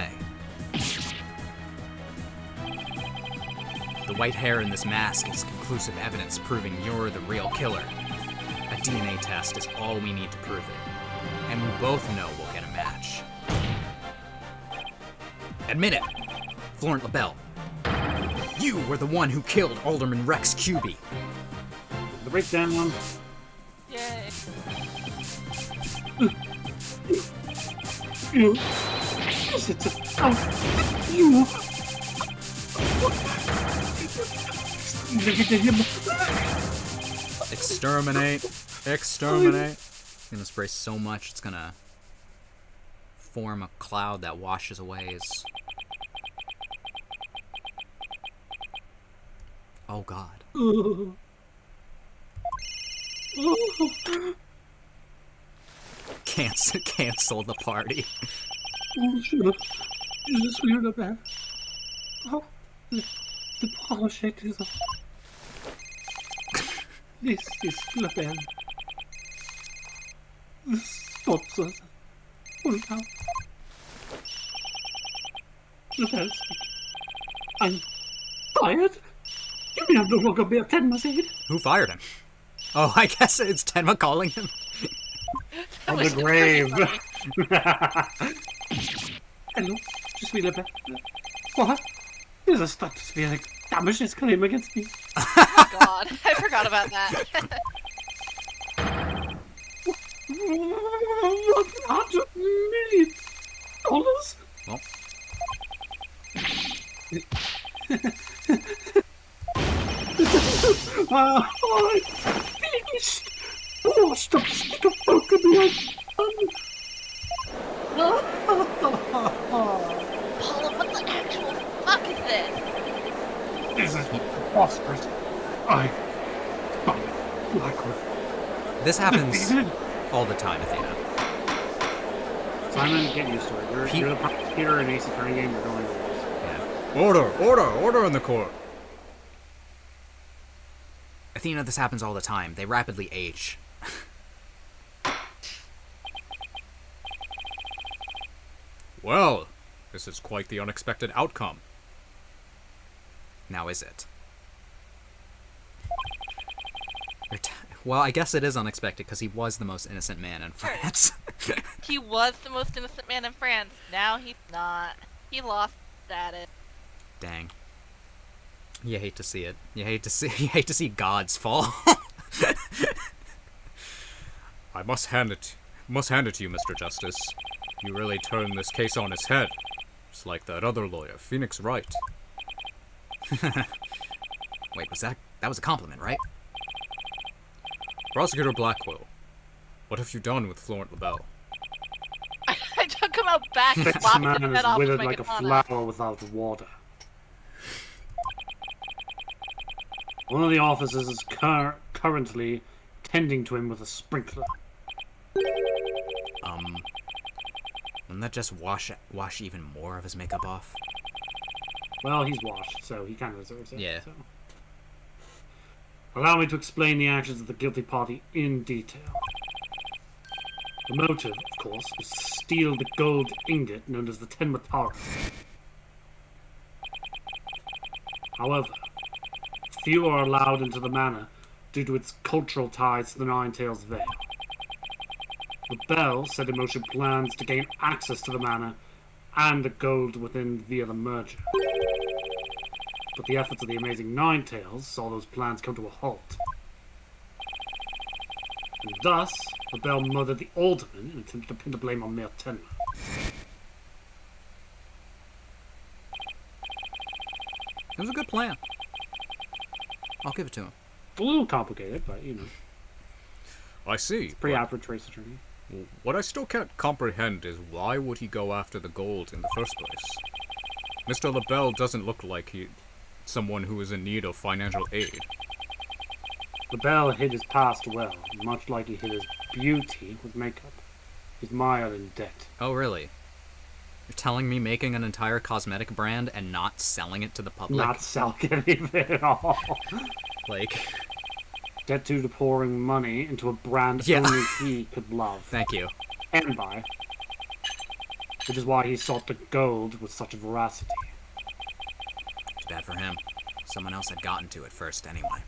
The white hair in this mask is conclusive evidence proving you're the real killer. A DNA test is all we need to prove it. And we both know we'll get a match. Admit it, Florent LaBelle. You were the one who killed Alderman Rex Cuby. The breakdown one. Yay. You. Is it you? Exterminate. Exterminate. I'm gonna spray so much it's gonna form a cloud that washes away his... Oh god. Cancel the party. Oh, shit. Is this weird up there? Oh, the project is off. This is LaBelle. The spots are pulled out. LaBelle speaking. I'm fired? You mean I'm no longer Bear Tenma's aide? Who fired him? Oh, I guess it's Tenma calling him. On the was grave. freaking Hello, je suis LaBelle. What? There's a stratospheric damages claim against me. God, I forgot about that. $100 million? Well, I finished. Washed up stick of folk in the Paula, what the actual fuck is this? This is preposterous. I found Blackwood. this happens Defeated. all the time, Athena. Simon, get used to it. You're the prosecutor in Ace Attorney game. You're going to lose. Yeah. Order in the court. Athena, this happens all the time. They rapidly age. Well, this is quite the unexpected outcome. Now is it? Well, I guess it is unexpected because he was the most innocent man in France. He was the most innocent man in France. Now he's not. He lost status. Dang. You hate to see it. You hate to see gods fall. I must hand it to you, Mr. Justice. You really turned this case on its head. Just like that other lawyer, Phoenix Wright. Wait, that was a compliment, right? Prosecutor Blackwell, what have you done with Florent LaBelle? I took him out back and This lopped man his is head off with withered my like a katana. flower without water. One of the officers is currently tending to him with a sprinkler. Wouldn't that just wash even more of his makeup off? Well, he's washed, so he kind of deserves it. Yeah. So. Allow me to explain the actions of the guilty party in detail. The motive, of course, was to steal the gold ingot known as the Tenmatara. However, few are allowed into the manor due to its cultural ties to the Ninetales Vale. LaBelle set in motion plans to gain access to the manor and the gold within via the merger. But the efforts of the amazing Ninetales saw those plans come to a halt. And thus, LaBelle murdered the Alderman and attempted to pin the blame on Mayor Tenma. It was a good plan. I'll give it to him. A little complicated, but you know, I see. pretty average race attorney. What I still can't comprehend is why would he go after the gold in the first place? Mr. LaBelle doesn't look like someone who is in need of financial aid. LaBelle hid his past well, much like he hid his beauty with makeup. He's mired in debt. Oh, really? You're telling me making an entire cosmetic brand and not selling it to the public? Not selling anything at all. Like... Debt due to pouring money into a brand Yeah. only he could love. Thank you. And buy. Which is why he sought the gold with such veracity. Too bad for him. Someone else had gotten to it first anyway.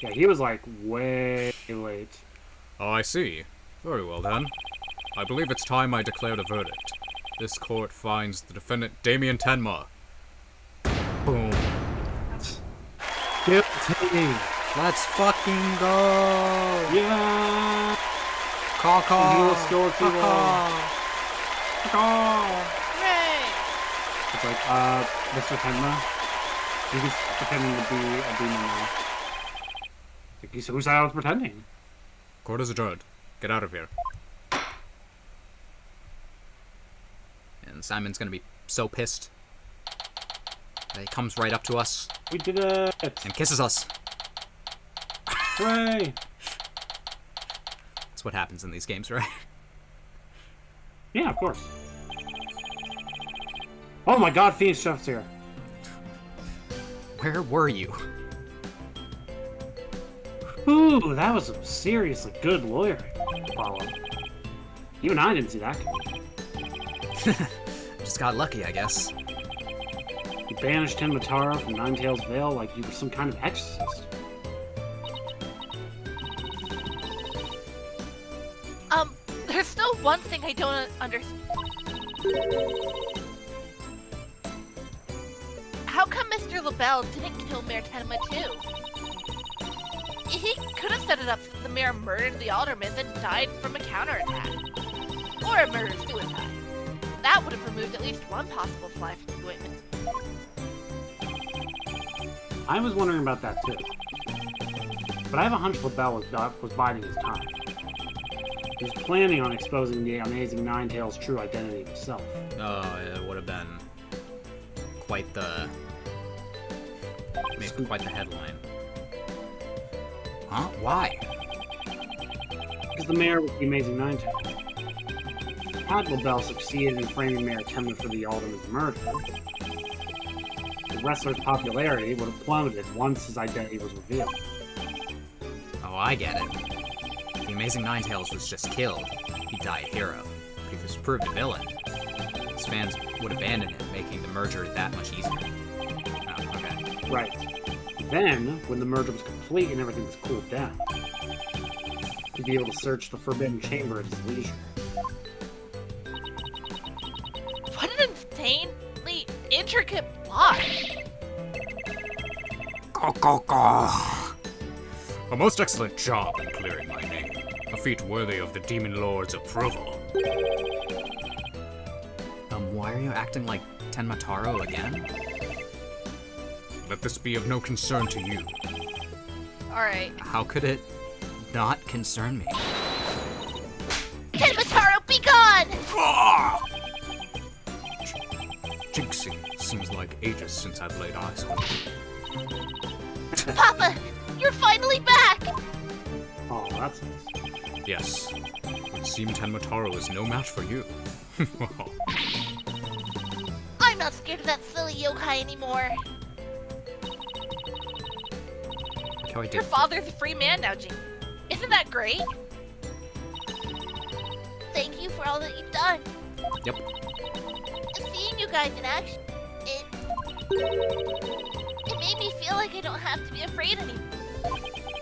Yeah, he was like way late. Oh, I see. Very well then. I believe it's time I declared a verdict. This court finds the defendant Damien Tenma. Boom. Guilty! Let's fucking go! Yeah! Caw-caw! Hooray! It's like, Mr. Tenma, you can stop pretending to be a demon now. Like, who said I was pretending? Court is adjourned. Get out of here. And Simon's gonna be so pissed. He comes right up to us We did it! and kisses us. Hooray! That's what happens in these games, right? Yeah, of course. Oh my god, Phoenix Chef's here. Where were you? Ooh, that was some seriously good lawyering. Follow. Even I didn't see that coming. Just got lucky, I guess. You banished Tin Matara from Ninetails Vale like you were some kind of exorcist. There's still one thing I don't understand. How come Mr. LaBelle didn't kill Mayor Tenma too? He could have set it up so the mayor murdered the alderman, then died from a counterattack. Or a murder-suicide. That would have removed at least one possible fly from the ointment. I was wondering about that too. But I have a hunch LaBelle was biding his time. He was planning on exposing the amazing Ninetails' true identity himself. Oh, it would have been quite the... maybe quite the headline. Huh? Why? Because the mayor was the amazing Ninetails. Had LaBelle succeeded in framing Mayor Tenma for the alderman's murder, the wrestler's popularity would have plummeted once his identity was revealed. Oh, I get it. The Amazing Ninetails was just killed. He'd die a hero. But if he was proved a villain, his fans would abandon him, making the merger that much easier. Oh, okay. Right. Then, when the merger was complete and everything was cooled down, he'd be able to search the Forbidden Chamber at his leisure. What an insanely intricate plot! A most excellent job in clearing my name. A feat worthy of the Demon Lord's approval. Why are you acting like Tenmataro again? Let this be of no concern to you. Alright. How could it not concern me? Tenmataro, be gone! Jinxie, seems like ages since I've laid eyes on you. Papa, you're finally back! Oh, that's nice. Yes, it would seem Tenmataro is no match for you. I'm not scared of that silly yokai anymore. Look how I did. Your father's a free man now, Jing. Isn't that great? Thank you for all that you've done. Yep. Seeing you guys in action, it made me feel like I don't have to be afraid anymore.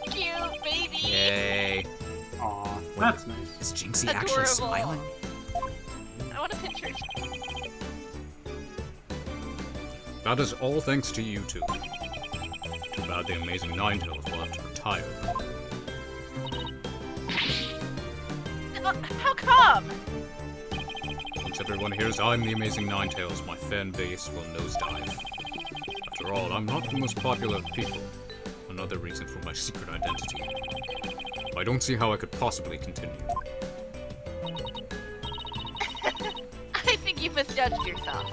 Cute baby. Yay. Aw, that's nice. Is Jinxie Adorable. actually smiling? I want a picture. That is all thanks to you two. Too bad the amazing Ninetails will have to retire. How come? Once everyone hears I'm the amazing Ninetails, my fan base will nosedive. After all, I'm not the most popular of people. Another reason for my secret identity. I don't see how I could possibly continue. I think you've misjudged yourself.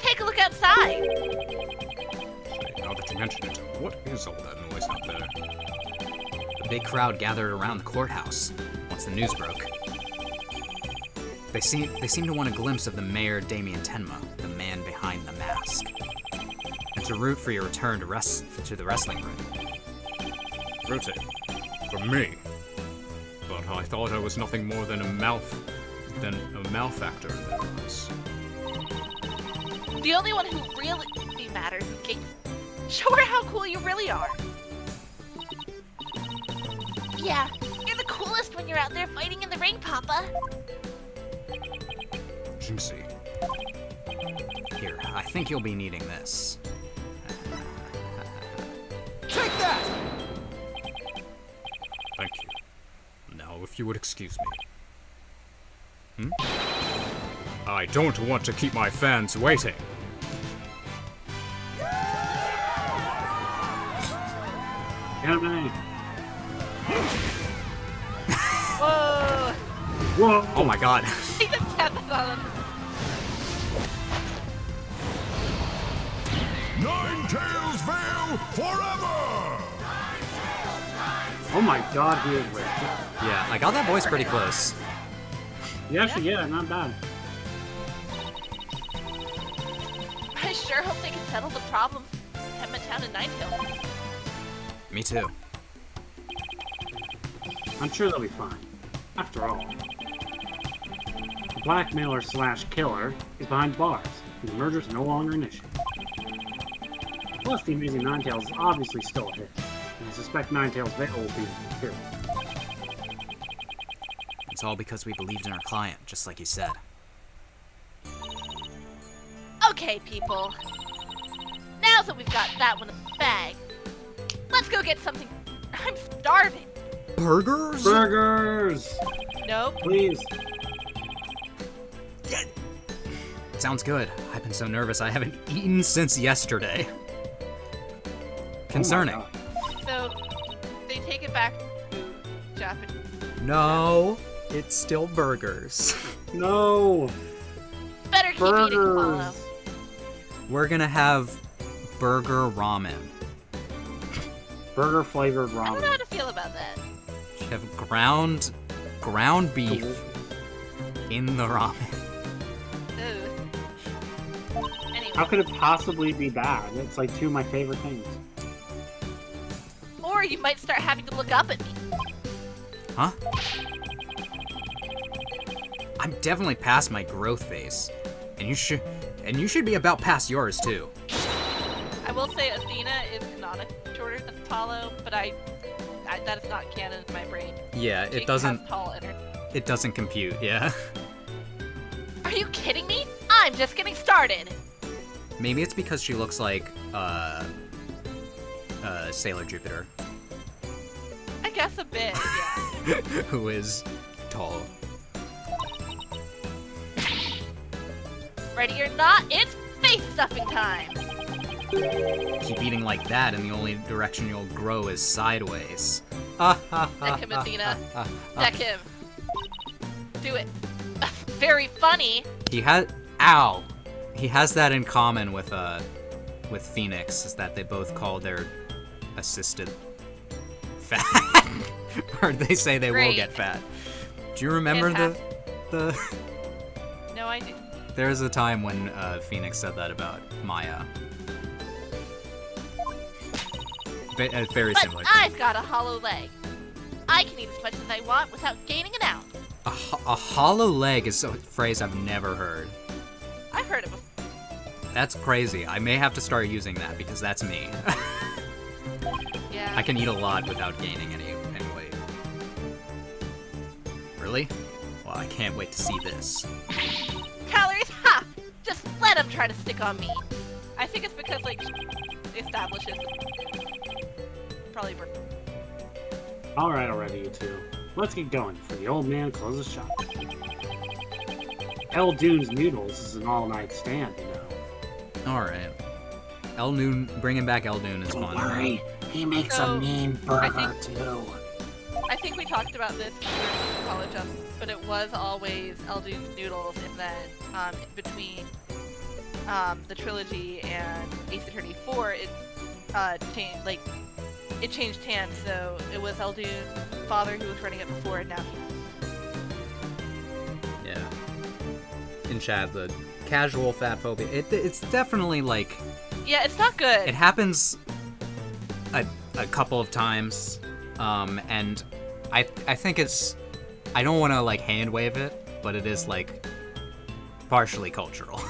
Take a look outside. Say, now that you mention it, what is all that noise out there? A big crowd gathered around the courthouse once the news broke. They seem to want a glimpse of the mayor Damien Tenma, the man behind the mask, and to root for your return to the wrestling ring. Rooting. For me. But I thought I was nothing more than a malefactor in their eyes. The only one who really matters is Gates. Show her how cool you really are. Yeah, you're the coolest when you're out there fighting in the ring, Papa. Jinxie. Here, I think you'll be needing this. Take that! Thank you. Now, if you would excuse me. I don't want to keep my fans waiting. Good night. Whoa! Whoa! Oh my god. He just tapped that on him. Ninetales forever! Oh my god, he is rich. Yeah, I got that voice pretty close. Yeah, not bad. I sure hope they can settle the problem at Town and Ninetales. Me too. I'm sure they'll be fine. After all, the blackmailer slash killer is behind bars, and the murder's no longer an issue. Plus, the Amazing Ninetales is obviously still a hit, and I suspect Ninetales Veil will be too. It's all because we believed in our client, just like you said. Okay, people. Now that we've got that one in the bag, let's go get something. I'm starving. Burgers? Burgers! Nope. Please. Sounds good. I've been so nervous I haven't eaten since yesterday. Concerning. Oh my God. So, they take it back to Japan. No, it's still burgers. No! Better keep eating, Apollo. Burgers! We're gonna have burger ramen. Burger flavored I don't know ramen. how to feel about that. We have ground beef in the ramen. Ooh. Anyway. How could it possibly be bad? It's like two of my favorite things. Or you might start having to look up at me. Huh? I'm definitely past my growth phase, and you should be about past yours too. I will say Athena is canonic shorter than Apollo, but I that is not canon in my brain. Yeah, Jake it doesn't. has tall inner. It doesn't compute. Yeah. Are you kidding me? I'm just getting started. Maybe it's because she looks like Sailor Jupiter, I guess a bit, yeah. who is tall. Ready or not, it's face stuffing time. Keep eating like that, and the only direction you'll grow is sideways. Deck him, Athena. Deck him. Do it. Very funny. He has. Ow! He has that in common with Phoenix, is that they both call their assistant fat, or they say they will Great. get fat. Do you remember the? No, I do. There was a time when Phoenix said that about Maya. Very But similar. I've got a hollow leg. I can eat as much as I want without gaining an ounce. A hollow leg is a phrase I've never heard. I've heard it before. That's crazy. I may have to start using that because that's me. Yeah. I can eat a lot without gaining any weight. Really? Well, I can't wait to see this. Calories? Ha! Just let him try to stick on me. I think it's because, like, establishes. Probably work. Alright already, you two. Let's get going before the old man closes shop. El Dune's Noodles is an all-night stand, you know. Alright. Bringing back Eldoon is Don't fun. worry, he makes So, a mean I burger think- too. I talked about this in College Jumps, but it was always Eldune's Noodles, and then in between the trilogy and Ace Attorney 4, it changed, like, it changed hands, so it was Eldune's father who was running it before, and now Yeah. In chat, the casual fat phobia, it's definitely, like, yeah, it's not good. it happens a couple of times, and I think it's, I don't want to, like, hand wave it, but it is, like, partially cultural.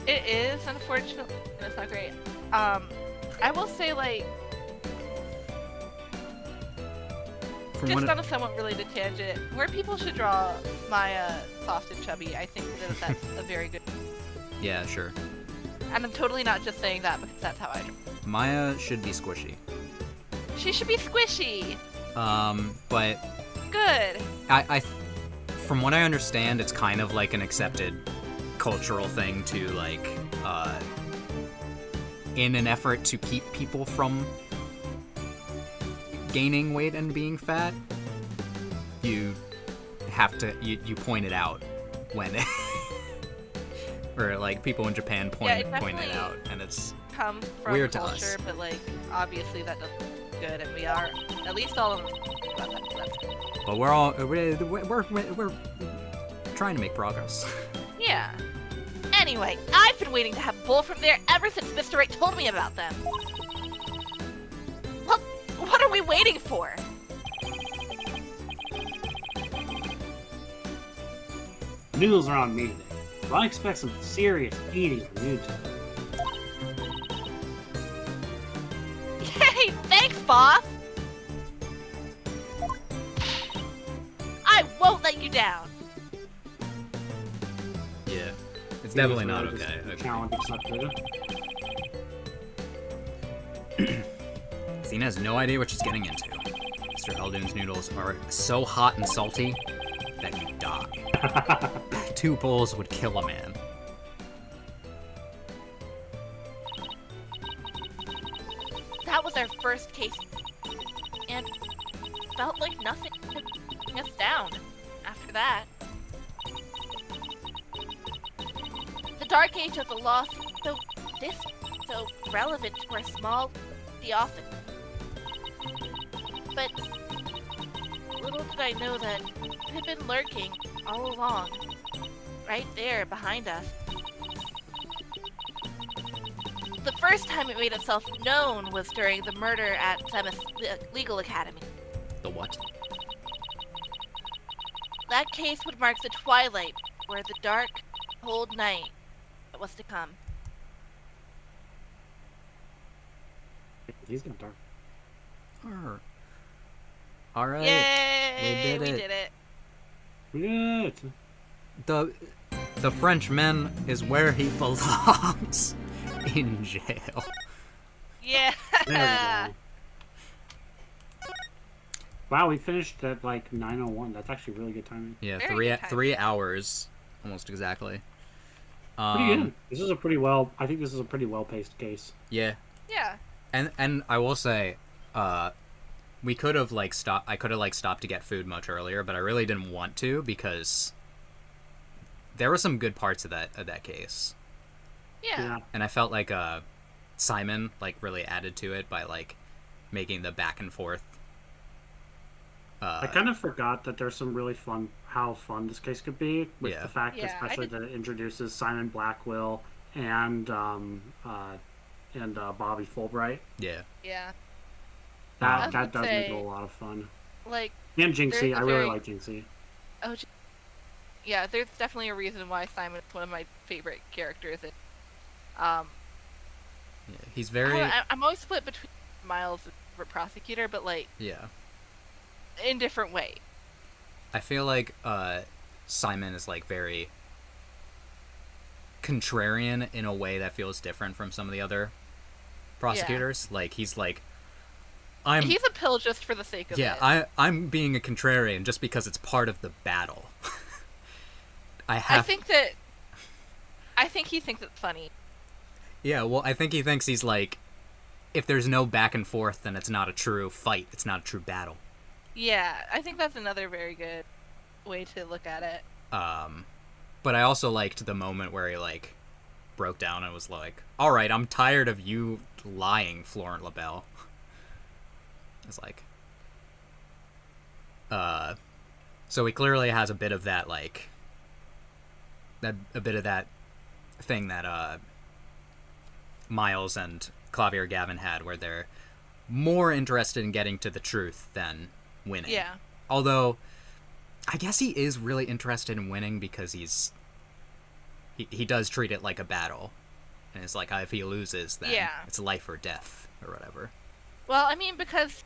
It is, unfortunately, and it's not great. I will say, like, From just what on a somewhat related tangent, where people should draw Maya soft and chubby, I think that that's a very good. yeah, sure. And I'm totally not just saying that because that's how I draw. Maya should be squishy. She should be squishy. But Good. from what I understand, it's kind of like an accepted cultural thing to, like, in an effort to keep people from gaining weight and being fat, you have to, you point it out when or, like, people in Japan point Yeah, it it definitely out, and it's Comes from Weird to culture, us. but like obviously that doesn't look good, and we are at least all of us about that. So that's good. but we're trying to make progress. Yeah. Anyway, I've been waiting to have a bowl from there ever since Mr. Wright told me about them. Well, what are we waiting for? Noodles are on me today, so I expect some serious eating from you two. Hey, thanks, boss! I won't let you down. Yeah, it's definitely not Noodles are okay. just Challenge accepted. Athena has no idea what she's getting into. Mr. Eldune's noodles are so hot and salty that you die. 2 bowls would kill a man. That was our first case, and felt like nothing could bring us down after that. The dark age of the lost, so so relevant to our small, the office. But little did I know that it had been lurking all along, right there behind us. The first time it made itself known was during the murder at Semus Legal Academy. The what? That case would mark the twilight, where the dark, cold night that was to come. He's got dark. Alright. Yay! we did it. Good. The Frenchman is where he belongs. In jail. Yeah! There we go. Wow, we finished at like 9:01. That's actually really good timing. Yeah, Very three good timing. 3 hours, almost exactly. Pretty good. This is a pretty well. I think this is a pretty well-paced case. Yeah, Yeah. and I will say, we could have like stopped. I could have like stopped to get food much earlier, but I really didn't want to because there were some good parts of that case, Yeah. and I felt like Simon like really added to it by like making the back and forth. I kind of forgot that there's some really how fun this case could be with Yeah. the fact, Yeah, I especially did- that it introduces Simon Blackwell and Bobby Fulbright. Yeah, Yeah. That would that does make say- it a lot of fun. Like, And Jinxie, there's a I really very- like Jinxie. oh, yeah, there's definitely a reason why Simon is one of my favorite characters. yeah. He's very I'm always split between Miles and Prosecutor, but like yeah. in different way. I feel like Simon is like very contrarian in a way that feels different from some of the other prosecutors. Like he's like, He's a pill just for the sake of it. I'm being a contrarian just because it's part of the battle. I think he thinks it's funny. Yeah, well, I think he thinks he's like, if there's no back and forth, then it's not a true fight. It's not a true battle. Yeah, I think that's another very good way to look at it. But I also liked the moment where he like broke down and was like, "All right, I'm tired of you lying, Florent LaBelle." It's like, so he clearly has a bit of that like a bit of that thing that Miles and Clavier Gavin had, where they're more interested in getting to the truth than winning. Yeah. Although, I guess he is really interested in winning because he does treat it like a battle, and it's like if he loses, then Yeah. it's life or death or whatever. Well, I mean, because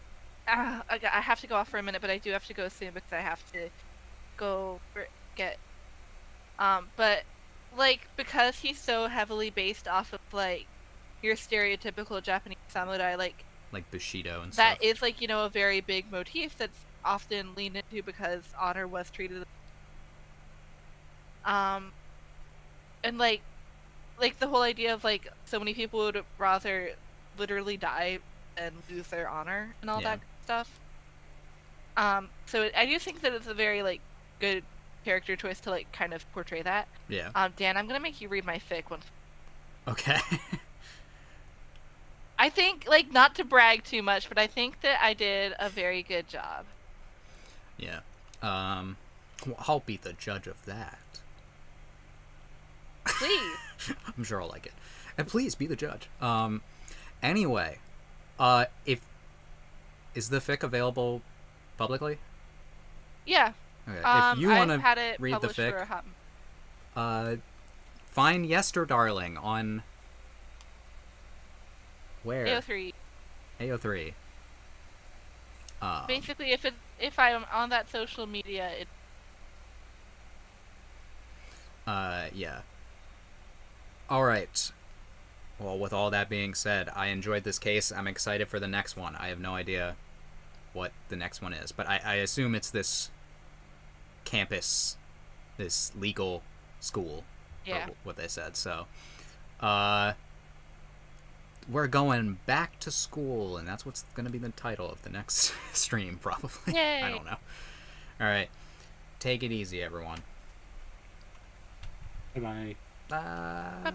I have to go off for a minute, but I do have to go soon because I have to go get. But like because he's so heavily based off of like your stereotypical Japanese samurai, like Bushido and that stuff. is like a very big motif that's often leaned into because honor was treated. And like the whole idea of like so many people would rather literally die than lose their honor and all Yeah. that stuff. So I do think that it's a very like good character choice to like kind of portray that. Yeah. Dan, I'm gonna make you read my fic once. Okay. I think like not to brag too much, but I think that I did a very good job. Yeah. Well, I'll be the judge of that. Please. I'm sure I'll like it. And please be the judge. Anyway, if is the fic available publicly? Yeah. Okay. If you want I've had to it read the published for a fic, find Yester Darling on where? AO3. AO3. Basically, if I'm on that social media, it. Yeah. All right. Well, with all that being said, I enjoyed this case. I'm excited for the next one. I have no idea what the next one is, but I assume it's this campus, this legal school, Yeah. or what they said. So, we're going back to school, and that's what's going to be the title of the next stream, probably. Yay. I don't know. All right. Take it easy, everyone. Bye-bye. Bye. Bye bye.